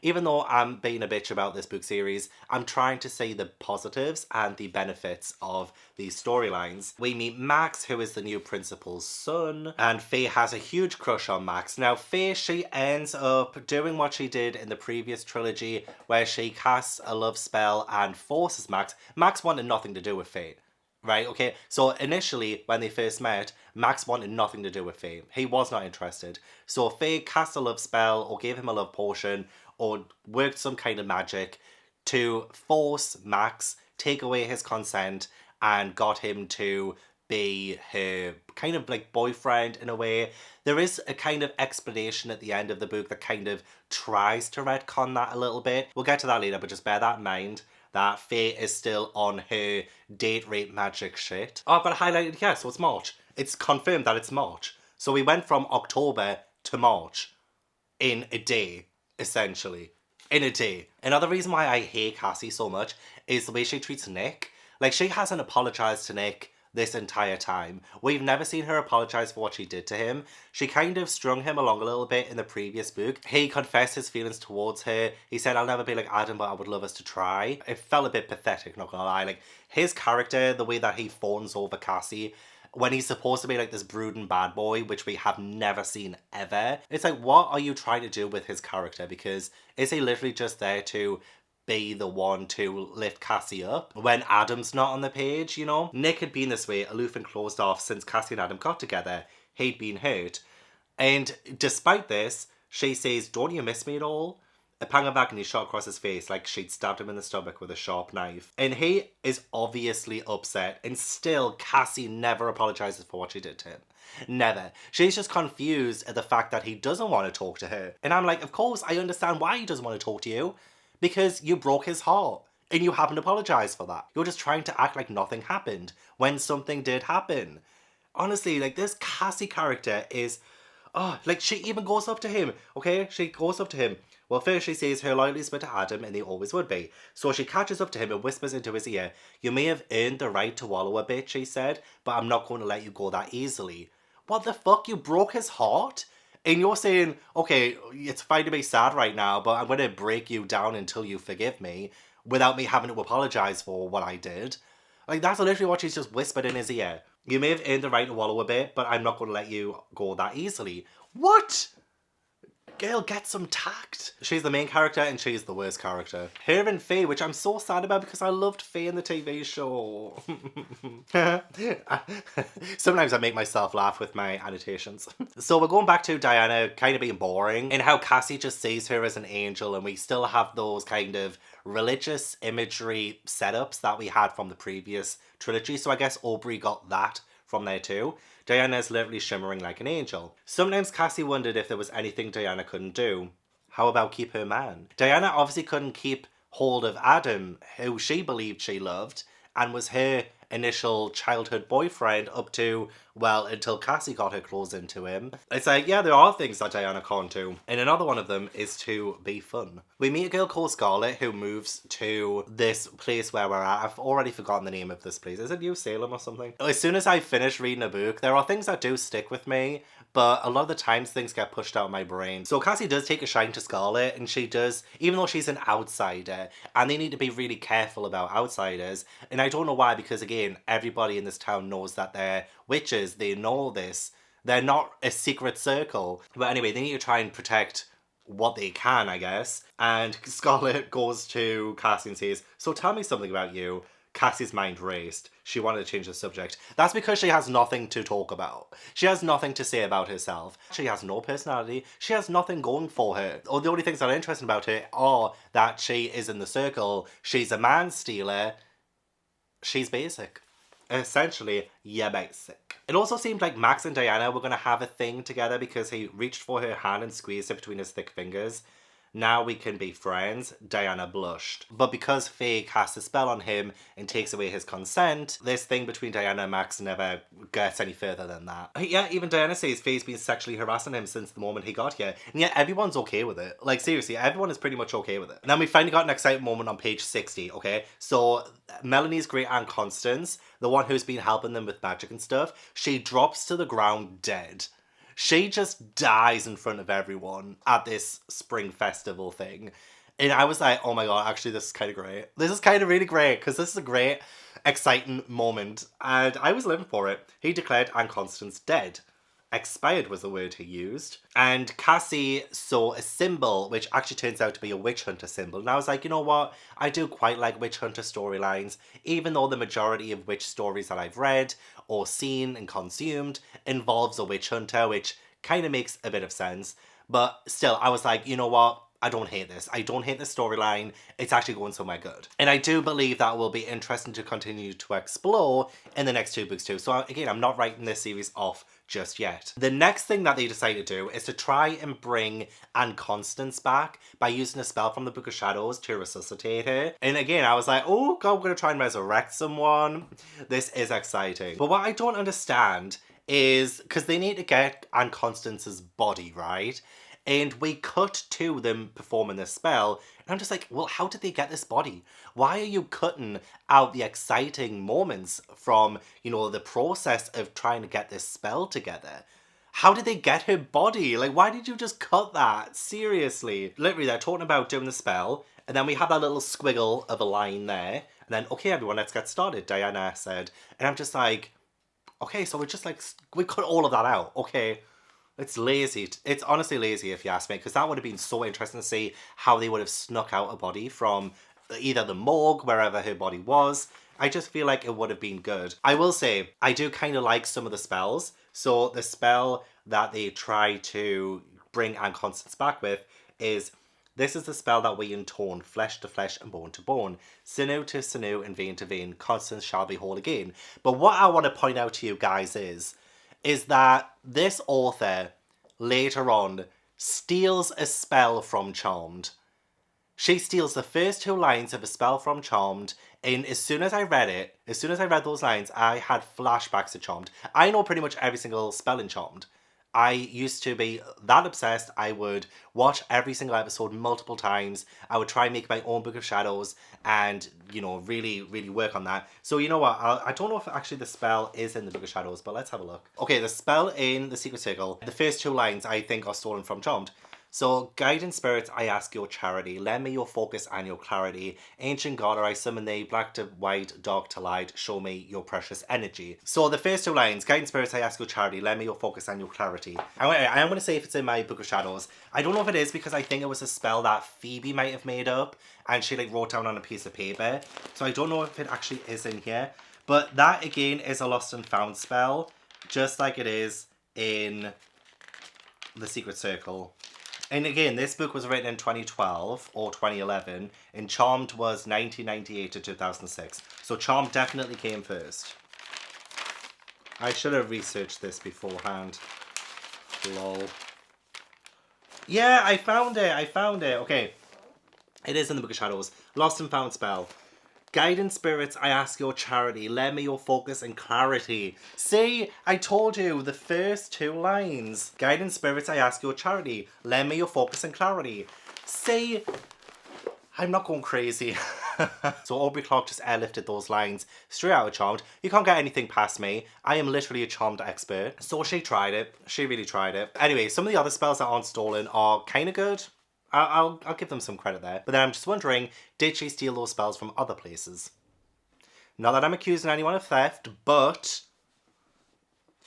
Even though I'm being a bitch about this book series, I'm trying to see the positives and the benefits of these storylines. We meet Max, who is the new principal's son, and Faye has a huge crush on Max. Now, Faye, she ends up doing what she did in the previous trilogy, where she casts a love spell and forces Max. Max wanted nothing to do with Faye. Right, okay, so initially when they first met, Max wanted nothing to do with Faye. He was not interested. So Faye cast a love spell or gave him a love potion or worked some kind of magic to force Max, take away his consent, and got him to be her kind of like boyfriend in a way. There is a kind of explanation at the end of the book that kind of tries to retcon that a little bit. We'll get to that later, but just bear that in mind, that Faye is still on her date rape magic shit. Oh, I've got it highlighted here, so it's March. It's confirmed that it's March. So we went from October to March in a day, essentially. In a day. Another reason why I hate Cassi so much is the way she treats Nick. Like, she hasn't apologized to Nick this entire time. We've never seen her apologize for what she did to him. She kind of strung him along a little bit in the previous book. He confessed his feelings towards her. He said, I'll never be like Adam, but I would love us to try. It felt a bit pathetic, not gonna lie. Like, his character, the way that he fawns over Cassi, when he's supposed to be like this brooding bad boy, which we have never seen ever. It's like, what are you trying to do with his character? Because is he literally just there to be the one to lift Cassi up when Adam's not on the page, you know? Nick had been this way, aloof and closed off, since Cassi and Adam got together. He'd been hurt. And despite this, she says, don't you miss me at all? A pang of agony shot across his face like she'd stabbed him in the stomach with a sharp knife. And he is obviously upset, and still Cassi never apologizes for what she did to him. Never. She's just confused at the fact that he doesn't want to talk to her. And I'm like, of course, I understand why he doesn't want to talk to you. Because you broke his heart. And you haven't apologized for that. You're just trying to act like nothing happened when something did happen. Honestly, like, this Cassi character is... Oh, like, she even goes up to him. Okay, she goes up to him. Well, first she says her loyalty's been to Adam and they always would be. So she catches up to him and whispers into his ear, you may have earned the right to wallow a bit, she said, but I'm not going to let you go that easily. What the fuck? You broke his heart? And you're saying, okay, it's fine to be sad right now, but I'm going to break you down until you forgive me without me having to apologize for what I did. Like, that's literally what she's just whispered in his ear. You may have earned the right to wallow a bit, but I'm not going to let you go that easily. What? Girl, get some tact. She's the main character and she's the worst character. Her and Faye, which I'm so sad about because I loved Faye in the TV show. Sometimes I make myself laugh with my annotations. So we're going back to Dainya kind of being boring and how Cassi just sees her as an angel, and we still have those kind of religious imagery setups that we had from the previous trilogy. So I guess Aubrey got that from there too. Dainya literally shimmering like an angel. Sometimes Cassi wondered if there was anything Dainya couldn't do. How about keep her man? Dainya obviously couldn't keep hold of Adam, who she believed she loved, and was her initial childhood boyfriend up to, well, until Cassi got her claws into him. It's like, yeah, there are things that Dainya can't do. And another one of them is to be fun. We meet a girl called Scarlett who moves to this place where we're at. I've already forgotten the name of this place. Is it New Salem or something? As soon as I finish reading a book, there are things that do stick with me, but a lot of the times things get pushed out of my brain. So Cassi does take a shine to Scarlet, and she does, even though she's an outsider, and they need to be really careful about outsiders. And I don't know why, because again, everybody in this town knows that they're witches. They know this. They're not a secret circle. But anyway, they need to try and protect what they can, I guess. And Scarlet goes to Cassi and says, so tell me something about you. Cassie's mind raced. She wanted to change the subject. That's because she has nothing to talk about. She has nothing to say about herself. She has no personality. She has nothing going for her. Or the only things that are interesting about her are that she is in the circle. She's a man stealer. She's basic. Essentially, yeah, basic. It also seemed like Max and Dainya were going to have a thing together because he reached for her hand and squeezed it between his thick fingers. Now we can be friends. Dainya blushed. But because Faye casts a spell on him and takes away his consent, this thing between Dainya and Max never gets any further than that. Yeah, even Dainya says Faye's been sexually harassing him since the moment he got here. And yet everyone's okay with it. Like, seriously, everyone is pretty much okay with it. And then we finally got an exciting moment on page 60, okay? So, Melanie's great aunt Constance, the one who's been helping them with magic and stuff, she drops to the ground dead. She just dies in front of everyone at this spring festival thing. And I was like, oh my god, actually this is kind of great. This is kind of really great because this is a great, exciting moment. And I was living for it. He declared Aunt Constance dead. Expired was the word he used. And Cassi saw a symbol, which actually turns out to be a witch hunter symbol. And I was like, you know what? I do quite like witch hunter storylines, even though the majority of witch stories that I've read or seen and consumed involves a witch hunter, which kind of makes a bit of sense. But still, I was like, you know what? I don't hate this. I don't hate the storyline. It's actually going somewhere good. And I do believe that will be interesting to continue to explore in the next two books too. So again, I'm not writing this series off just yet. The next thing that they decided to do is to try and bring Aunt Constance back by using a spell from the Book of Shadows to resuscitate her. And again, I was like, oh god, we're gonna try and resurrect someone. This is exciting. But what I don't understand is, because they need to get Aunt Constance's body, right? And we cut to them performing this spell. And I'm just like, well, how did they get this body? Why are you cutting out the exciting moments from, you know, the process of trying to get this spell together? How did they get her body? Like, why did you just cut that? Seriously. Literally, they're talking about doing the spell. And then we have that little squiggle of a line there. And then, okay, everyone, let's get started, Dainya said. And I'm just like, okay, so we're just like, we cut all of that out. Okay. It's lazy. It's honestly lazy if you ask me, because that would have been so interesting to see how they would have snuck out a body from either the morgue, wherever her body was. I just feel like it would have been good. I will say, I do kind of like some of the spells. So the spell that they try to bring Aunt Constance back with is, this is the spell that we intone, flesh to flesh and bone to bone, sinew to sinew and vein to vein, Constance shall be whole again. But what I want to point out to you guys is that this author later on steals a spell from Charmed. She steals the first two lines of a spell from Charmed, and as soon as I read those lines, I had flashbacks to Charmed. I know pretty much every single spell in Charmed. I used to be that obsessed. I would watch every single episode multiple times. I would try and make my own Book of Shadows and, you know, really, really work on that. So you know what? I don't know if actually the spell is in the Book of Shadows, but let's have a look. Okay, the spell in the Secret Circle, the first two lines I think are stolen from Charmed. So, guiding spirits, I ask your charity. Lend me your focus and your clarity. Ancient God, I summon thee, black to white, dark to light. Show me your precious energy. So, the first two lines, guiding spirits, I ask your charity. Lend me your focus and your clarity. I am going to say if it's in my Book of Shadows. I don't know if it is because I think it was a spell that Phoebe might have made up. And she like wrote down on a piece of paper. So, I don't know if it actually is in here. But that, again, is a lost and found spell. Just like it is in the Secret Circle. And again, this book was written in 2012 or 2011, and Charmed was 1998 to 2006. So Charmed definitely came first. I should have researched this beforehand. Lol. Yeah, I found it. Okay. It is in the Book of Shadows. Lost and found spell. Guidance spirits, I ask your charity. Lend me your focus and clarity. See, I told you the first two lines. Guidance spirits, I ask your charity. Lend me your focus and clarity. See, I'm not going crazy. So Aubrey Clark just airlifted those lines straight out of Charmed. You can't get anything past me. I am literally a Charmed expert. So she tried it. She really tried it. Anyway, some of the other spells that aren't stolen are kind of good. I'll give them some credit there. But then I'm just wondering, did she steal those spells from other places? Not that I'm accusing anyone of theft, but...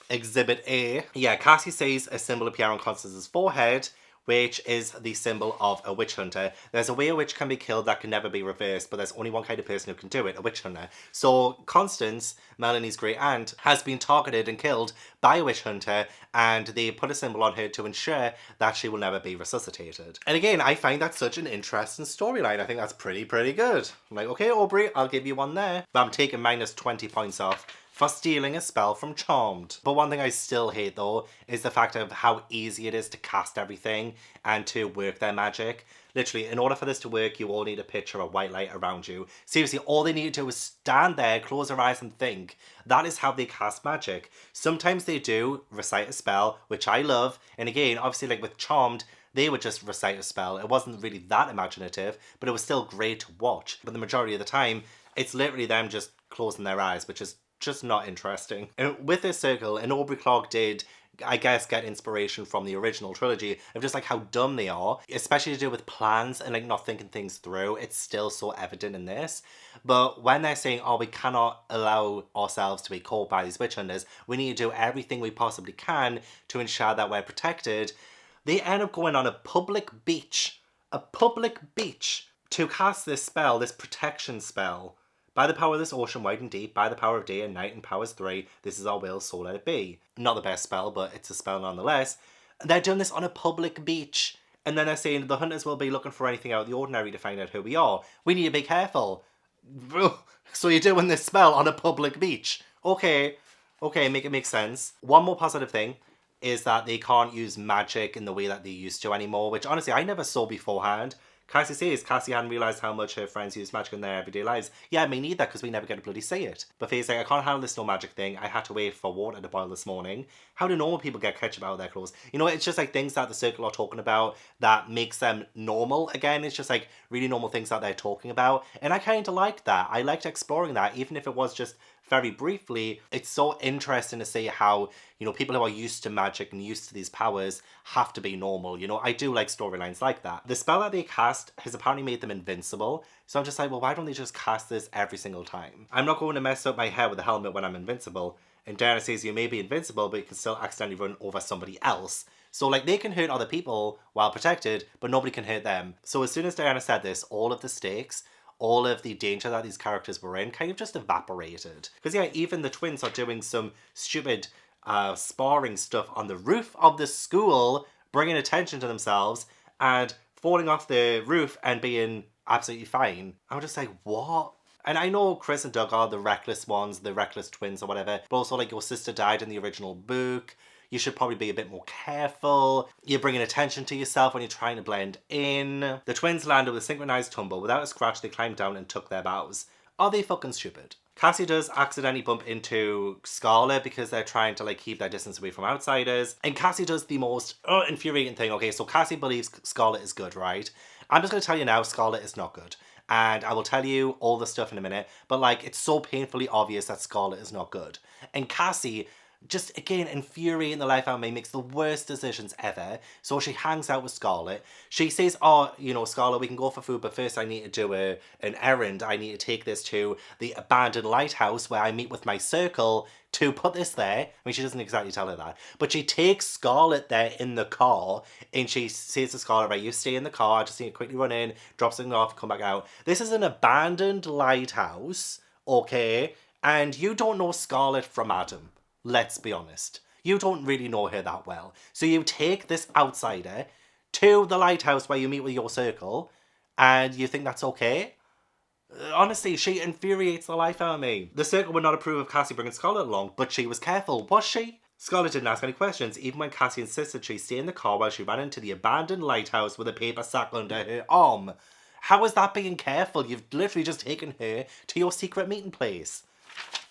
Exhibit A. Yeah, Cassi sees a symbol appear on Constance's forehead, which is the symbol of a witch hunter. There's a way a witch can be killed that can never be reversed, but there's only one kind of person who can do it, a witch hunter. So Constance, Melanie's great aunt, has been targeted and killed by a witch hunter, and they put a symbol on her to ensure that she will never be resuscitated. And again, I find that such an interesting storyline. I think that's pretty good. I'm like, okay, Aubrey, I'll give you one there. But I'm taking minus 20 points off for stealing a spell from Charmed. But one thing I still hate though is the fact of how easy it is to cast everything and to work their magic. Literally, in order for this to work, you all need a picture of white light around you. Seriously, all they need to do is stand there, close their eyes and think. That is how they cast magic. Sometimes they do recite a spell, which I love. And again, obviously like with Charmed, they would just recite a spell. It wasn't really that imaginative, but it was still great to watch. But the majority of the time, it's literally them just closing their eyes, which is just not interesting. And with this circle, and Aubrey Clark did, I guess, get inspiration from the original trilogy of just like how dumb they are, especially to do with plans and like not thinking things through. It's still so evident in this. But when they're saying, oh, we cannot allow ourselves to be caught by these witch hunters, we need to do everything we possibly can to ensure that we're protected, they end up going on a public beach to cast this spell, this protection spell. By the power of this ocean wide and deep, by the power of day and night and powers three, this is our will, so let it be. Not the best spell, but it's a spell nonetheless. They're doing this on a public beach. And then they're saying the hunters will be looking for anything out of the ordinary to find out who we are. We need to be careful. So you're doing this spell on a public beach. Okay, make it make sense. One more positive thing is that they can't use magic in the way that they used to anymore, which honestly I never saw beforehand. Cassi says Cassi hadn't realised how much her friends use magic in their everyday lives. Yeah, me neither, because we never get to bloody see it. But Faye's like, I can't handle this no magic thing. I had to wait for water to boil this morning. How do normal people get ketchup out of their clothes? You know, it's just like things that the circle are talking about that makes them normal again. It's just like really normal things that they're talking about. And I kind of liked that. I liked exploring that, even if it was just very briefly. It's so interesting to see how, you know, people who are used to magic and used to these powers have to be normal. You know, I do like storylines like that. The spell that they cast has apparently made them invincible. So I'm just like, well, why don't they just cast this every single time? I'm not going to mess up my hair with a helmet when I'm invincible. And Dani says you may be invincible, but you can still accidentally run over somebody else. So like they can hurt other people while protected, but nobody can hurt them. So as soon as Diana said this, all of the stakes, all of the danger that these characters were in kind of just evaporated. Because yeah, even the twins are doing some stupid sparring stuff on the roof of the school, bringing attention to themselves and falling off the roof and being absolutely fine. I'm just like, what? And I know Chris and Doug are the reckless ones, the reckless twins or whatever, but also like your sister died in the original book. You should probably be a bit more careful. You're bringing attention to yourself when you're trying to blend in. The twins landed with a synchronized tumble. Without a scratch, they climbed down and took their bows. Are they fucking stupid? Cassi does accidentally bump into Scarlet because they're trying to like keep their distance away from outsiders. And Cassi does the most infuriating thing. Okay, so Cassi believes Scarlet is good, right? I'm just going to tell you now, Scarlet is not good. And I will tell you all the stuff in a minute. But like, it's so painfully obvious that Scarlet is not good. And Cassi, just again infuriating the life out of me, makes the worst decisions ever. So she hangs out with Scarlet. She says, oh, you know, Scarlet, we can go for food, but first I need to do an errand. I need to take this to the abandoned lighthouse where I meet with my circle to put this there. I mean, she doesn't exactly tell her that, but she takes Scarlet there in the car and she says to Scarlet, right, you stay in the car, I just need to quickly run in, drop something off, come back out. This is an abandoned lighthouse, okay? And you don't know Scarlet from Adam. Let's be honest. You don't really know her that well. So you take this outsider to the lighthouse where you meet with your circle and you think that's okay? Honestly, she infuriates the life out of me. The circle would not approve of Cassi bringing Scarlet along, but she was careful, was she? Scarlet didn't ask any questions, even when Cassi insisted she stay in the car while she ran into the abandoned lighthouse with a paper sack under her arm. How is that being careful? You've literally just taken her to your secret meeting place.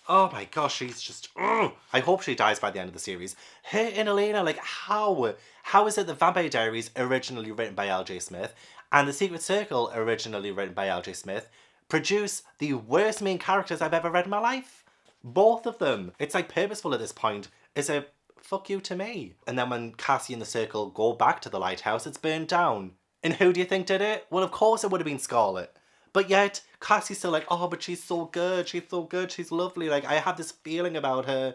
Oh my gosh, she's just... I hope she dies by the end of the series. Her and Elena, like, how? How is it the Vampire Diaries, originally written by L.J. Smith, and The Secret Circle, originally written by L.J. Smith, produce the worst main characters I've ever read in my life. Both of them. It's like purposeful at this point. It's a fuck you to me. And then when Cassi and the Circle go back to the lighthouse, it's burned down. And who do you think did it? Well, of course it would have been Scarlet. But yet, Cassie's still like, oh, but she's so good, she's lovely. Like, I have this feeling about her.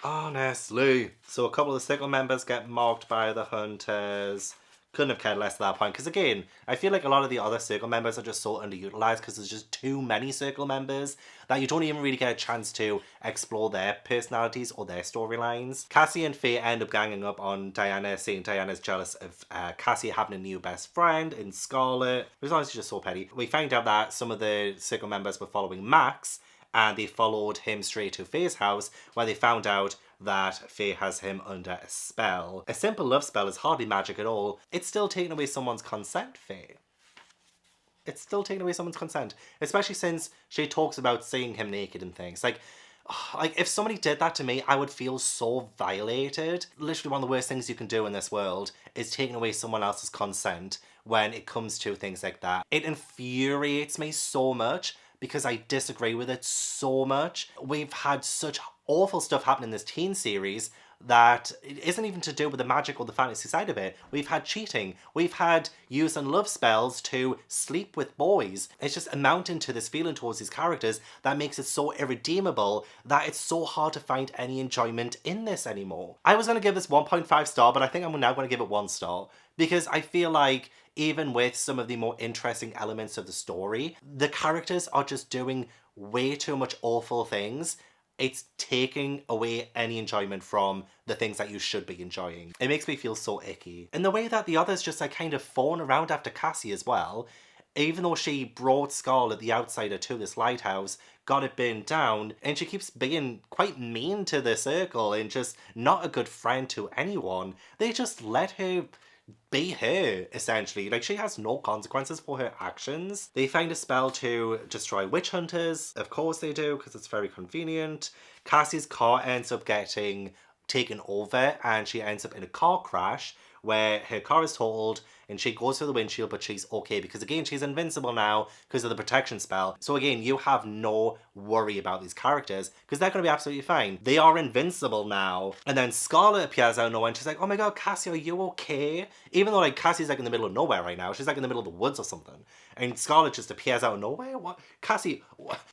Honestly. So a couple of the Circle members get mocked by the Hunters. Couldn't have cared less at that point. Because again, I feel like a lot of the other Circle members are just so underutilized because there's just too many Circle members that you don't even really get a chance to explore their personalities or their storylines. Cassi and Faye end up ganging up on Dainya, saying Diana's jealous of Cassi having a new best friend in Scarlet. It was honestly just so petty. We find out that some of the Circle members were following Max, and they followed him straight to Faye's house, where they found out that Faye has him under a spell. A simple love spell is hardly magic at all. It's still taking away someone's consent, Faye. It's still taking away someone's consent. Especially since she talks about seeing him naked and things. Like, if somebody did that to me, I would feel so violated. Literally one of the worst things you can do in this world is taking away someone else's consent when it comes to things like that. It infuriates me so much because I disagree with it so much. We've had such awful stuff happen in this teen series that it isn't even to do with the magic or the fantasy side of it. We've had cheating. We've had use and love spells to sleep with boys. It's just amounting to this feeling towards these characters that makes it so irredeemable that it's so hard to find any enjoyment in this anymore. I was going to give this 1.5 star, but I think I'm now going to give it 1 star because I feel like even with some of the more interesting elements of the story, the characters are just doing way too much awful things. It's taking away any enjoyment from the things that you should be enjoying. It makes me feel so icky. And the way that the others just like kind of fawn around after Cassi as well, even though she brought Scarlet the Outsider to this lighthouse, got it burned down, and she keeps being quite mean to the Circle and just not a good friend to anyone. They just let her be her, essentially. Like, she has no consequences for her actions. They find a spell to destroy witch hunters. Of course they do, because it's very convenient. Cassie's car ends up getting taken over, and she ends up in a car crash where her car is totaled and she goes through the windshield, but she's okay because again, she's invincible now because of the protection spell. So again, you have no worry about these characters because they're going to be absolutely fine. They are invincible now. And then Scarlet appears out of nowhere and she's like, oh my god, Cassi, are you okay? Even though like Cassie's like in the middle of nowhere right now. She's like in the middle of the woods or something. And Scarlet just appears out of nowhere? What? Cassi,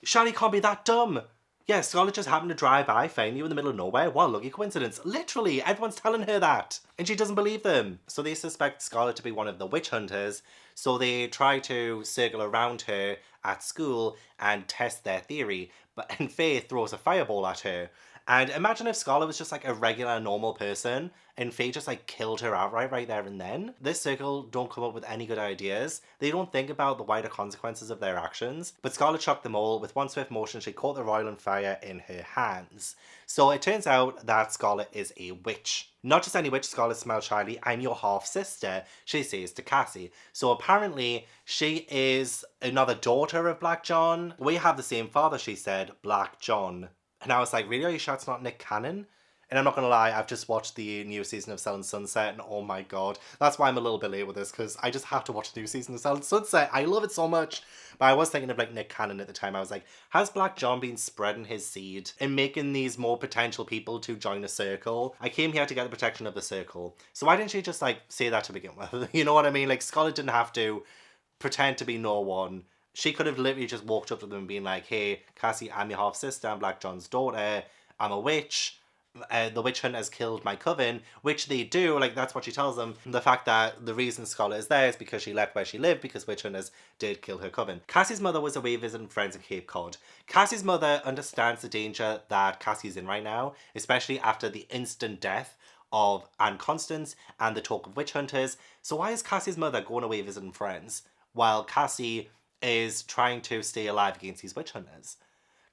Shani can't be that dumb. Yeah, Scarlet just happened to drive by, find you in the middle of nowhere. What a lucky coincidence. Literally, everyone's telling her that. And she doesn't believe them. So they suspect Scarlet to be one of the witch hunters. So they try to circle around her at school and test their theory. And Faye throws a fireball at her. And imagine if Scarlet was just like a regular, normal person and Faye just like killed her outright right there and then. This Circle don't come up with any good ideas. They don't think about the wider consequences of their actions. But Scarlet shocked them all. With one swift motion, she caught the royal on fire in her hands. So it turns out that Scarlet is a witch. Not just any witch. Scarlet smells shyly. I'm your half-sister, she says to Cassi. So apparently she is another daughter of Black John. We have the same father, she said, Black John. And I was like, really? Are you sure it's not Nick Cannon? And I'm not going to lie, I've just watched the new season of Selling Sunset and oh my god. That's why I'm a little bit late with this because I just have to watch the new season of Selling Sunset. I love it so much. But I was thinking of like Nick Cannon at the time. I was like, has Black John been spreading his seed and making these more potential people to join a circle? I came here to get the protection of the circle. So why didn't she just like say that to begin with? You know what I mean? Like Scarlet didn't have to pretend to be no one. She could have literally just walked up to them and been like, hey, Cassi, I'm your half-sister, I'm Black John's daughter, I'm a witch, the witch hunters killed my coven, which they do, like that's what she tells them. The fact that the reason Scarlet is there is because she left where she lived because witch hunters did kill her coven. Cassie's mother was away visiting friends in Cape Cod. Cassie's mother understands the danger that Cassie's in right now, especially after the instant death of Anne Constance and the talk of witch hunters. So why is Cassie's mother going away visiting friends while Cassi is trying to stay alive against these witch hunters?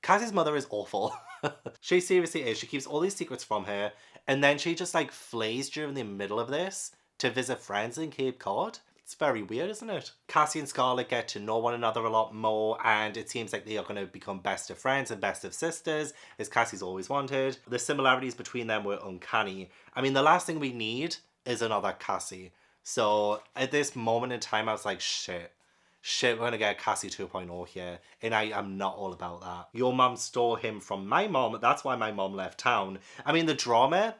Cassie's mother is awful. She seriously is. She keeps all these secrets from her and then she just like flees during the middle of this to visit friends in Cape Cod. It's very weird, isn't it? Cassi and Scarlet get to know one another a lot more and it seems like they are going to become best of friends and best of sisters, as Cassie's always wanted. The similarities between them were uncanny. I mean, the last thing we need is another Cassi. So at this moment in time, I was like, shit. shit, we're gonna get Cassi 2.0 here. And I am not all about that. Your mum stole him from my mom. That's why my mom left town. I mean, the drama,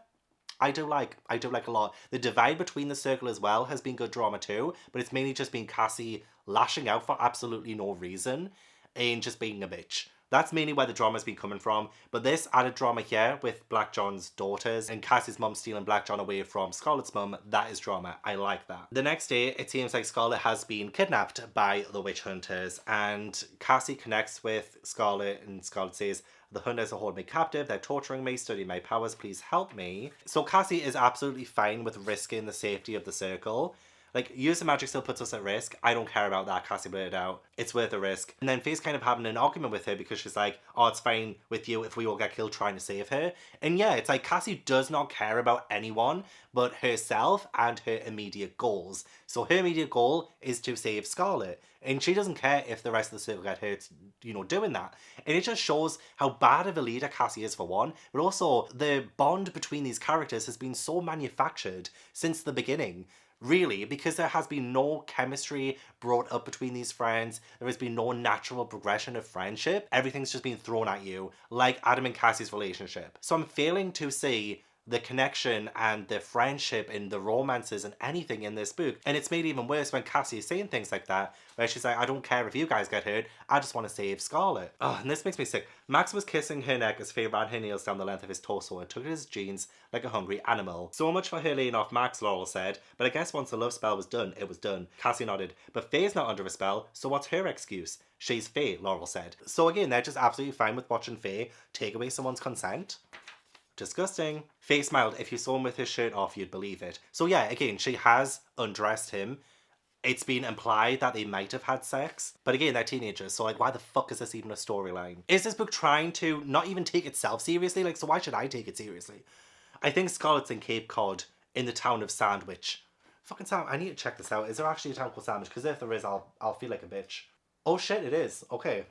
I do like a lot. The divide between the circle as well has been good drama too, but it's mainly just been Cassi lashing out for absolutely no reason and just being a bitch. That's mainly where the drama's been coming from. But this added drama here with Black John's daughters and Cassie's mum stealing Black John away from Scarlett's mum, that is drama. I like that. The next day, it seems like Scarlett has been kidnapped by the witch hunters, and Cassi connects with Scarlett, and Scarlett says, "The hunters are holding me captive, they're torturing me, studying my powers, please help me." So Cassi is absolutely fine with risking the safety of the circle. Like, using magic still puts us at risk. I don't care about that, Cassi blurted out. It's worth the risk. And then Faye's kind of having an argument with her because she's like, oh, it's fine with you if we all get killed trying to save her. And yeah, it's like Cassi does not care about anyone but herself and her immediate goals. So her immediate goal is to save Scarlett. And she doesn't care if the rest of the circle get hurt, you know, doing that. And it just shows how bad of a leader Cassi is, for one. But also, the bond between these characters has been so manufactured since the beginning. Really, because there has been no chemistry brought up between these friends. There has been no natural progression of friendship. Everything's just been thrown at you, like Adam and Cassie's relationship. So I'm failing to see the connection and the friendship and the romances and anything in this book. And it's made even worse when Cassi is saying things like that, where she's like, I don't care if you guys get hurt, I just want to save Scarlett. Oh, and this makes me sick. Max was kissing her neck as Faye ran her nails down the length of his torso and took at his jeans like a hungry animal. So much for her laying off Max, Laurel said, but I guess once the love spell was done, it was done. Cassi nodded, but Faye's not under a spell, so what's her excuse? She's Faye, Laurel said. So again, they're just absolutely fine with watching Faye take away someone's consent. Disgusting. Faye smiled. If you saw him with his shirt off, you'd believe it. So yeah, again, she has undressed him. It's been implied that they might have had sex. But again, they're teenagers, so like, why the fuck is this even a storyline? Is this book trying to not even take itself seriously? Like, so why should I take it seriously? I think Scarlett's in Cape Cod, in the town of Sandwich. Fucking I need to check this out. Is there actually a town called Sandwich? Because if there is, I'll feel like a bitch. Oh shit, it is. Okay.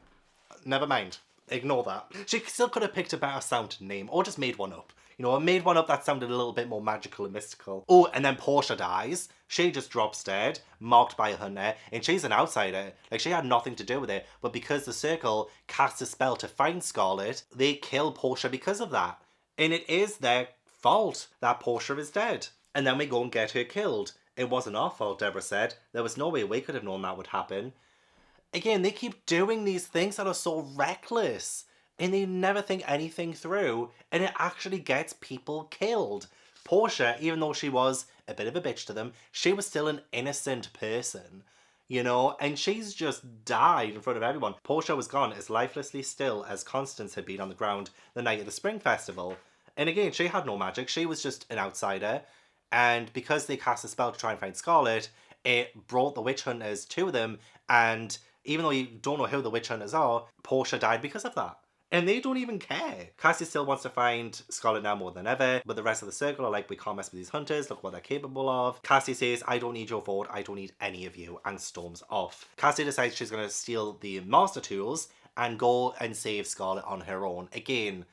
Never mind. Ignore that. She still could have picked a better sounding name or just made one up. You know, made one up that sounded a little bit more magical and mystical. Oh, and then Portia dies. She just drops dead, marked by a hunter, and she's an outsider. Like, she had nothing to do with it, but because the circle cast a spell to find Scarlett, they kill Portia because of that. And it is their fault that Portia is dead. And then we go and get her killed. It wasn't our fault, Deborah said. There was no way we could have known that would happen. Again, they keep doing these things that are so reckless and they never think anything through, and it actually gets people killed. Portia, even though she was a bit of a bitch to them, she was still an innocent person, you know, and she's just died in front of everyone. Portia was gone as lifelessly still as Constance had been on the ground the night of the Spring Festival. And again, she had no magic, she was just an outsider, and because they cast a spell to try and find Scarlett, it brought the witch hunters to them, and even though you don't know who the witch hunters are, Portia died because of that. And they don't even care. Cassi still wants to find Scarlett now more than ever, but the rest of the circle are like, we can't mess with these hunters, look what they're capable of. Cassi says, I don't need your vote, I don't need any of you, and storms off. Cassi decides she's going to steal the master tools and go and save Scarlett on her own. Again,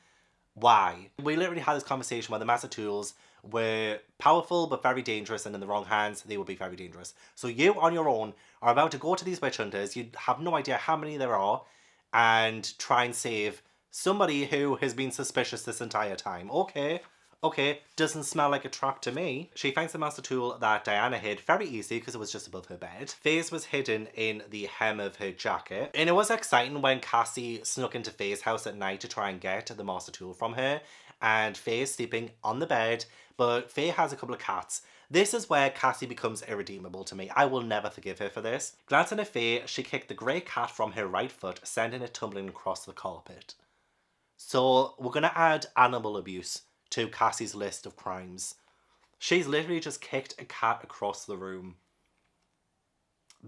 why? We literally had this conversation where the master tools were powerful but very dangerous, and in the wrong hands they would be very dangerous. So you on your own are about to go to these witch hunters, you have no idea how many there are, and try and save somebody who has been suspicious this entire time. Okay, doesn't smell like a trap to me. She finds the master tool that Diana hid very easily because it was just above her bed. Faye's was hidden in the hem of her jacket. And it was exciting when Cassi snuck into Faye's house at night to try and get the master tool from her. And Faye is sleeping on the bed, but Faye has a couple of cats. This is where Cassi becomes irredeemable to me. I will never forgive her for this. Glancing at Faye, she kicked the grey cat from her right foot, sending it tumbling across the carpet. So we're going to add animal abuse to Cassi's list of crimes. She's literally just kicked a cat across the room.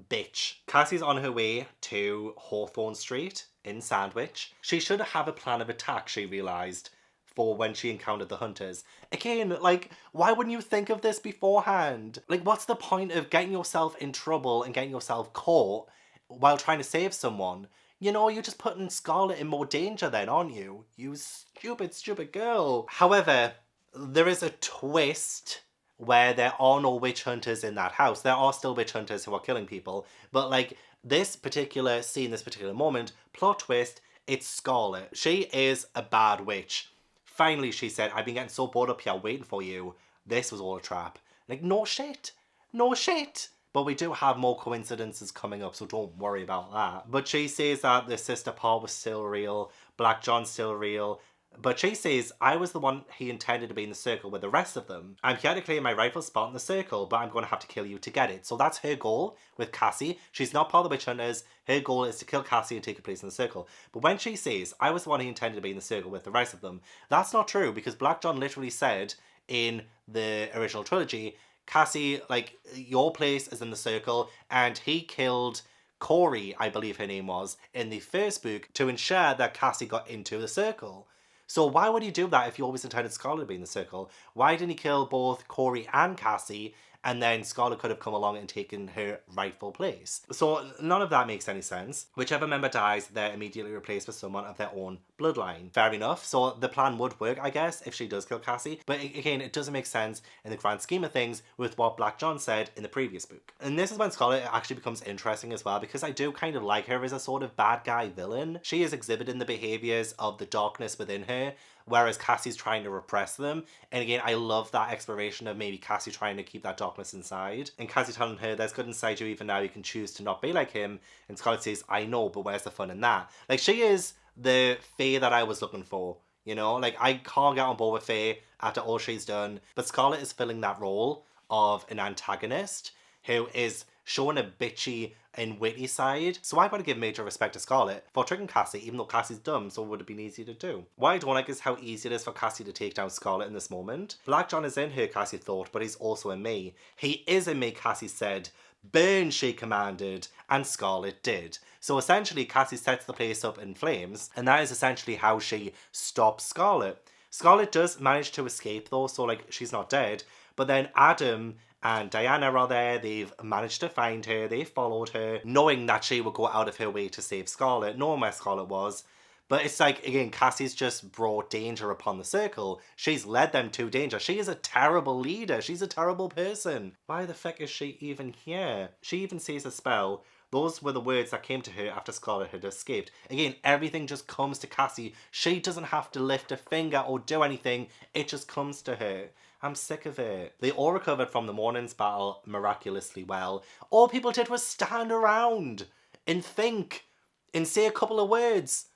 Bitch. Cassi's on her way to Hawthorne Street in Sandwich. She should have a plan of attack, she realised, for when she encountered the hunters. Again, like, why wouldn't you think of this beforehand? Like, what's the point of getting yourself in trouble and getting yourself caught while trying to save someone? You know, you're just putting Scarlett in more danger then, aren't you? You stupid, stupid girl. However, there is a twist where there are no witch hunters in that house. There are still witch hunters who are killing people, but like, This particular scene, this particular moment, plot twist, it's Scarlet. She is a bad witch. Finally, she said, I've been getting so bored up here waiting for you. This was all a trap. Like, no shit. No shit. But we do have more coincidences coming up, so don't worry about that. But she says that the sister part was still real, Black John's still real. But she says, I was the one he intended to be in the circle with the rest of them. I'm here to claim my rightful spot in the circle, but I'm going to have to kill you to get it. So that's her goal with Cassi. She's not part of the witch hunters. Her goal is to kill Cassi and take her place in the circle. But when she says, I was the one he intended to be in the circle with the rest of them, that's not true, because Black John literally said in the original trilogy, Cassi, like, your place is in the circle, and he killed Corey, I believe her name was, in the first book to ensure that Cassi got into the circle. So why would he do that if you always intended Scarlet to be in the circle? Why didn't he kill both Corey and Cassi, and then Scarlet could have come along and taken her rightful place? So none of that makes any sense. Whichever member dies, they're immediately replaced with someone of their own bloodline. Fair enough. So the plan would work, I guess, if she does kill Cassi. But again, it doesn't make sense in the grand scheme of things with what Black John said in the previous book. And this is when Scarlet actually becomes interesting as well, because I do kind of like her as a sort of bad guy villain. She is exhibiting the behaviours of the darkness within her, whereas Cassie's trying to repress them. And again, I love that exploration of maybe Cassi trying to keep that darkness inside. And Cassi telling her, there's good inside you even now, you can choose to not be like him. And Scarlet says, I know, but where's the fun in that? Like, she is the Faye that I was looking for, you know? Like, I can't get on board with Faye after all she's done. But Scarlet is filling that role of an antagonist who is showing a bitchy and witty side. So I gotta give major respect to Scarlet for tricking Cassi, even though Cassie's dumb, so it would have been easy to do. What I don't like is how easy it is for Cassi to take down Scarlet in this moment. Black John is in her, Cassi thought, but he's also in me. He is in me, Cassi said. Burn, she commanded, and Scarlet did. So essentially, Cassi sets the place up in flames, and that is essentially how she stops Scarlet. Scarlet does manage to escape though, so like, she's not dead, but then Adam and Dainya are there, they've managed to find her, they followed her, knowing that she would go out of her way to save Scarlet, knowing where Scarlet was. But it's like, again, Cassie's just brought danger upon the circle. She's led them to danger. She is a terrible leader. She's a terrible person. Why the fuck is she even here? She even sees a spell. Those were the words that came to her after Scarlet had escaped. Again, everything just comes to Cassi. She doesn't have to lift a finger or do anything. It just comes to her. I'm sick of it. They all recovered from the morning's battle miraculously well. All people did was stand around and think and say a couple of words.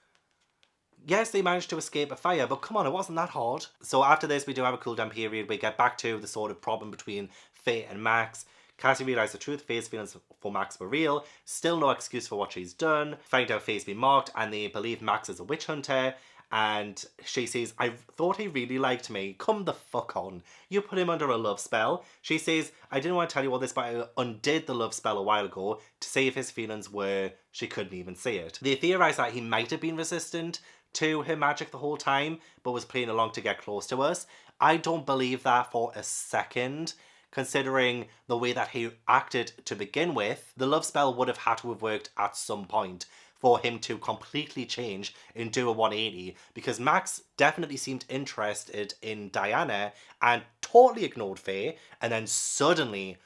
Yes, they managed to escape a fire, but come on, it wasn't that hard. So after this, we do have a cool down period. We get back to the sort of problem between Faye and Max. Cassi realised the truth, Faye's feelings for Max were real. Still no excuse for what she's done. Find out Faye's been marked and they believe Max is a witch hunter. And she says, I thought he really liked me. Come the fuck on. You put him under a love spell. She says, I didn't want to tell you all this, but I undid the love spell a while ago to see if his feelings were... She couldn't even see it. They theorise that he might have been resistant to her magic the whole time, but was playing along to get close to us. I don't believe that for a second, considering the way that he acted to begin with. The love spell would have had to have worked at some point for him to completely change and do a 180, because Max definitely seemed interested in Dainya and totally ignored Faye, and then suddenly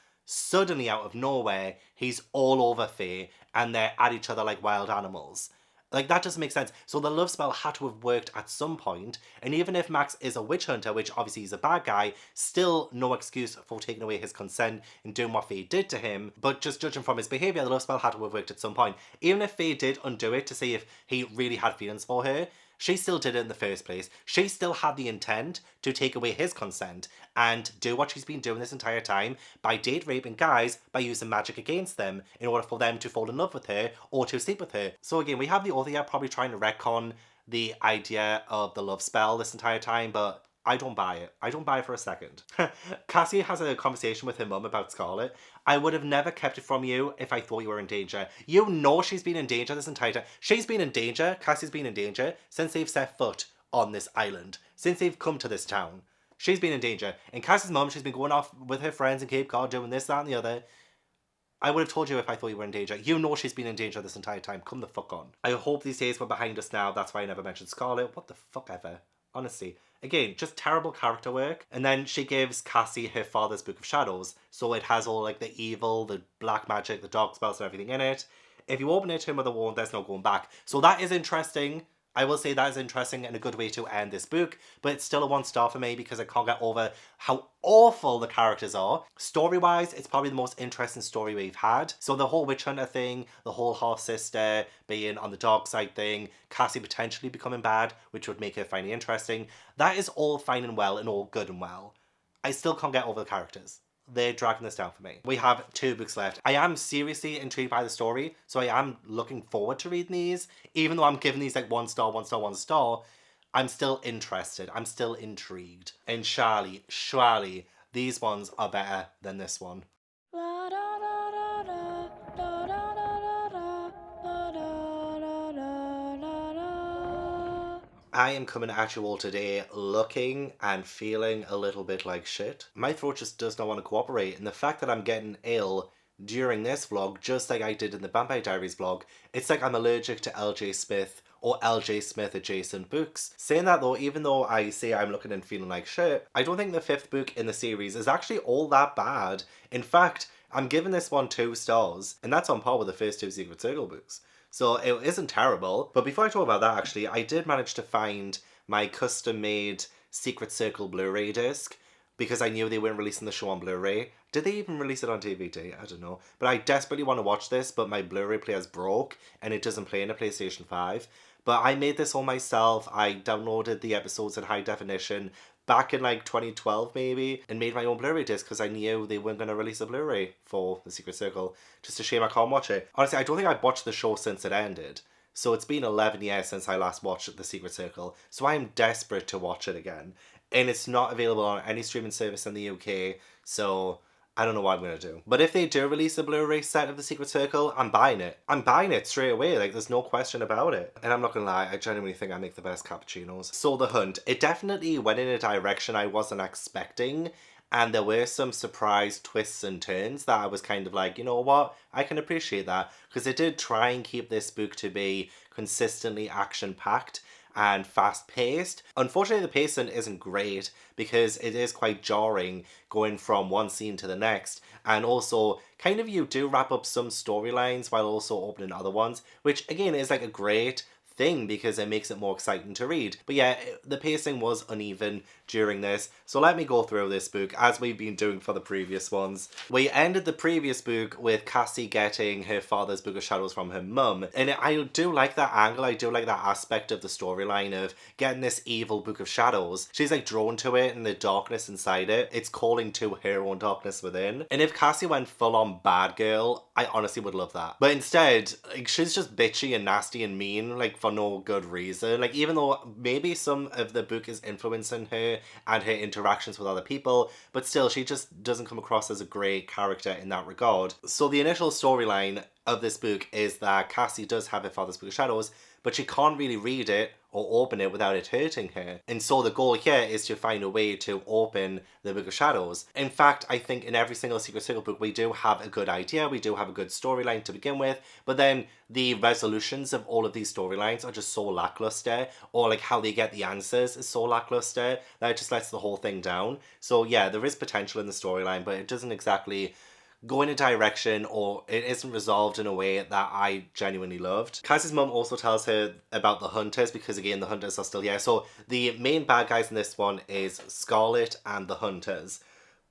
out of nowhere, he's all over Faye and they're at each other like wild animals. Like, that doesn't make sense. So the love spell had to have worked at some point, and even if Max is a witch hunter, which obviously he's a bad guy, still no excuse for taking away his consent and doing what Faye did to him. But just judging from his behaviour, the love spell had to have worked at some point. Even if Faye did undo it to see if he really had feelings for her, she still did it in the first place. She still had the intent to take away his consent and do what she's been doing this entire time by date raping guys by using magic against them in order for them to fall in love with her or to sleep with her. So again, we have the author here probably trying to retcon the idea of the love spell this entire time, but I don't buy it. I don't buy it for a second. Cassi has a conversation with her mum about Scarlet. I would have never kept it from you if I thought you were in danger. You know she's been in danger this entire time. She's been in danger, Cassie's been in danger, since they've set foot on this island. Since they've come to this town. She's been in danger. And Cassie's mum, she's been going off with her friends in Cape Cod doing this, that and the other. I would have told you if I thought you were in danger. You know she's been in danger this entire time. Come the fuck on. I hope these days were behind us now. That's why I never mentioned Scarlet. What the fuck ever. Honestly. Again, just terrible character work. And then she gives Cassi her father's Book of Shadows. So it has all like the evil, the black magic, the dark spells and everything in it. If you open it to another one, there's no going back. So that is interesting. I will say that is interesting and a good way to end this book, but it's still a 1 star for me because I can't get over how awful the characters are. Story-wise, it's probably the most interesting story we've had. So the whole witch hunter thing, the whole half-sister being on the dark side thing, Cassi potentially becoming bad, which would make her finally interesting. That is all fine and well and all good and well. I still can't get over the characters. They're dragging this down for me. We have 2 books left. I am seriously intrigued by the story, so I am looking forward to reading these. Even though I'm giving these like 1 star, 1 star, 1 star, I'm still interested. I'm still intrigued. And surely, these ones are better than this one. I am coming at you all today looking and feeling a little bit like shit. My throat just does not want to cooperate, and the fact that I'm getting ill during this vlog, just like I did in the Vampire Diaries vlog, it's like I'm allergic to LJ Smith or LJ Smith adjacent books. Saying that though, even though I say I'm looking and feeling like shit, I don't think the 5th book in the series is actually all that bad. In fact, I'm giving this one 2 stars, and that's on par with the first 2 Secret Circle books. So it isn't terrible. But before I talk about that, actually, I did manage to find my custom-made Secret Circle Blu-ray disc because I knew they weren't releasing the show on Blu-ray. Did they even release it on DVD? I don't know. But I desperately want to watch this, but my Blu-ray player's broke and it doesn't play in a PlayStation 5. But I made this all myself. I downloaded the episodes in high definition back in like 2012 maybe, and made my own Blu-ray disc because I knew they weren't going to release a Blu-ray for The Secret Circle. Just a shame I can't watch it. Honestly, I don't think I've watched the show since it ended. So it's been 11 years since I last watched The Secret Circle. So I am desperate to watch it again. And it's not available on any streaming service in the UK. So I don't know what I'm going to do. But if they do release a Blu-ray set of The Secret Circle, I'm buying it. I'm buying it straight away. Like, there's no question about it. And I'm not going to lie, I genuinely think I make the best cappuccinos. So The Hunt, it definitely went in a direction I wasn't expecting. And there were some surprise twists and turns that I was kind of like, you know what? I can appreciate that. Because it did try and keep this book to be consistently action-packed and fast-paced. Unfortunately, the pacing isn't great because it is quite jarring going from one scene to the next, and also kind of you do wrap up some storylines while also opening other ones, which again is like a great thing because it makes it more exciting to read. But yeah, the pacing was uneven during this. So let me go through this book as we've been doing for the previous ones. We ended the previous book with Cassi getting her father's Book of Shadows from her mum. And I do like that angle. I do like that aspect of the storyline of getting this evil Book of Shadows. She's like drawn to it and the darkness inside it. It's calling to her own darkness within. And if Cassi went full on bad girl, I honestly would love that. But instead, like, she's just bitchy and nasty and mean, like, for no good reason. Like, even though maybe some of the book is influencing her and her interactions with other people, but still she just doesn't come across as a great character in that regard. So the initial storyline of this book is that Cassi does have her father's Book of Shadows, but she can't really read it or open it without it hurting her. And so the goal here is to find a way to open the Book of Shadows. In fact, I think in every single Secret Circle book we do have a good idea, we do have a good storyline to begin with, but then the resolutions of all of these storylines are just so lackluster, or like how they get the answers is so lackluster that it just lets the whole thing down. So yeah, there is potential in the storyline, but it doesn't exactly go in a direction, or it isn't resolved in a way that I genuinely loved. Cassie's mum also tells her about the hunters, because again the hunters are still here. So the main bad guys in this one is Scarlet and the hunters.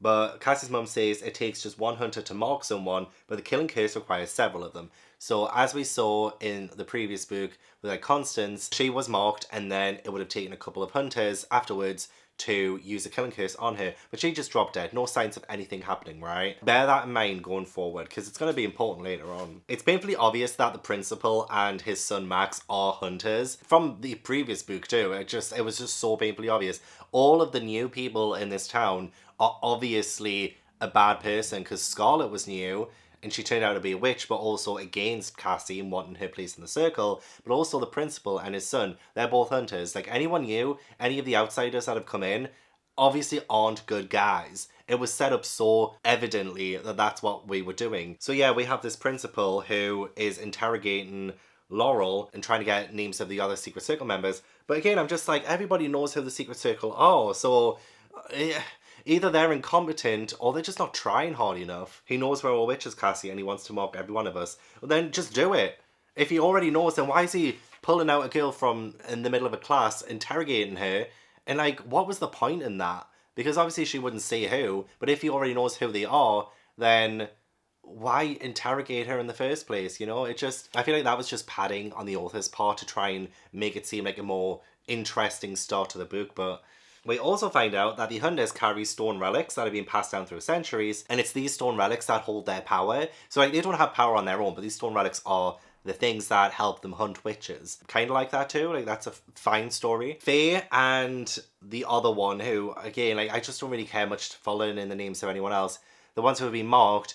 But Cassie's mum says it takes just one hunter to mark someone, but the killing curse requires several of them. So as we saw in the previous book with like Constance, she was marked and then it would have taken a couple of hunters afterwards to use a killing curse on her, but she just dropped dead. No signs of anything happening, right? Bear that in mind going forward, because it's going to be important later on. It's painfully obvious that the principal and his son Max are hunters. From the previous book too, it was just so painfully obvious. All of the new people in this town are obviously a bad person, because Scarlet was new, and she turned out to be a witch, but also against Cassi and wanting her place in the circle. But also the principal and his son, they're both hunters. Like, anyone new, any of the outsiders that have come in, obviously aren't good guys. It was set up so evidently that that's what we were doing. So yeah, we have this principal who is interrogating Laurel and trying to get names of the other Secret Circle members. But again, I'm just like, everybody knows who the Secret Circle are, so Either they're incompetent or they're just not trying hard enough. He knows we're all witches, Cassi, and he wants to mock every one of us. Well, then just do it. If he already knows, then why is he pulling out a girl from in the middle of a class, interrogating her? And like, what was the point in that? Because obviously she wouldn't say who, but if he already knows who they are, then why interrogate her in the first place, you know? I feel like that was just padding on the author's part to try and make it seem like a more interesting start to the book, but we also find out that the hunters carry stone relics that have been passed down through centuries, and it's these stone relics that hold their power. So like, they don't have power on their own, but these stone relics are the things that help them hunt witches. Kind of like that too, like that's a fine story. Faye and the other one who, again, like I just don't really care much following in the names of anyone else. The ones who have been marked,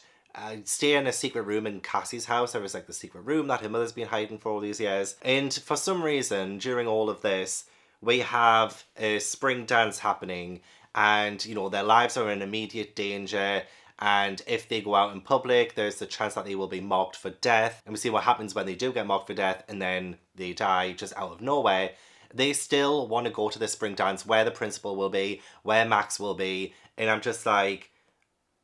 stay in a secret room in Cassie's house. There was like the secret room that her mother's been hiding for all these years. And for some reason, during all of this, we have a spring dance happening and, you know, their lives are in immediate danger. And if they go out in public, there's the chance that they will be marked for death. And we see what happens when they do get marked for death and then they die just out of nowhere. They still want to go to the spring dance where the principal will be, where Max will be. And I'm just like,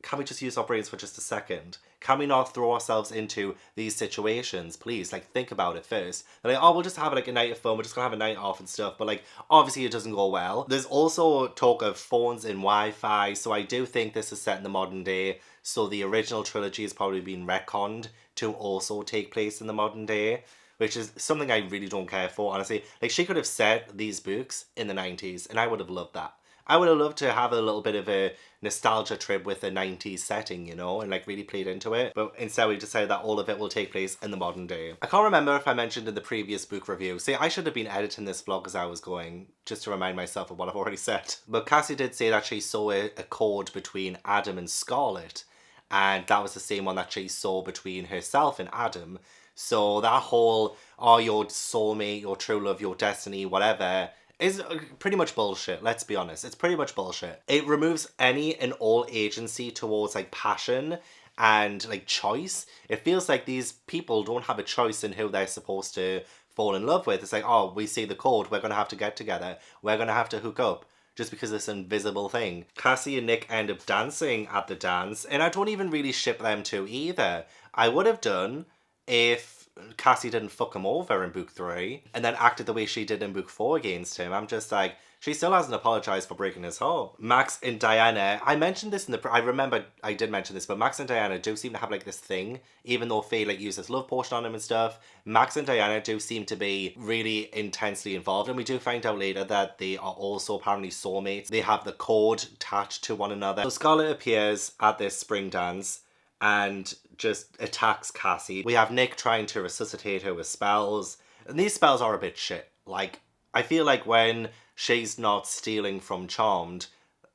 can we just use our brains for just a second? Can we not throw ourselves into these situations, please? Like, think about it first. They're like, oh, we'll just have like a night of fun. We're just gonna have a night off and stuff. But like, obviously it doesn't go well. There's also talk of phones and Wi-Fi. So I do think this is set in the modern day. So the original trilogy has probably been retconned to also take place in the modern day, which is something I really don't care for, honestly. Like, she could have set these books in the 90s and I would have loved that. I would have loved to have a little bit of a nostalgia trip with a 90s setting, you know, and like really played into it. But instead we decided that all of it will take place in the modern day. I can't remember if I mentioned in the previous book review. See, I should have been editing this vlog as I was going, just to remind myself of what I've already said. But Cassi did say that she saw a chord between Adam and Scarlet. And that was the same one that she saw between herself and Adam. So that whole, oh, your soulmate, your true love, your destiny, whatever, is pretty much bullshit, let's be honest. It's pretty much bullshit. It removes any and all agency towards like passion and like choice. It feels like these people don't have a choice in who they're supposed to fall in love with. It's like, oh, we see the code, we're gonna have to get together, we're gonna have to hook up, just because of this invisible thing. Cassi and Nick end up dancing at the dance, and I don't even really ship them two either. I would have done if Cassi didn't fuck him over in book 3 and then acted the way she did in book 4 against him. I'm just like, she still hasn't apologized for breaking his heart. Max and Dainya, I mentioned this in the, I remember I did mention this, but Max and Dainya do seem to have like this thing, even though Faye like uses love potion on him and stuff. Max and Dainya do seem to be really intensely involved, and we do find out later that they are also apparently soulmates. They have the cord attached to one another. So Scarlet appears at this spring dance and just attacks Cassi. We have Nick trying to resuscitate her with spells, and these spells are a bit shit. Like, I feel like when she's not stealing from Charmed,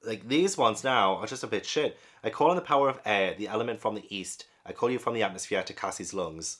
like these ones now are just a bit shit. I call on the power of air, the element from the east. I call you from the atmosphere to Cassi's lungs.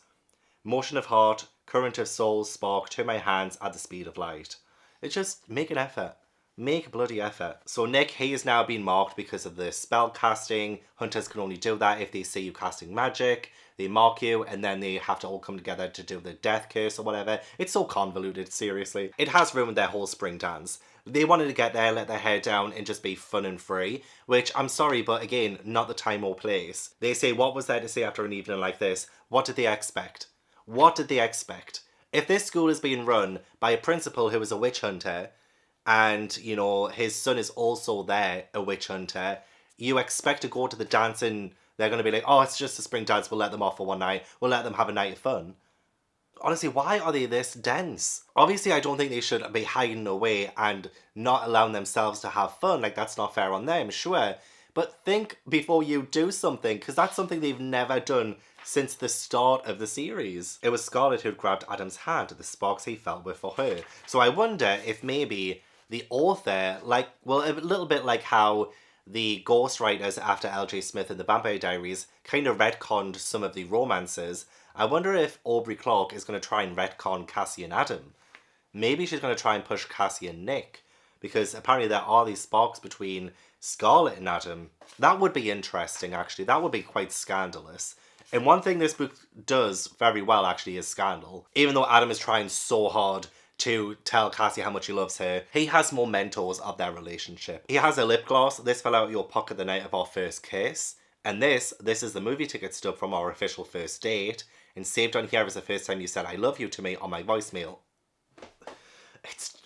Motion of heart, current of soul, spark, turn my hands at the speed of light. It's just, make an effort. Make a bloody effort. So Nick, he is now being marked because of the spell casting. Hunters can only do that if they see you casting magic. They mark you and then they have to all come together to do the death curse or whatever. It's so convoluted, seriously. It has ruined their whole spring dance. They wanted to get there, let their hair down and just be fun and free, which I'm sorry, but again, not the time or place. They say, what was there to say after an evening like this? What did they expect? What did they expect? If this school is being run by a principal who is a witch hunter, and, you know, his son is also there, a witch hunter, you expect to go to the dance and they're going to be like, oh, it's just a spring dance, we'll let them off for one night, we'll let them have a night of fun. Honestly, why are they this dense? Obviously, I don't think they should be hiding away and not allowing themselves to have fun. Like, that's not fair on them, sure. But think before you do something, because that's something they've never done since the start of the series. It was Scarlet who'd grabbed Adam's hand, the sparks he felt were for her. So I wonder if maybe the author, like, well, a little bit like how the ghostwriters after L.J. Smith and the Vampire Diaries kind of retconned some of the romances. I wonder if Aubrey Clark is going to try and retcon Cassi and Adam. Maybe she's going to try and push Cassi and Nick, because apparently there are these sparks between Scarlet and Adam. That would be interesting, actually. That would be quite scandalous. And one thing this book does very well, actually, is scandal. Even though Adam is trying so hard to tell Cassi how much he loves her. He has more mentors of their relationship. He has a lip gloss. This fell out of your pocket the night of our first kiss. And this is the movie ticket stub from our official first date. And saved on here is the first time you said I love you to me on my voicemail. It's...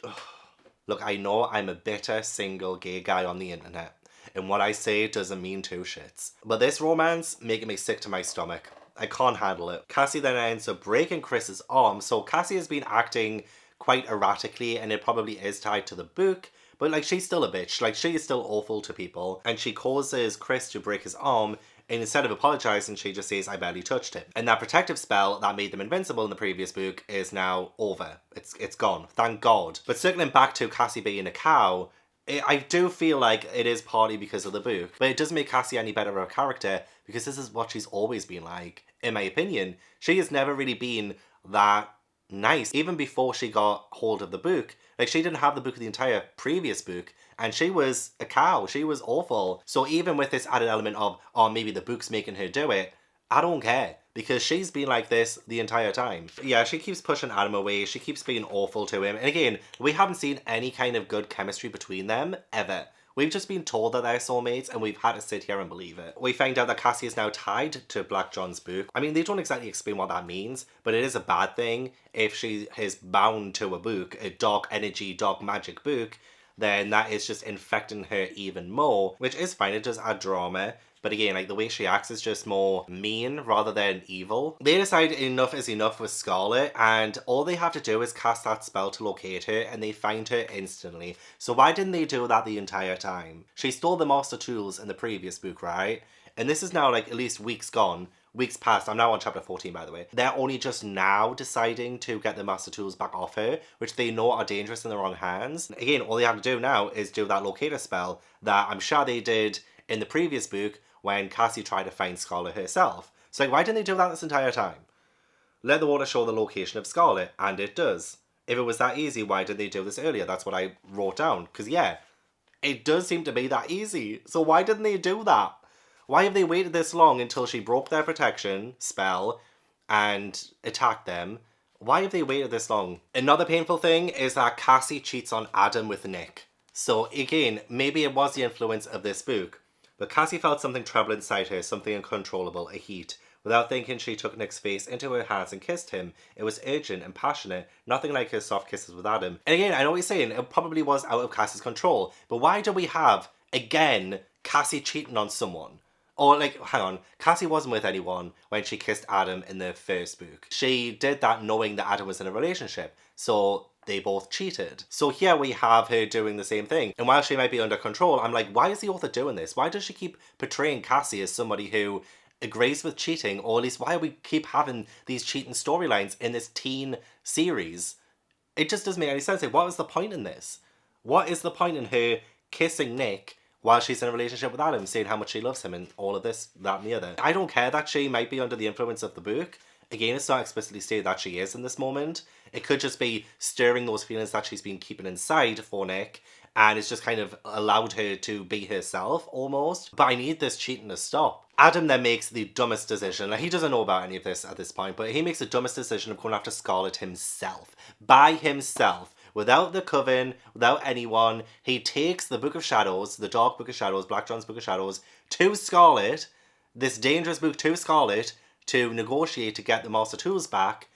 Look, I know I'm a bitter, single, gay guy on the internet. And what I say doesn't mean two shits. But this romance making me sick to my stomach. I can't handle it. Cassi then ends up breaking Chris's arm. So Cassi has been acting quite erratically, and it probably is tied to the book. But like, she's still a bitch. Like, she is still awful to people. And she causes Chris to break his arm. And instead of apologising, she just says, I barely touched him. And that protective spell that made them invincible in the previous book is now over. It's gone. Thank God. But circling back to Cassi being a cow, I do feel like it is partly because of the book. But it doesn't make Cassi any better of a character, because this is what she's always been like. In my opinion, she has never really been that nice. Even before she got hold of the book, like, she didn't have the book of the entire previous book, and she was a cow. She was awful. So even with this added element of, oh, maybe the book's making her do it, I don't care, because she's been like this the entire time. Yeah, she keeps pushing Adam away. She keeps being awful to him. And again, we haven't seen any kind of good chemistry between them, ever. We've just been told that they're soulmates, and we've had to sit here and believe it. We find out that Cassi is now tied to Black John's book. I mean, they don't exactly explain what that means, but it is a bad thing if she is bound to a book, a dark energy, dark magic book, then that is just infecting her even more, which is fine. It does add drama. But again, like, the way she acts is just more mean rather than evil. They decide enough is enough with Scarlet, and all they have to do is cast that spell to locate her, and they find her instantly. So why didn't they do that the entire time? She stole the Master Tools in the previous book, right? And this is now, like, at least weeks gone. Weeks past. I'm now on chapter 14, by the way. They're only just now deciding to get the Master Tools back off her, which they know are dangerous in the wrong hands. Again, all they have to do now is do that locator spell that I'm sure they did in the previous book, when Cassi tried to find Scarlet herself. So like, why didn't they do that this entire time? Let the water show the location of Scarlet, and it does. If it was that easy, why did they do this earlier? That's what I wrote down. Because yeah, it does seem to be that easy. So why didn't they do that? Why have they waited this long until she broke their protection spell and attacked them? Why have they waited this long? Another painful thing is that Cassi cheats on Adam with Nick. So again, maybe it was the influence of this book. But Cassi felt something trouble inside her, something uncontrollable, a heat. Without thinking, she took Nick's face into her hands and kissed him. It was urgent and passionate, nothing like her soft kisses with Adam. And again, I know what you're saying, it probably was out of Cassi's control. But why do we have, again, Cassi cheating on someone? Or like, hang on, Cassi wasn't with anyone when she kissed Adam in the first book. She did that knowing that Adam was in a relationship. So they both cheated. So here we have her doing the same thing. And while she might be under control, I'm like, why is the author doing this? Why does she keep portraying Cassi as somebody who agrees with cheating? Or at least why do we keep having these cheating storylines in this teen series? It just doesn't make any sense. Like, what is the point in this? What is the point in her kissing Nick while she's in a relationship with Adam, saying how much she loves him and all of this, that and the other? I don't care that she might be under the influence of the book. Again, it's not explicitly stated that she is in this moment. It could just be stirring those feelings that she's been keeping inside for Nick, and it's just kind of allowed her to be herself, almost. But I need this cheating to stop. Adam then makes the dumbest decision. Like, he doesn't know about any of this at this point, but he makes the dumbest decision of going after Scarlet himself. By himself. Without the coven, without anyone. He takes the Book of Shadows, the Dark Book of Shadows, Black John's Book of Shadows, to Scarlet, this dangerous book to Scarlet, to negotiate to get the Master Tools back.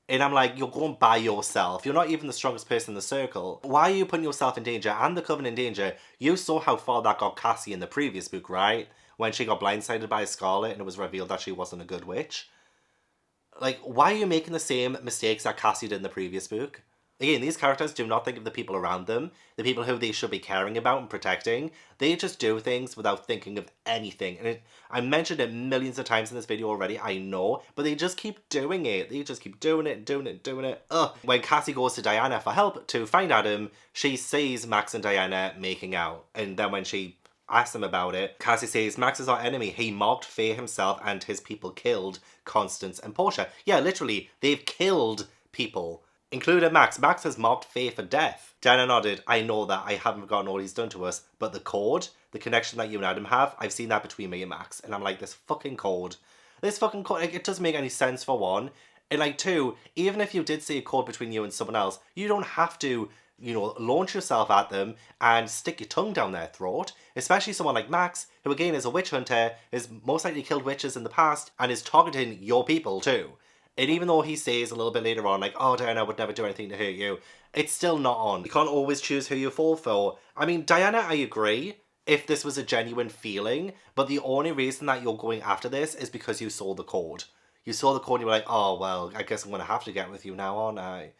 And I'm like, you're going by yourself. You're not even the strongest person in the circle. Why are you putting yourself in danger and the Coven in danger? You saw how far that got Cassi in the previous book, right? When she got blindsided by Scarlet and it was revealed that she wasn't a good witch. Like, why are you making the same mistakes that Cassi did in the previous book? Again, these characters do not think of the people around them, the people who they should be caring about and protecting. They just do things without thinking of anything. And I mentioned it millions of times in this video already, I know, but they just keep doing it. They just keep doing it, doing it, doing it. Ugh. When Cassi goes to Dainya for help to find Adam, she sees Max and Dainya making out. And then when she asks them about it, Cassi says, Max is our enemy. He mocked Faye himself and his people killed Constance and Portia. Yeah, literally, they've killed people. Including Max. Max has mocked Faye for death. Dana nodded. I know that. I haven't forgotten all he's done to us. But the code, the connection that you and Adam have, I've seen that between me and Max. And I'm like, this fucking code. This fucking code, like, it doesn't make any sense for one. And like, two, even if you did see a code between you and someone else, you don't have to, you know, launch yourself at them and stick your tongue down their throat. Especially someone like Max, who again is a witch hunter, has most likely killed witches in the past, and is targeting your people too. And even though he says a little bit later on, like, oh, Diana would never do anything to hurt you, it's still not on. You can't always choose who you fall for. I mean, Diana, I agree, if this was a genuine feeling, but the only reason that you're going after this is because you saw the code. You saw the code and you were like, oh, well, I guess I'm going to have to get with you now, aren't I?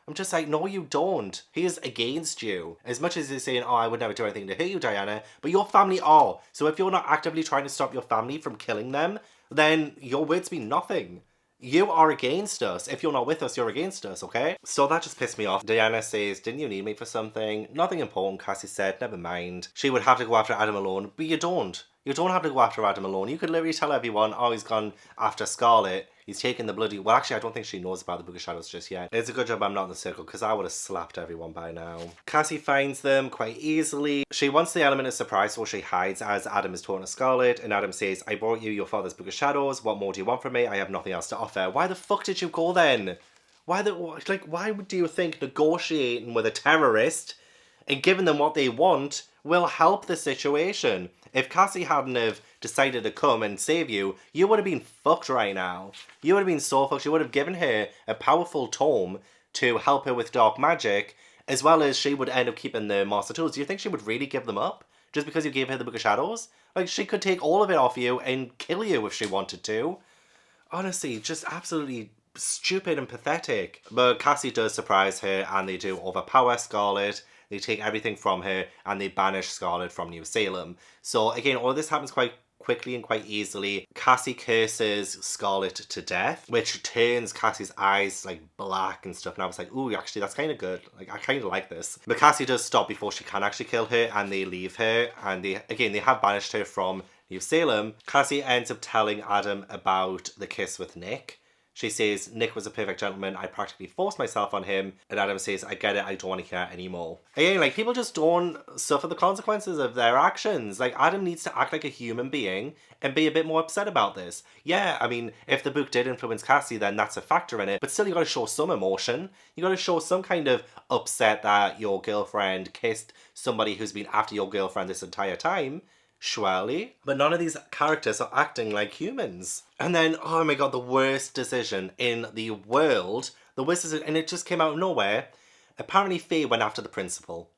I'm just like, no, you don't. He is against you. As much as he's saying, oh, I would never do anything to hurt you, Diana, but your family are. So if you're not actively trying to stop your family from killing them, then your words mean nothing. You are against us. If you're not with us, you're against us, okay? So that just pissed me off. Diana says, didn't you need me for something? Nothing important, Cassi said, never mind. She would have to go after Adam alone, but you don't. You don't have to go after Adam alone. You could literally tell everyone, oh, he's gone after Scarlet. He's taken the bloody... Well, actually, I don't think she knows about the Book of Shadows just yet. It's a good job I'm not in the circle, because I would have slapped everyone by now. Cassi finds them quite easily. She wants the element of surprise, so she hides as Adam is talking to Scarlet, and Adam says, I brought you your father's Book of Shadows. What more do you want from me? I have nothing else to offer. Why the fuck did you go then? Why do you think negotiating with a terrorist and giving them what they want will help the situation? If Cassi hadn't have decided to come and save you, you would have been fucked right now. You would have been so fucked. You would have given her a powerful tome to help her with dark magic, as well as she would end up keeping the master tools. Do you think she would really give them up just because you gave her the Book of Shadows? Like, she could take all of it off you and kill you if she wanted to. Honestly, just absolutely stupid and pathetic. But Cassi does surprise her, and they do overpower Scarlet. They take everything from her and they banish Scarlet from New Salem. So again, all of this happens quite quickly and quite easily. Cassi curses Scarlet to death, which turns Cassie's eyes like black and stuff. And I was like, ooh, actually that's kind of good. Like, I kind of like this. But Cassi does stop before she can actually kill her, and they leave her. And they have banished her from New Salem. Cassi ends up telling Adam about the kiss with Nick. She says, Nick was a perfect gentleman. I practically forced myself on him. And Adam says, I get it. I don't want to hear anymore. Again, like, people just don't suffer the consequences of their actions. Like, Adam needs to act like a human being and be a bit more upset about this. Yeah, I mean, if the book did influence Cassi, then that's a factor in it. But still, you got to show some emotion. You got to show some kind of upset that your girlfriend kissed somebody who's been after your girlfriend this entire time. Surely. But none of these characters are acting like humans. And then, oh my god, the worst decision in the world. The worst decision, and it just came out of nowhere. Apparently Faye went after the principal.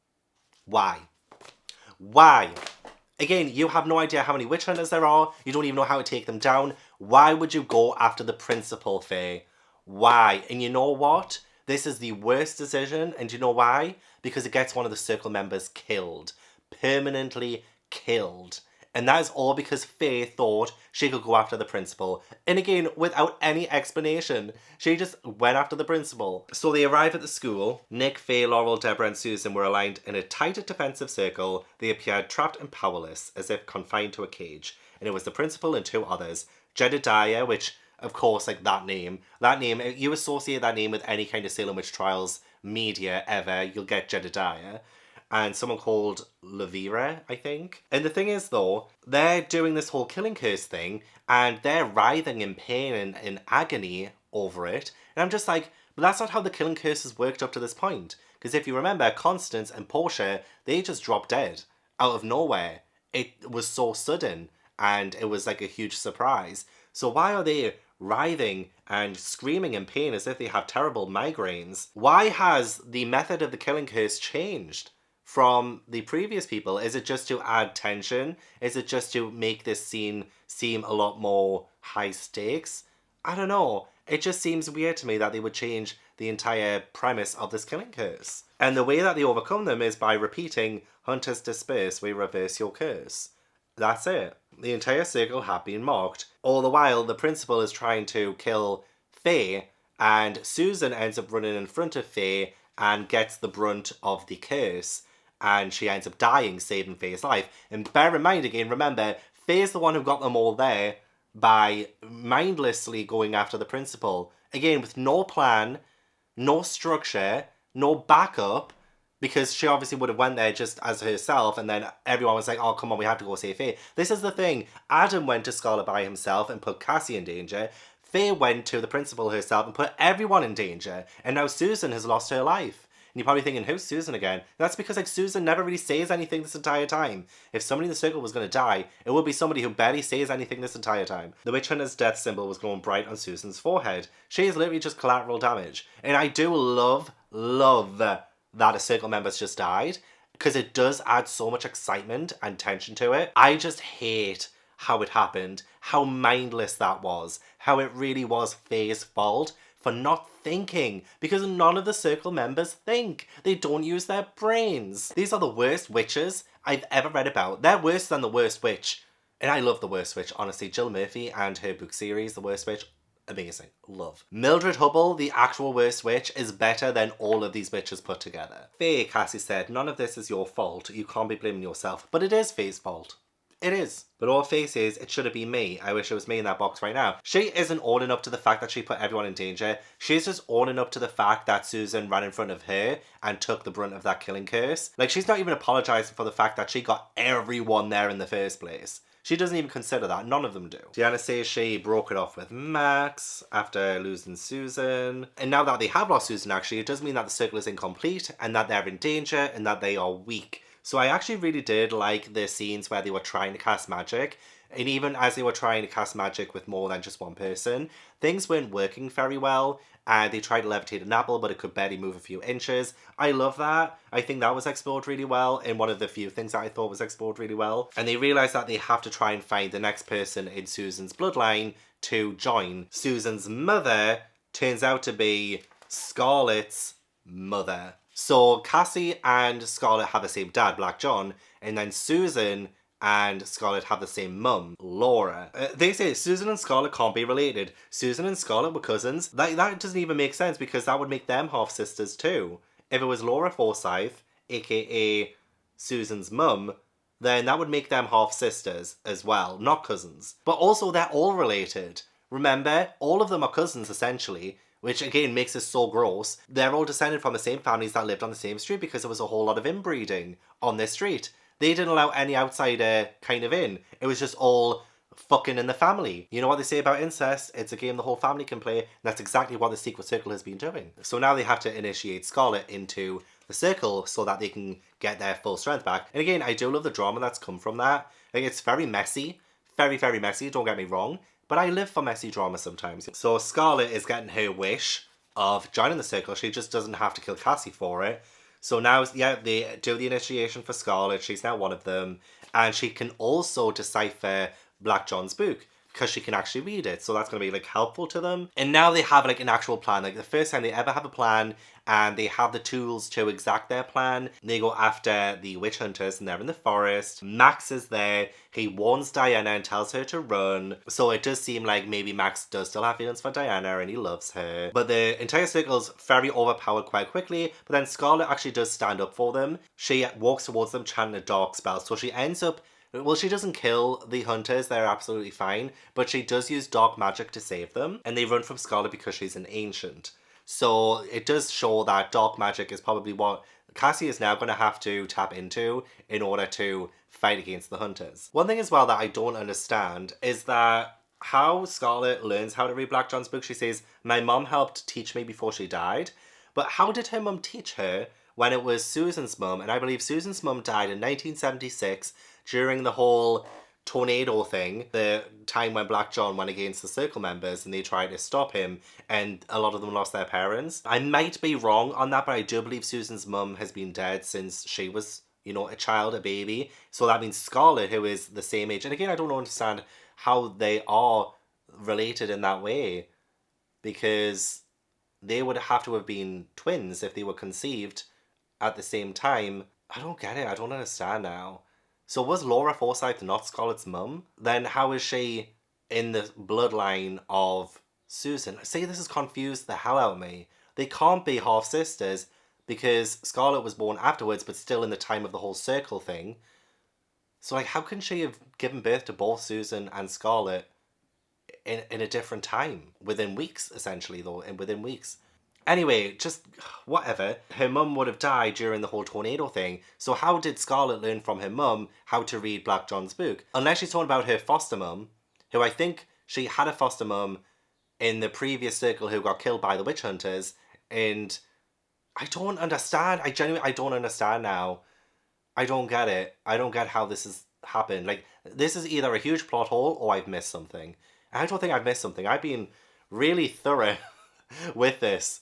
Why? Why? Again, you have no idea how many witch hunters there are. You don't even know how to take them down. Why would you go after the principal, Faye? Why? And you know what? This is the worst decision. And you know why? Because it gets one of the circle members killed. Permanently killed. And that is all because Faye thought she could go after the principal. And again, without any explanation. She just went after the principal. So they arrive at the school. Nick, Faye, Laurel, Deborah and Susan were aligned in a tight defensive circle. They appeared trapped and powerless, as if confined to a cage. And it was the principal and two others. Jedediah, which, of course, like that name, you associate that name with any kind of Salem Witch Trials media ever, you'll get Jedediah. And someone called Levira, I think. And the thing is, though, they're doing this whole killing curse thing, and they're writhing in pain and in agony over it. And I'm just like, but that's not how the killing curse has worked up to this point. Because if you remember, Constance and Portia, they just dropped dead out of nowhere. It was so sudden, and it was like a huge surprise. So why are they writhing and screaming in pain as if they have terrible migraines? Why has the method of the killing curse changed from the previous people? Is it just to add tension? Is it just to make this scene seem a lot more high stakes? I don't know. It just seems weird to me that they would change the entire premise of this killing curse. And the way that they overcome them is by repeating, hunters disperse, we reverse your curse. That's it. The entire circle had been marked. All the while, the principal is trying to kill Faye, and Susan ends up running in front of Faye and gets the brunt of the curse. And she ends up dying, saving Faye's life. And bear in mind again, remember, Faye's the one who got them all there by mindlessly going after the principal. Again, with no plan, no structure, no backup, Because she obviously would have went there just as herself, and then everyone was like, oh, come on, we have to go save Faye. This is the thing. Adam went to Scarlet by himself and put Cassi in danger. Faye went to the principal herself and put everyone in danger. And now Susan has lost her life. And you're probably thinking, who's Susan again? That's because, like, Susan never really says anything this entire time. If somebody in the circle was going to die, it would be somebody who barely says anything this entire time. The witch hunter's death symbol was glowing bright on Susan's forehead. She is literally just collateral damage. And I do love that a circle member's just died, because it does add so much excitement and tension to it. I just hate how it happened, how mindless that was, how it really was Faye's fault for not thinking, because none of the circle members think. They don't use their brains. These are the worst witches I've ever read about. They're worse than the worst witch. And I love the worst witch, honestly. Jill Murphy and her book series, The Worst Witch, amazing. Love. Mildred Hubble, the actual worst witch, is better than all of these witches put together. Faye, Cassi said, none of this is your fault. You can't be blaming yourself. But it is Faye's fault. It is. But all Faye says, it should have been me. I wish it was me in that box right now. She isn't owning up to the fact that she put everyone in danger. She's just owning up to the fact that Susan ran in front of her and took the brunt of that killing curse. Like, she's not even apologising for the fact that she got everyone there in the first place. She doesn't even consider that. None of them do. Deanna says she broke it off with Max after losing Susan. And now that they have lost Susan, actually, it does mean that the circle is incomplete and that they're in danger and that they are weak. So I actually really did like the scenes where they were trying to cast magic. And even as they were trying to cast magic with more than just one person, things weren't working very well. And they tried to levitate an apple, but it could barely move a few inches. I love that. I think that was explored really well, and one of the few things that I thought was explored really well. And they realised that they have to try and find the next person in Susan's bloodline to join. Susan's mother turns out to be Scarlet's mother. So Cassi and Scarlet have the same dad, Black John, and then Susan and Scarlet have the same mum, Laura. They say Susan and Scarlet can't be related. Susan and Scarlet were cousins. That doesn't even make sense, because that would make them half-sisters too. If it was Laura Forsyth, aka Susan's mum, then that would make them half-sisters as well, not cousins. But also, they're all related. Remember, all of them are cousins, essentially, which again makes this so gross. They're all descended from the same families that lived on the same street, because there was a whole lot of inbreeding on this street. They didn't allow any outsider kind of in. It was just all fucking in the family. You know what they say about incest? It's a game the whole family can play. And that's exactly what the Secret Circle has been doing. So now they have to initiate Scarlet into the circle so that they can get their full strength back. And again, I do love the drama that's come from that. Like, it's very messy. Very, very messy, don't get me wrong. But I live for messy drama sometimes. So Scarlet is getting her wish of joining the circle. She just doesn't have to kill Cassi for it. So now, yeah, they do the initiation for Scarlet. She's now one of them. And she can also decipher Black John's book, because she can actually read it. So that's going to be, like, helpful to them. And now they have, like, an actual plan. Like, the first time they ever have a plan, and they have the tools to exact their plan. They go after the witch hunters, and they're in the forest. Max is there. He warns Diana and tells her to run. So it does seem like maybe Max does still have feelings for Diana, and he loves her. But the entire circle's very overpowered quite quickly. But then Scarlet actually does stand up for them. She walks towards them chanting a dark spell. So she ends up... Well, she doesn't kill the hunters, they're absolutely fine, but she does use dark magic to save them, and they run from Scarlet because she's an ancient. So it does show that dark magic is probably what Cassi is now going to have to tap into in order to fight against the hunters. One thing as well that I don't understand is that how Scarlet learns how to read Black John's book. She says, my mum helped teach me before she died, but how did her mum teach her when it was Susan's mum? And I believe Susan's mum died in 1976, during the whole tornado thing, the time when Black John went against the circle members and they tried to stop him, and a lot of them lost their parents. I might be wrong on that, but I do believe Susan's mum has been dead since she was, you know, a child, a baby. So that means Scarlet, who is the same age. And again, I don't understand how they are related in that way, because they would have to have been twins if they were conceived at the same time. I don't get it. I don't understand now. So was Laura Forsyth not Scarlet's mum? Then how is she in the bloodline of Susan? See, this has confused the hell out of me. They can't be half-sisters, because Scarlet was born afterwards, but still in the time of the whole circle thing. So, like, how can she have given birth to both Susan and Scarlet in a different time? Within weeks, essentially, though, and within weeks. Anyway, just whatever. Her mum would have died during the whole tornado thing, so how did Scarlett learn from her mum how to read Black John's book? Unless she's talking about her foster mum, who I think she had a foster mum in the previous circle who got killed by the witch hunters, and I don't understand. I don't understand now. I don't get it. I don't get how this has happened. Like, this is either a huge plot hole or I've missed something. I don't think I've missed something. I've been really thorough with this.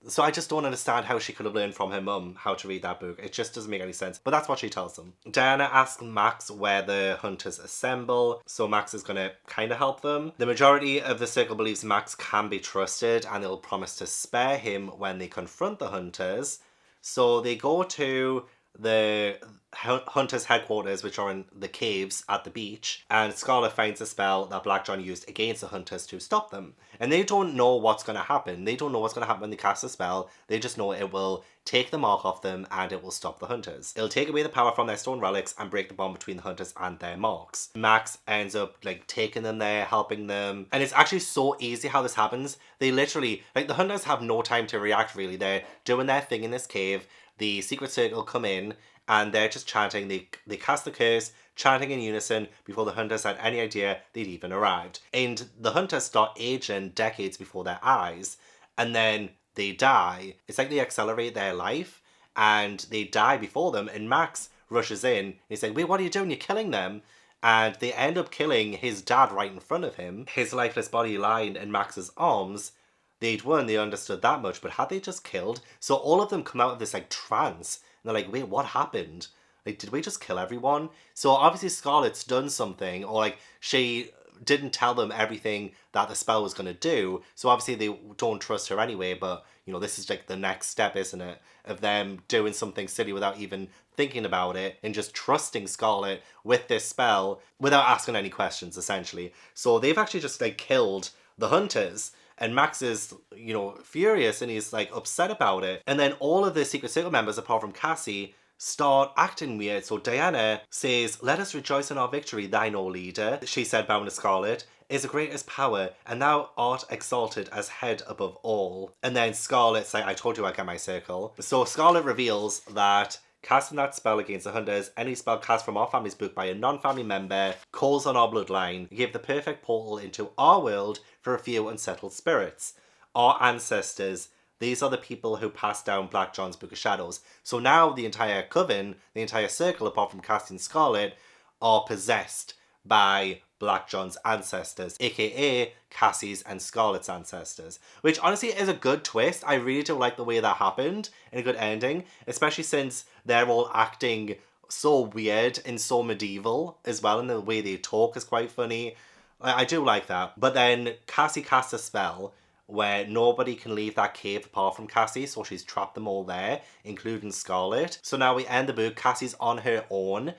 So I just don't understand how she could have learned from her mum how to read that book. It just doesn't make any sense. But that's what she tells them. Dainya asks Max where the hunters assemble. So Max is going to kind of help them. The majority of the circle believes Max can be trusted and they'll promise to spare him when they confront the hunters. So they go to the hunters' headquarters, which are in the caves at the beach, and Scarlett finds a spell that Black John used against the hunters to stop them. And they don't know what's going to happen. They don't know what's going to happen when they cast a spell. They just know it will take the mark off them and it will stop the hunters. It'll take away the power from their stone relics and break the bond between the hunters and their marks. Max ends up like taking them there, helping them. And it's actually so easy how this happens. They literally, like, the hunters have no time to react really. They're doing their thing in this cave. The secret circle come in and they're just chanting. They cast the curse, chanting in unison before the hunters had any idea they'd even arrived. And the hunters start aging decades before their eyes, and then they die. It's like they accelerate their life and they die before them, and Max rushes in and he's like, wait, what are you doing? You're killing them. And they end up killing his dad right in front of him. His lifeless body lying in Max's arms. They'd won, they understood that much, but had they just killed? So all of them come out of this like trance and they're like, wait, what happened? Like, did we just kill everyone? So obviously Scarlett's done something, or like she didn't tell them everything that the spell was going to do. So obviously they don't trust her anyway, but you know, this is like the next step, isn't it? Of them doing something silly without even thinking about it and just trusting Scarlett with this spell without asking any questions, essentially. So they've actually just like killed the hunters. And Max is, you know, furious and he's like upset about it. And then all of the Secret Circle members, apart from Cassi, start acting weird. So Diana says, let us rejoice in our victory, thine O leader. She said, bowing to Scarlett, is the greatest power, and thou art exalted as head above all. And then Scarlett's like, I told you I'd get my circle. So Scarlett reveals that casting that spell against the hunters, any spell cast from our family's book by a non-family member, calls on our bloodline, give the perfect portal into our world for a few unsettled spirits. Our ancestors, these are the people who passed down Black John's Book of Shadows. So now the entire coven, the entire circle, apart from Cassi and Scarlett, are possessed by Black John's ancestors, aka Cassi's and Scarlett's ancestors. Which honestly is a good twist. I really do like the way that happened, and a good ending, especially since they're all acting so weird and so medieval as well, and the way they talk is quite funny. I do like that. But then Cassi casts a spell where nobody can leave that cave apart from Cassi, so she's trapped them all there, including Scarlett. So now we end the book, Cassi's on her own,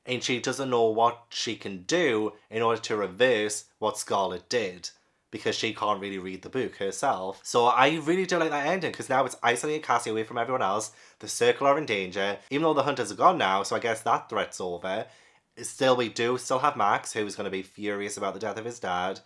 and she doesn't know what she can do in order to reverse what Scarlett did, because she can't really read the book herself. So I really do like that ending, because now it's isolating Cassi away from everyone else. The circle are in danger, even though the hunters are gone now, so I guess that threat's over. Still, we do still have Max, who's going to be furious about the death of his dad.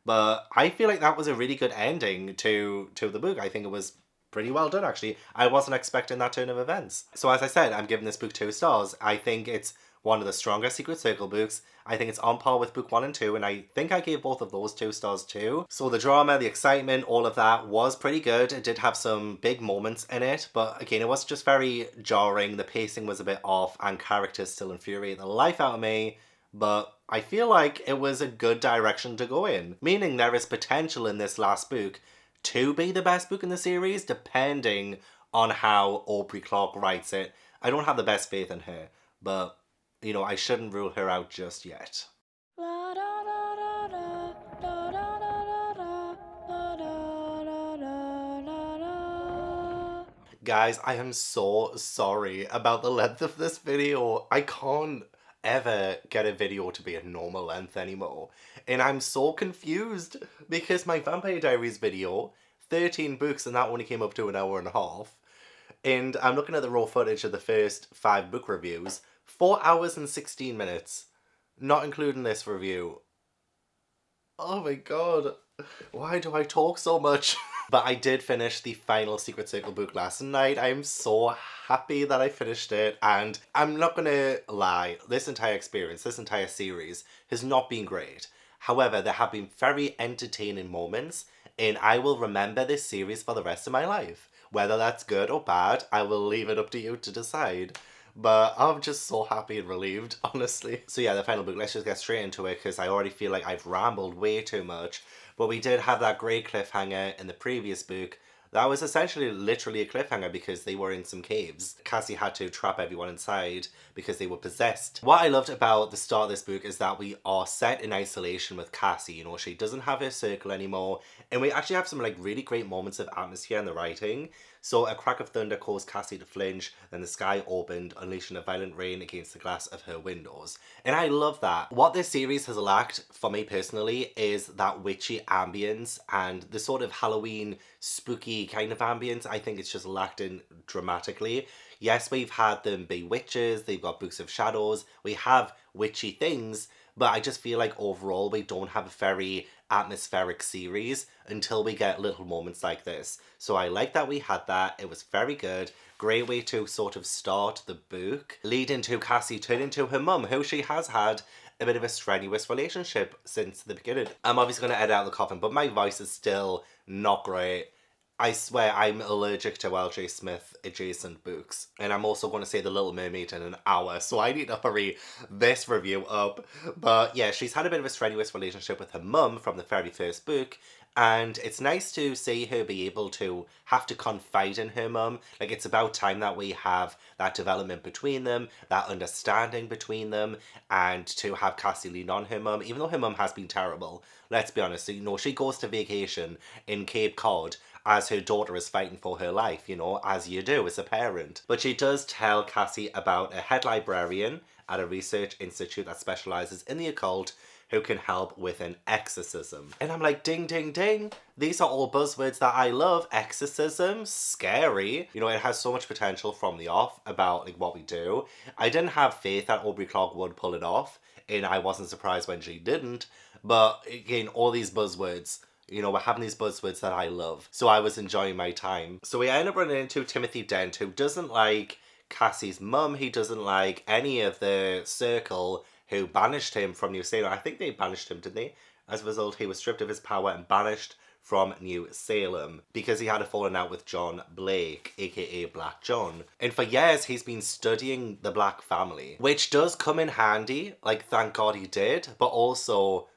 But I feel like that was a really good ending to the book. I think it was pretty well done, actually. I wasn't expecting that turn of events. So as I said, I'm giving this book 2 stars. I think it's one of the strongest Secret Circle books. I think it's on par with book 1 and 2, and I think I gave both of those 2 stars too. So the drama, the excitement, all of that was pretty good. It did have some big moments in it, but again, it was just very jarring. The pacing was a bit off, and characters still infuriate the life out of me. But I feel like it was a good direction to go in. Meaning there is potential in this last book to be the best book in the series, depending on how Aubrey Clark writes it. I don't have the best faith in her, but, you know, I shouldn't rule her out just yet. Guys, I am so sorry about the length of this video. I can't ever get a video to be a normal length anymore. And I'm so confused because my Vampire Diaries video, 13 books, and that only came up to an hour and a half. And I'm looking at the raw footage of the first 5 book reviews, 4 hours and 16 minutes, not including this review. Oh my god, why do I talk so much? But I did finish the final Secret Circle book last night. I'm so happy that I finished it, and I'm not gonna lie, this entire experience, this entire series has not been great. However, there have been very entertaining moments, and I will remember this series for the rest of my life. Whether that's good or bad, I will leave it up to you to decide. But I'm just so happy and relieved, honestly. So yeah, the final book, let's just get straight into it because I already feel like I've rambled way too much. But we did have that great cliffhanger in the previous book. That was essentially literally a cliffhanger because they were in some caves. Cassi had to trap everyone inside because they were possessed. What I loved about the start of this book is that we are set in isolation with Cassi. You know, she doesn't have her circle anymore. And we actually have some like really great moments of atmosphere in the writing. So a crack of thunder caused Cassi to flinch, then the sky opened, unleashing a violent rain against the glass of her windows. And I love that. What this series has lacked, for me personally, is that witchy ambience and the sort of Halloween spooky kind of ambience. I think it's just lacked in dramatically. Yes, we've had them be witches, they've got books of shadows, we have witchy things, but I just feel like overall we don't have a very atmospheric series until we get little moments like this. So I like that we had that. It was very good. Great way to sort of start the book, lead into Cassi turning to her mum, who she has had a bit of a strenuous relationship since the beginning. I'm obviously going to edit out the coffin, but my voice is still not great. I swear I'm allergic to L.J. Smith adjacent books. And I'm also going to say The Little Mermaid in an hour, so I need to hurry this review up. But yeah, she's had a bit of a strenuous relationship with her mum from the very first book. And it's nice to see her be able to have to confide in her mum. Like, it's about time that we have that development between them, that understanding between them, and to have Cassi lean on her mum, even though her mum has been terrible. Let's be honest, you know, she goes to vacation in Cape Cod as her daughter is fighting for her life, you know, as you do as a parent. But she does tell Cassi about a head librarian at a research institute that specialises in the occult who can help with an exorcism. And I'm like, ding, ding, ding. These are all buzzwords that I love. Exorcism, scary. You know, it has so much potential from the off about like what we do. I didn't have faith that Aubrey Clark would pull it off, and I wasn't surprised when she didn't. But again, all these buzzwords, you know, we're having these buzzwords that I love. So I was enjoying my time. So we end up running into Timothy Dent, who doesn't like Cassie's mum. He doesn't like any of the circle who banished him from New Salem. I think they banished him, didn't they? As a result, he was stripped of his power and banished from New Salem because he had a falling out with John Blake, aka Black John. And for years, he's been studying the Black family, which does come in handy. Like, thank God he did, but also,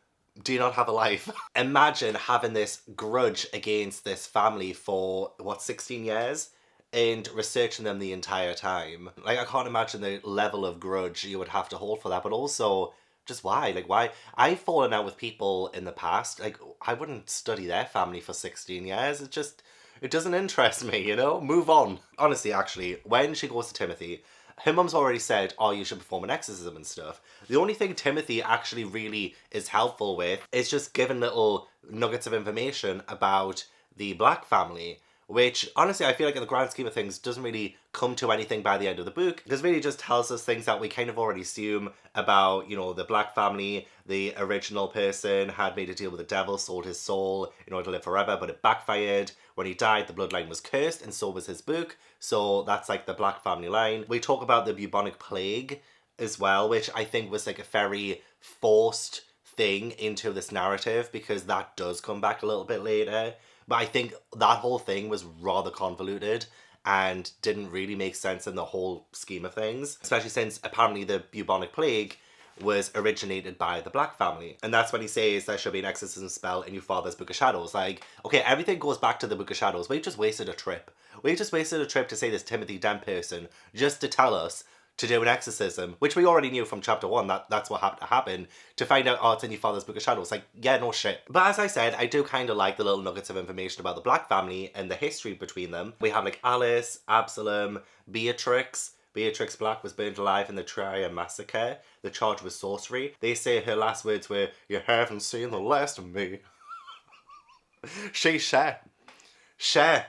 do you not have a life? Imagine having this grudge against this family for, what, 16 years? And researching them the entire time. Like, I can't imagine the level of grudge you would have to hold for that, but also, just why? Like, why? I've fallen out with people in the past. Like, I wouldn't study their family for 16 years. It doesn't interest me, you know? Move on. Honestly, actually, when she goes to Timothy, her mum's already said, oh, you should perform an exorcism and stuff. The only thing Timothy actually really is helpful with is just giving little nuggets of information about the Black family, which, honestly, I feel like in the grand scheme of things doesn't really come to anything by the end of the book. This really just tells us things that we kind of already assume about, you know, the Black family. The original person had made a deal with the devil, sold his soul in order to live forever, but it backfired. When he died, the bloodline was cursed, and so was his book. So that's like the Black family line. We talk about the bubonic plague as well, which I think was like a very forced thing into this narrative because that does come back a little bit later. But I think that whole thing was rather convoluted and didn't really make sense in the whole scheme of things. Especially since apparently the bubonic plague was originated by the Black family. And that's when he says there should be an exorcism spell in your father's Book of Shadows. Like, okay, everything goes back to the Book of Shadows. We just wasted a trip. We just wasted a trip to say this Timothy Dent person just to tell us to do an exorcism, which we already knew from chapter 1 that's what had to happen, to find out, oh, it's in your father's Book of Shadows. Like, yeah, no shit. But as I said, I do kind of like the little nuggets of information about the Black family and the history between them. We have like Alice, Absalom, Beatrix. Beatrix Black was burned alive in the Trier massacre. The charge was sorcery. They say her last words were, you haven't seen the last of me. She's Cher. Cher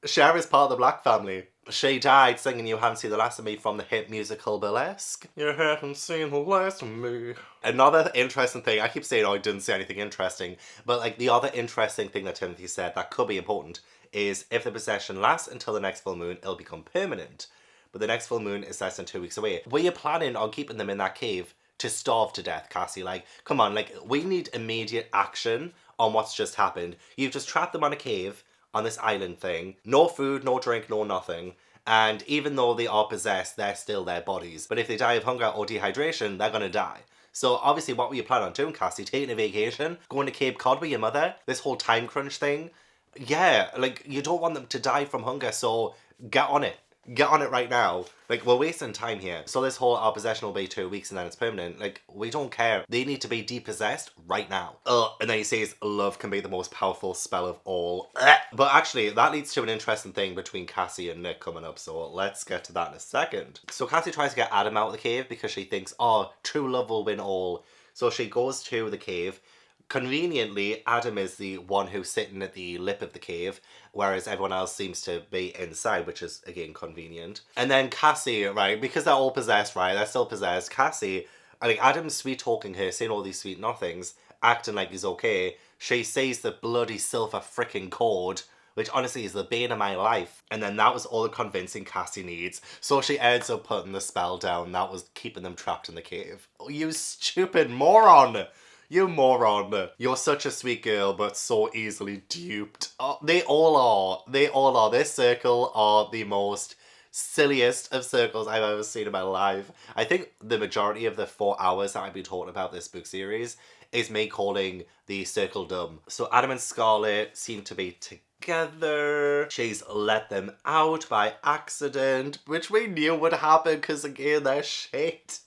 is part of the Black family. She died singing You Haven't Seen the Last of Me from the hit musical Burlesque. You haven't seen the last of me. Another interesting thing, I keep saying, oh, I didn't say anything interesting, but like the other interesting thing that Timothy said that could be important is if the possession lasts until the next full moon, it'll become permanent. But the next full moon is less than 2 weeks away. Were you planning on keeping them in that cave to starve to death, Cassi? Like, come on, like, we need immediate action on what's just happened. You've just trapped them on a cave, on this island thing. No food, no drink, no nothing. And even though they are possessed, they're still their bodies. But if they die of hunger or dehydration, they're gonna die. So obviously what were you planning on doing, Cassi? Taking a vacation? Going to Cape Cod with your mother? This whole time crunch thing? Yeah, like, you don't want them to die from hunger, so get on it. Get on it right now. Like, we're wasting time here. So this whole, our possession will be 2 weeks and then it's permanent. Like, we don't care. They need to be depossessed right now. And then he says, love can be the most powerful spell of all. But actually, that leads to an interesting thing between Cassi and Nick coming up. So let's get to that in a second. So Cassi tries to get Adam out of the cave because she thinks, oh, true love will win all. So she goes to the cave. Conveniently, Adam is the one who's sitting at the lip of the cave, whereas everyone else seems to be inside, which is, again, convenient. And then Cassi, right, because they're all possessed, right, they're still possessed, Cassi, like, Adam's sweet-talking her, saying all these sweet nothings, acting like he's okay. She sees the bloody silver frickin' cord, which honestly is the bane of my life. And then that was all the convincing Cassi needs. So she ends up putting the spell down that was keeping them trapped in the cave. Oh, you stupid moron! You moron. You're such a sweet girl, but so easily duped. Oh, they all are. They all are. This circle are the most silliest of circles I've ever seen in my life. I think the majority of the 4 hours that I've been talking about this book series is me calling the circle dumb. So Adam and Scarlet seem to be together. She's let them out by accident, which we knew would happen because again, they're shit.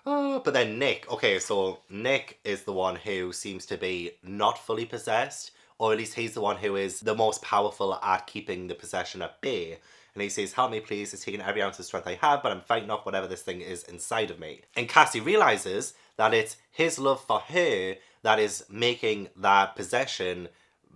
But then Nick, okay, so Nick is the one who seems to be not fully possessed, or at least he's the one who is the most powerful at keeping the possession at bay. And he says, help me please, it's taking every ounce of strength I have, but I'm fighting off whatever this thing is inside of me. And Cassi realizes that it's his love for her that is making that possession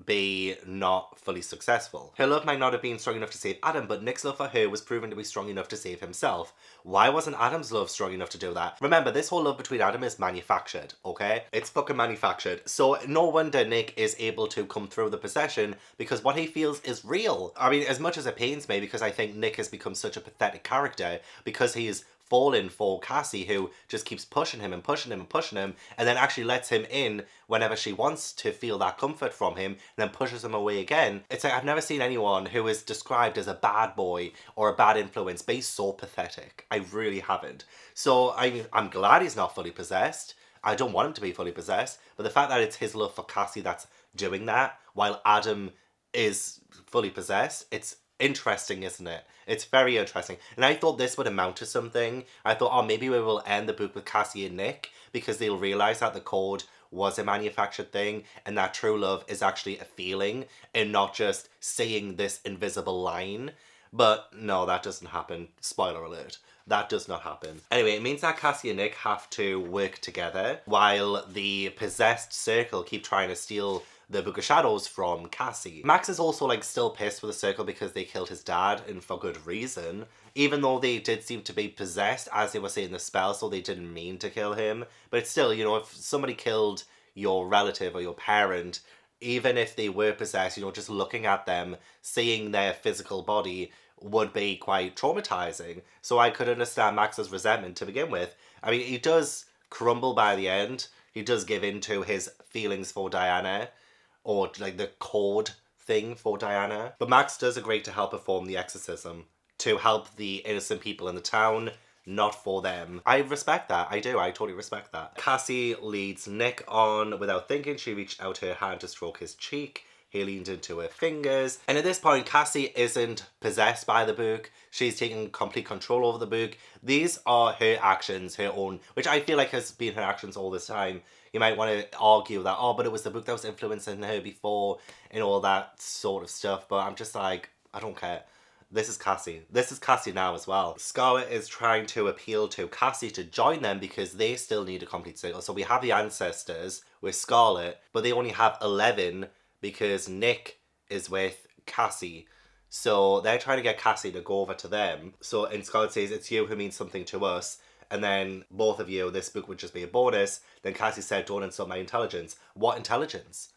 be not fully successful. Her love might not have been strong enough to save Adam, but Nick's love for her was proven to be strong enough to save himself. Why wasn't Adam's love strong enough to do that? Remember, this whole love between Adam is manufactured, okay? It's fucking manufactured. So no wonder Nick is able to come through the possession because what he feels is real. I mean, as much as it pains me because I think Nick has become such a pathetic character because he is fallen for Cassi, who just keeps pushing him and pushing him and pushing him, and then actually lets him in whenever she wants to feel that comfort from him, and then pushes him away again. It's like, I've never seen anyone who is described as a bad boy or a bad influence be so pathetic. I really haven't. So I'm glad he's not fully possessed. I don't want him to be fully possessed, but the fact that it's his love for Cassi that's doing that, while Adam is fully possessed, it's interesting, isn't it? It's very interesting. And I thought this would amount to something. I thought, oh, maybe we will end the book with Cassi and Nick because they'll realise that the code was a manufactured thing and that true love is actually a feeling and not just saying this invisible line. But no, that doesn't happen. Spoiler alert. That does not happen. Anyway, it means that Cassi and Nick have to work together while the possessed circle keep trying to steal the Book of Shadows from Cassi. Max is also like still pissed with the circle because they killed his dad, and for good reason. Even though they did seem to be possessed as they were saying the spell, so they didn't mean to kill him. But it's still, you know, if somebody killed your relative or your parent, even if they were possessed, you know, just looking at them, seeing their physical body would be quite traumatizing. So I could understand Max's resentment to begin with. I mean, he does crumble by the end. He does give in to his feelings for Diana, or like the code thing for Diana. But Max does agree to help perform the exorcism, to help the innocent people in the town, not for them. I respect that. I do. I totally respect that. Cassi leads Nick on without thinking. She reached out her hand to stroke his cheek. He leaned into her fingers. And at this point, Cassi isn't possessed by the book. She's taking complete control over the book. These are her actions, her own, which I feel like has been her actions all this time. You might want to argue that, oh, but it was the book that was influencing her before and all that sort of stuff. But I'm just like, I don't care. This is Cassi. This is Cassi now as well. Scarlet is trying to appeal to Cassi to join them because they still need a complete circle. So we have the ancestors with Scarlet, but they only have 11 because Nick is with Cassi. So they're trying to get Cassi to go over to them. So, and Scarlet says, it's you who means something to us. And then both of you, this book would just be a bonus. Then Cassi said, don't insult my intelligence. What intelligence?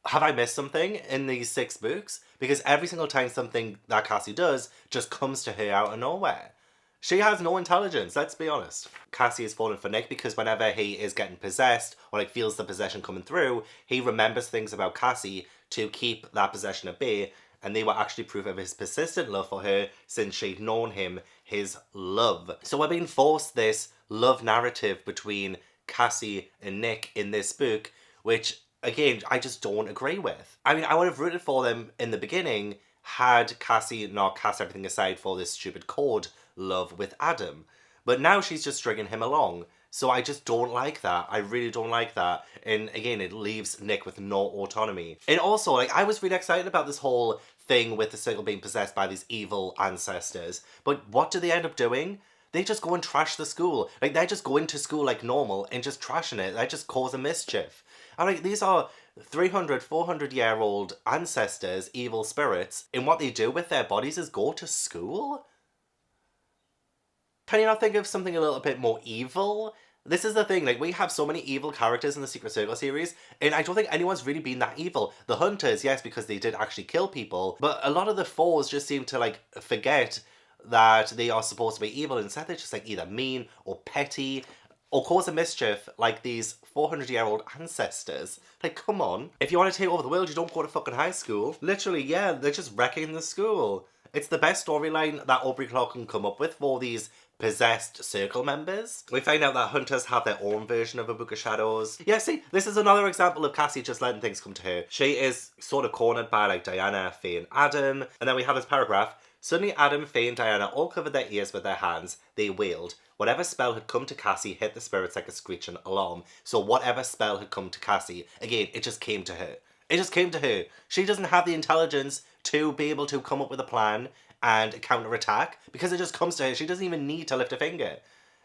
Have I missed something in these 6 books? Because every single time something that Cassi does just comes to her out of nowhere. She has no intelligence, let's be honest. Cassi is falling for Nick because whenever he is getting possessed, or like feels the possession coming through, he remembers things about Cassi to keep that possession at bay, and they were actually proof of his persistent love for her since she'd known him his love. So we're being forced this love narrative between Cassi and Nick in this book, which, again, I just don't agree with. I mean, I would have rooted for them in the beginning had Cassi not cast everything aside for this stupid code love with Adam. But now she's just stringing him along. So I just don't like that. I really don't like that. And again, it leaves Nick with no autonomy. And also, like, I was really excited about this whole thing with the circle being possessed by these evil ancestors. But what do they end up doing? They just go and trash the school. Like, they're just going to school like normal and just trashing it. They're just causing mischief. I'm like, these are 300, 400-year-old ancestors, evil spirits, and what they do with their bodies is go to school? Can you not think of something a little bit more evil? This is the thing, like, we have so many evil characters in the Secret Circle series, and I don't think anyone's really been that evil. The Hunters, yes, because they did actually kill people, but a lot of the Fours just seem to, like, forget that they are supposed to be evil. Instead, they're just, like, either mean or petty or cause a mischief like these 400-year-old ancestors. Like, come on. If you want to take over the world, you don't go to fucking high school. Literally, yeah, they're just wrecking the school. It's the best storyline that Aubrey Clark can come up with for these possessed circle members. We find out that Hunters have their own version of a Book of Shadows. Yeah, see, this is another example of Cassi just letting things come to her. She is sort of cornered by, like, Diana, Faye, and Adam. And then we have this paragraph. Suddenly Adam, Faye, and Diana all covered their ears with their hands. They wailed. Whatever spell had come to Cassi hit the spirits like a screeching alarm. So whatever spell had come to Cassi, again, it just came to her. It just came to her. She doesn't have the intelligence to be able to come up with a plan and counter-attack because it just comes to her. She doesn't even need to lift a finger.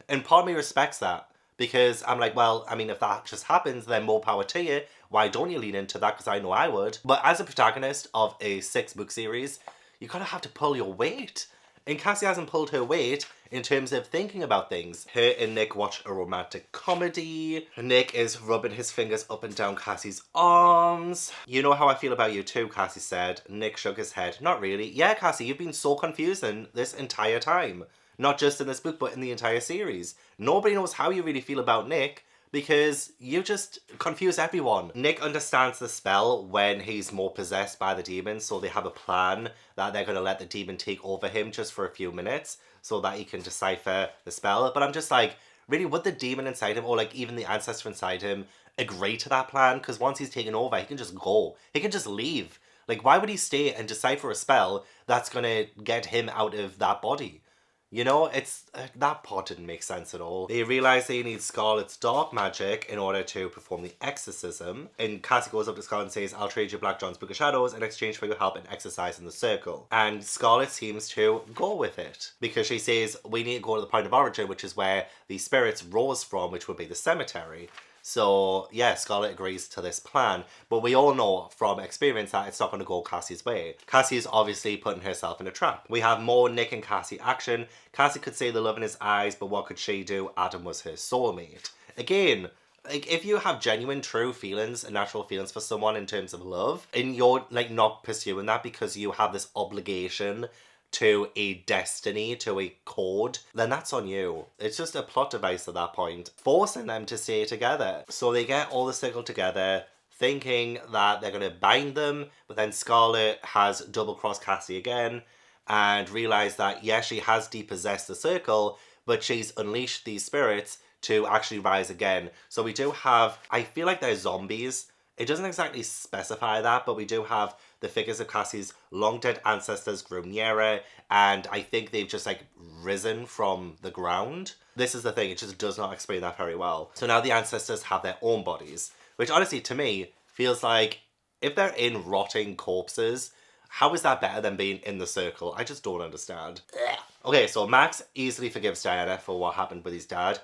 And part of me respects that because I'm like, well, I mean, if that just happens, then more power to you. Why don't you lean into that? Because I know I would. But as a protagonist of a 6-book series, you gotta have to pull your weight. And Cassi hasn't pulled her weight in terms of thinking about things. Her and Nick watch a romantic comedy. Nick is rubbing his fingers up and down Cassi's arms. You know how I feel about you too, Cassi said. Nick shook his head. Not really. Yeah, Cassi, you've been so confusing this entire time. Not just in this book, but in the entire series. Nobody knows how you really feel about Nick because you just confuse everyone. Nick understands the spell when he's more possessed by the demon, so they have a plan that they're going to let the demon take over him just for a few minutes so that he can decipher the spell. But I'm just like, really, would the demon inside him, or like even the ancestor inside him, agree to that plan? Because once he's taken over, he can just go. He can just leave. Like, why would he stay and decipher a spell that's going to get him out of that body? You know, it's that part didn't make sense at all. They realise they need Scarlet's dark magic in order to perform the exorcism. And Cassi goes up to Scarlet and says, I'll trade you Black John's Book of Shadows in exchange for your help in exercising the circle. And Scarlet seems to go with it. Because she says, we need to go to the point of origin, which is where the spirits rose from, which would be the cemetery. So, yeah, Scarlet agrees to this plan, but we all know from experience that it's not going to go Cassi's way. Cassi is obviously putting herself in a trap. We have more Nick and Cassi action. Cassi could see the love in his eyes, but what could she do? Adam was her soulmate. Again, like, if you have genuine, true feelings and natural feelings for someone in terms of love, and you're, like, not pursuing that because you have this obligation to a destiny, to a code, then that's on you. It's just a plot device at that point, forcing them to stay together. So they get all the circle together, thinking that they're going to bind them, but then Scarlet has double-crossed Cassi again, and realised that, yes, she has depossessed the circle, but she's unleashed these spirits to actually rise again. So we do have, I feel like they're zombies. It doesn't exactly specify that, but we do have the figures of Cassi's long-dead ancestors grew nearer, and I think they've just, like, risen from the ground. This is the thing, it just does not explain that very well. So now the ancestors have their own bodies, which honestly, to me, feels like if they're in rotting corpses, how is that better than being in the circle? I just don't understand. Okay, so Max easily forgives Diana for what happened with his dad,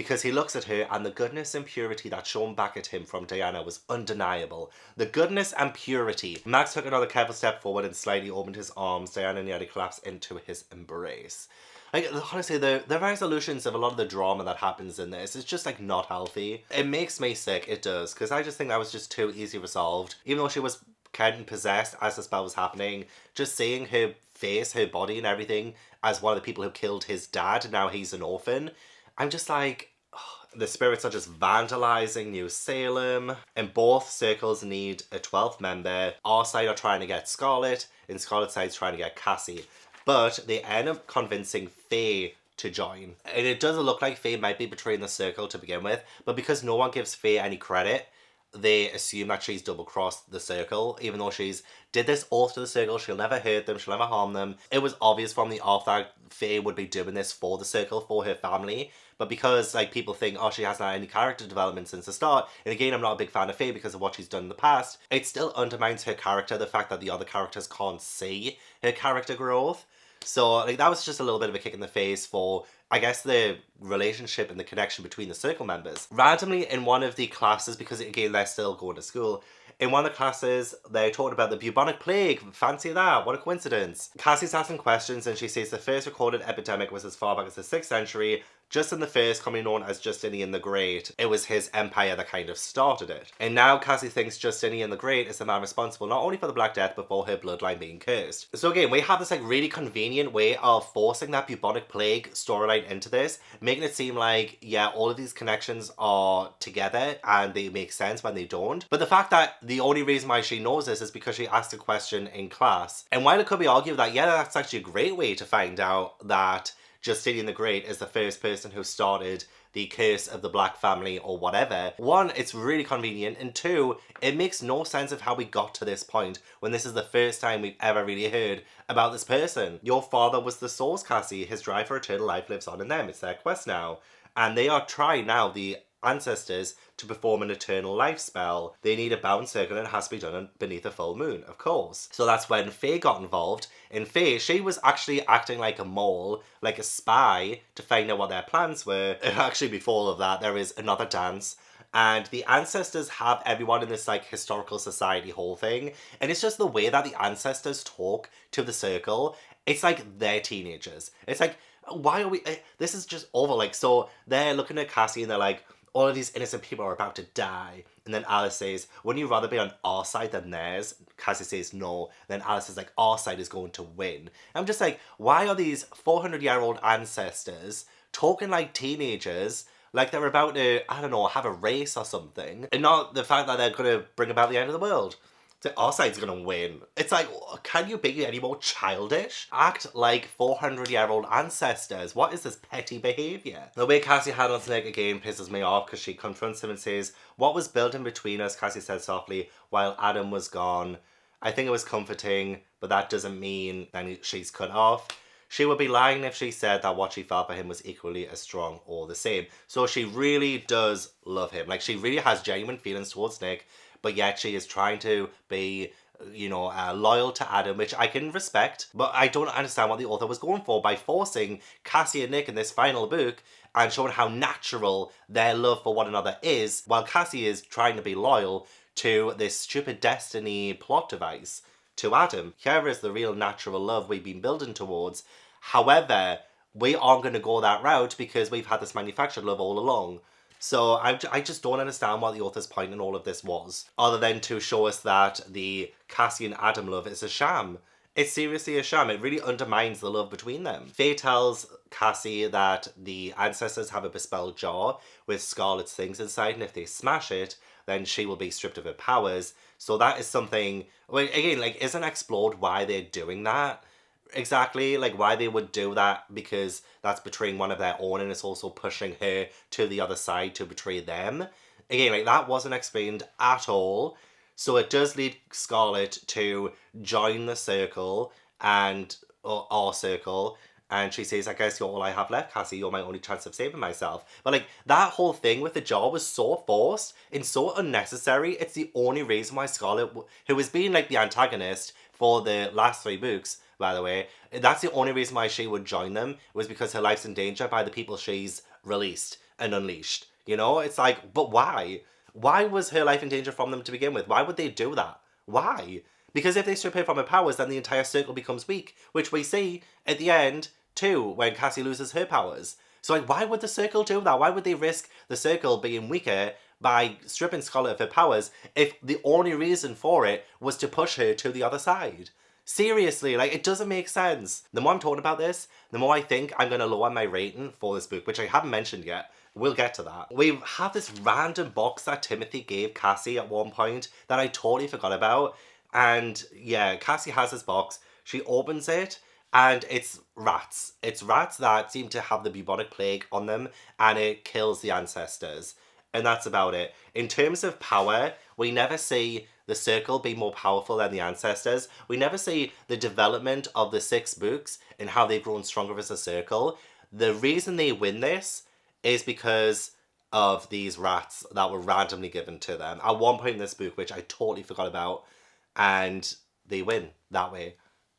because he looks at her and the goodness and purity that shone back at him from Dainya was undeniable. The goodness and purity. Max took another careful step forward and slightly opened his arms. Dainya nearly collapsed into his embrace. Like, honestly, the resolutions of a lot of the drama that happens in this is just, like, not healthy. It makes me sick, it does, because I just think that was just too easily resolved. Even though she was kind of possessed as the spell was happening, just seeing her face, her body and everything as one of the people who killed his dad, and now he's an orphan, I'm just like, oh, the spirits are just vandalizing New Salem, and both circles need a 12th member. Our side are trying to get Scarlet, and Scarlet's side's trying to get Cassi. But they end up convincing Faye to join. And it doesn't look like Faye might be betraying the circle to begin with, but because no one gives Faye any credit, they assume that she's double-crossed the circle, even though she's did this oath to the circle, she'll never hurt them, she'll never harm them. It was obvious from the off that Faye would be doing this for the circle, for her family, but because, like, people think, oh, she hasn't had any character development since the start, and again, I'm not a big fan of Faye because of what she's done in the past, it still undermines her character, the fact that the other characters can't see her character growth. So, like, that was just a little bit of a kick in the face for, I guess, the relationship and the connection between the circle members. Randomly, in one of the classes, because again, they're still going to school, in one of the classes, they talked about the bubonic plague. Fancy that, what a coincidence. Cassie's asking questions and she says the first recorded epidemic was as far back as the 6th century, Justin the First, commonly known as Justinian the Great. It was his empire that kind of started it. And now Cassi thinks Justinian the Great is the man responsible not only for the Black Death, but for her bloodline being cursed. So again, we have this, like, really convenient way of forcing that bubonic plague storyline into this, making it seem like, yeah, all of these connections are together and they make sense when they don't. But the fact that the only reason why she knows this is because she asked a question in class. And while it could be argued that, yeah, that's actually a great way to find out that Justinian the Great is the first person who started the curse of the Black family or whatever. One, it's really convenient, and two, it makes no sense of how we got to this point when this is the first time we've ever really heard about this person. Your father was the source, Cassi. His drive for eternal life lives on in them. It's their quest now. And they are trying now, the ancestors, to perform an eternal life spell. They need a bound circle and it has to be done beneath a full moon, of course. So that's when Faye got involved. And Faye, she was actually acting like a mole, like a spy, to find out what their plans were. And actually, before all of that, there is another dance. And the ancestors have everyone in this, like, historical society whole thing. And it's just the way that the ancestors talk to the circle. It's like they're teenagers. It's like, why are we... This is just awful. Like, so they're looking at Cassi and they're like, all of these innocent people are about to die. And then Alice says, wouldn't you rather be on our side than theirs? Cassi says no. Then Alice is like, our side is going to win. I'm just like, why are these 400-year-old ancestors talking like teenagers, like they're about to, I don't know, have a race or something, and not the fact that they're going to bring about the end of the world? So our side's gonna win. It's like, can you be any more childish? Act like 400-year-old ancestors. What is this petty behaviour? The way Cassi handles Nick again pisses me off because she confronts him and says, what was building between us, Cassi said softly, while Adam was gone. I think it was comforting, but that doesn't mean then she's cut off. She would be lying if she said that what she felt for him was equally as strong or the same. So she really does love him. Like, she really has genuine feelings towards Nick, but yet she is trying to be, you know, loyal to Adam, which I can respect. But I don't understand what the author was going for by forcing Cassi and Nick in this final book and showing how natural their love for one another is, while Cassi is trying to be loyal to this stupid destiny plot device to Adam. Here is the real natural love we've been building towards. However, we aren't going to go that route because we've had this manufactured love all along. So I just don't understand what the author's point in all of this was, other than to show us that the Cassi and Adam love is a sham. It's seriously a sham. It really undermines the love between them. Faye tells Cassi that the ancestors have a bespelled jar with Scarlet's things inside, and if they smash it, then she will be stripped of her powers. So that is something, well, again, like, isn't explored why they're doing that exactly, like why they would do that, because that's betraying one of their own and it's also pushing her to the other side to betray them. Again, like, that wasn't explained at all. So it does lead Scarlet to join the circle and our circle, and she says, I guess you're all I have left, Cassi. You're my only chance of saving myself. But, like, that whole thing with the jar was so forced and so unnecessary. It's the only reason why Scarlet, who has been, like, the antagonist for the last 3 books, by the way, that's the only reason why she would join them, was because her life's in danger by the people she's released. and unleashed. You know, it's like, but why? Why was her life in danger from them to begin with? Why would they do that? Why? Because if they strip her from her powers, then the entire circle becomes weak, which we see at the end too, when Cassi loses her powers. So like, why would the circle do that? Why would they risk the circle being weaker by stripping Scarlet of her powers if the only reason for it was to push her to the other side? Seriously, like, it doesn't make sense. The more I'm talking about this, the more I think I'm going to lower my rating for this book, which I haven't mentioned yet. We'll get to that. We have this random box that Timothy gave Cassi at one point that I totally forgot about. And yeah, Cassi has this box. She opens it and it's rats. It's rats that seem to have the bubonic plague on them and it kills the ancestors. And that's about it. In terms of power, we never see the circle be more powerful than the ancestors. We never see the development of the 6 books and how they've grown stronger as a circle. The reason they win this is because of these rats that were randomly given to them at one point in this book, which I totally forgot about, and they win that way.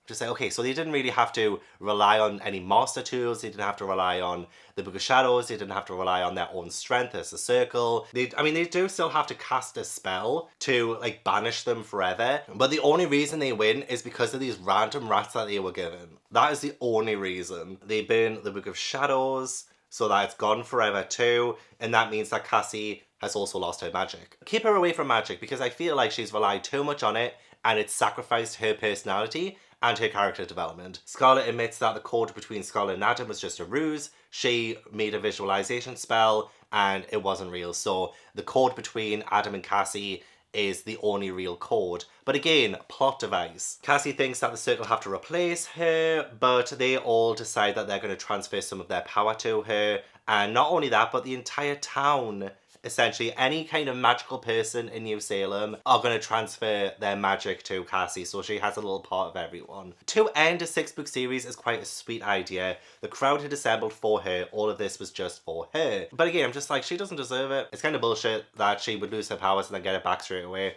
Just say, okay, so they didn't really have to rely on any master tools, they didn't have to rely on the Book of Shadows, they didn't have to rely on their own strength as a circle. They do still have to cast a spell to like banish them forever, but the only reason they win is because of these random rats that they were given. That is the only reason. They burn the Book of Shadows so that it's gone forever too, and that means that Cassi has also lost her magic. Keep her away from magic because I feel like she's relied too much on it and it's sacrificed her personality and her character development. Scarlet admits that the code between Scarlet and Adam was just a ruse. She made a visualization spell and it wasn't real. So the code between Adam and Cassi is the only real code. But again, plot device. Cassi thinks that the circle have to replace her, but they all decide that they're going to transfer some of their power to her. And not only that, but the entire town, essentially any kind of magical person in New Salem, are going to transfer their magic to Cassi, so she has a little part of everyone. To end a 6-book series is quite a sweet idea. The crowd had assembled for her, all of this was just for her. But again, I'm just like, she doesn't deserve it. It's kind of bullshit that she would lose her powers and then get it back straight away.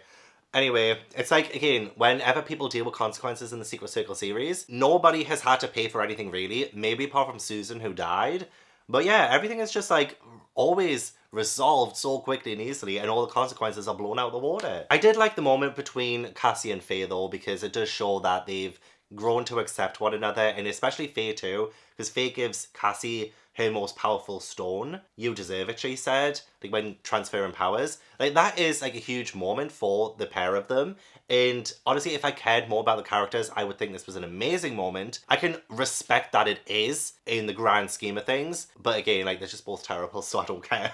Anyway, it's like, again, whenever people deal with consequences in the Secret Circle series, nobody has had to pay for anything really, maybe apart from Susan who died. But yeah, everything is just like always resolved so quickly and easily and all the consequences are blown out of the water. I did like the moment between Cassi and Faye though, because it does show that they've grown to accept one another, and especially Faye too, because Faye gives Cassi her most powerful stone. You deserve it, she said, like when transferring powers. Like that is like a huge moment for the pair of them. And honestly, if I cared more about the characters, I would think this was an amazing moment. I can respect that it is in the grand scheme of things, but again, like they're just both terrible, so I don't care.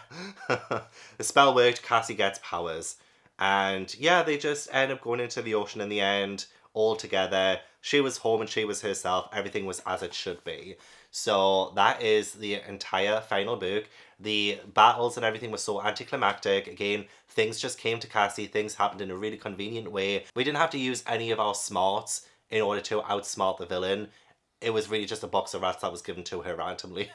The spell worked, Cassi gets powers. And yeah, they just end up going into the ocean in the end, all together. She was home and she was herself. Everything was as it should be. So that is the entire final book. The battles and everything was so anticlimactic. Again, things just came to Cassi. Things happened in a really convenient way. We didn't have to use any of our smarts in order to outsmart the villain. It was really just a box of rats that was given to her randomly.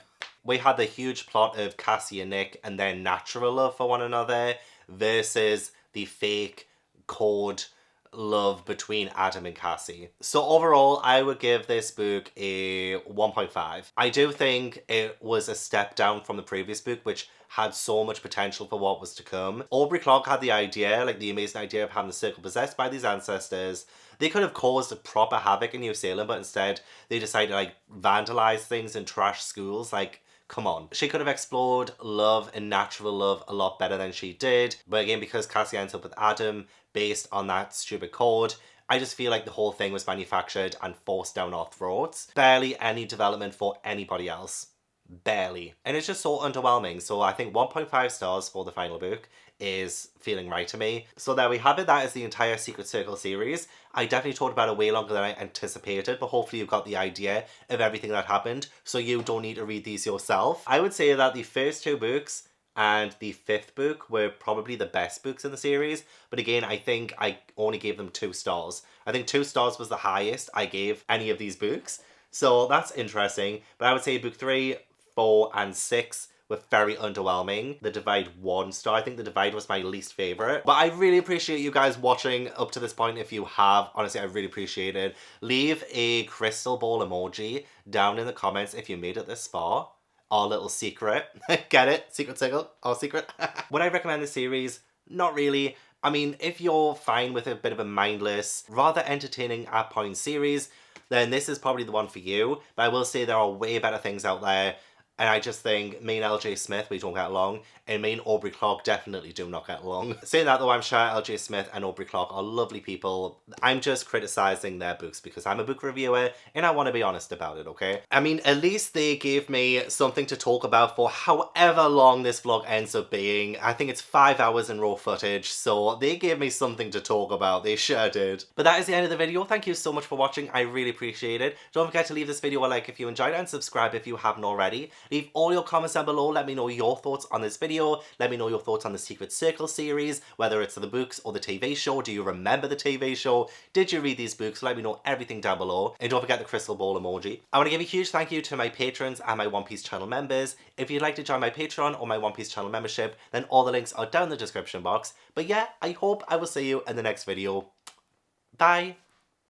We had the huge plot of Cassi and Nick and their natural love for one another versus the fake code love between Adam and Cassi. So overall, I would give this book a 1.5. I do think it was a step down from the previous book, which had so much potential for what was to come. Aubrey Clark had the idea, like the amazing idea of having the circle possessed by these ancestors. They could have caused a proper havoc in New Salem, but instead they decided to like vandalize things and trash schools. Like, come on. She could have explored love and natural love a lot better than she did. But again, because Cassi ends up with Adam based on that stupid code, I just feel like the whole thing was manufactured and forced down our throats. Barely any development for anybody else. Barely. And it's just so underwhelming. So I think 1.5 stars for the final book is feeling right to me. So there we have it. That is the entire Secret Circle series. I definitely talked about it way longer than I anticipated, but hopefully you've got the idea of everything that happened, so you don't need to read these yourself. I would say that the first 2 books and the 5th book were probably the best books in the series, but again, I think I only gave them 2 stars. I think 2 stars was the highest I gave any of these books, so that's interesting. But I would say book 3, 4 and 6 were very underwhelming. The Divide 1 star. I think The Divide was my least favourite. But I really appreciate you guys watching up to this point if you have. Honestly, I really appreciate it. Leave a crystal ball emoji down in the comments if you made it this far. our little secret. Get it? Secret tickle? Our secret? Would I recommend the series? Not really. I mean, if you're fine with a bit of a mindless, rather entertaining at point series, then this is probably the one for you. But I will say there are way better things out there. And I just think me and LJ Smith, we don't get along. And me and Aubrey Clark definitely do not get along. Saying that though, I'm sure LJ Smith and Aubrey Clark are lovely people. I'm just criticising their books because I'm a book reviewer and I want to be honest about it, okay? I mean, at least they gave me something to talk about for however long this vlog ends up being. I think it's 5 hours in raw footage, so they gave me something to talk about. They sure did. But that is the end of the video. Thank you so much for watching. I really appreciate it. Don't forget to leave this video a like if you enjoyed it and subscribe if you haven't already. Leave all your comments down below. Let me know your thoughts on this video. Let me know your thoughts on the Secret Circle series, whether it's the books or the TV show. Do you remember the TV show? Did you read these books? Let me know everything down below. And don't forget the crystal ball emoji. I want to give a huge thank you to my patrons and my One Piece channel members. If you'd like to join my Patreon or my One Piece channel membership, then all the links are down in the description box. But yeah, I hope I will see you in the next video. Bye!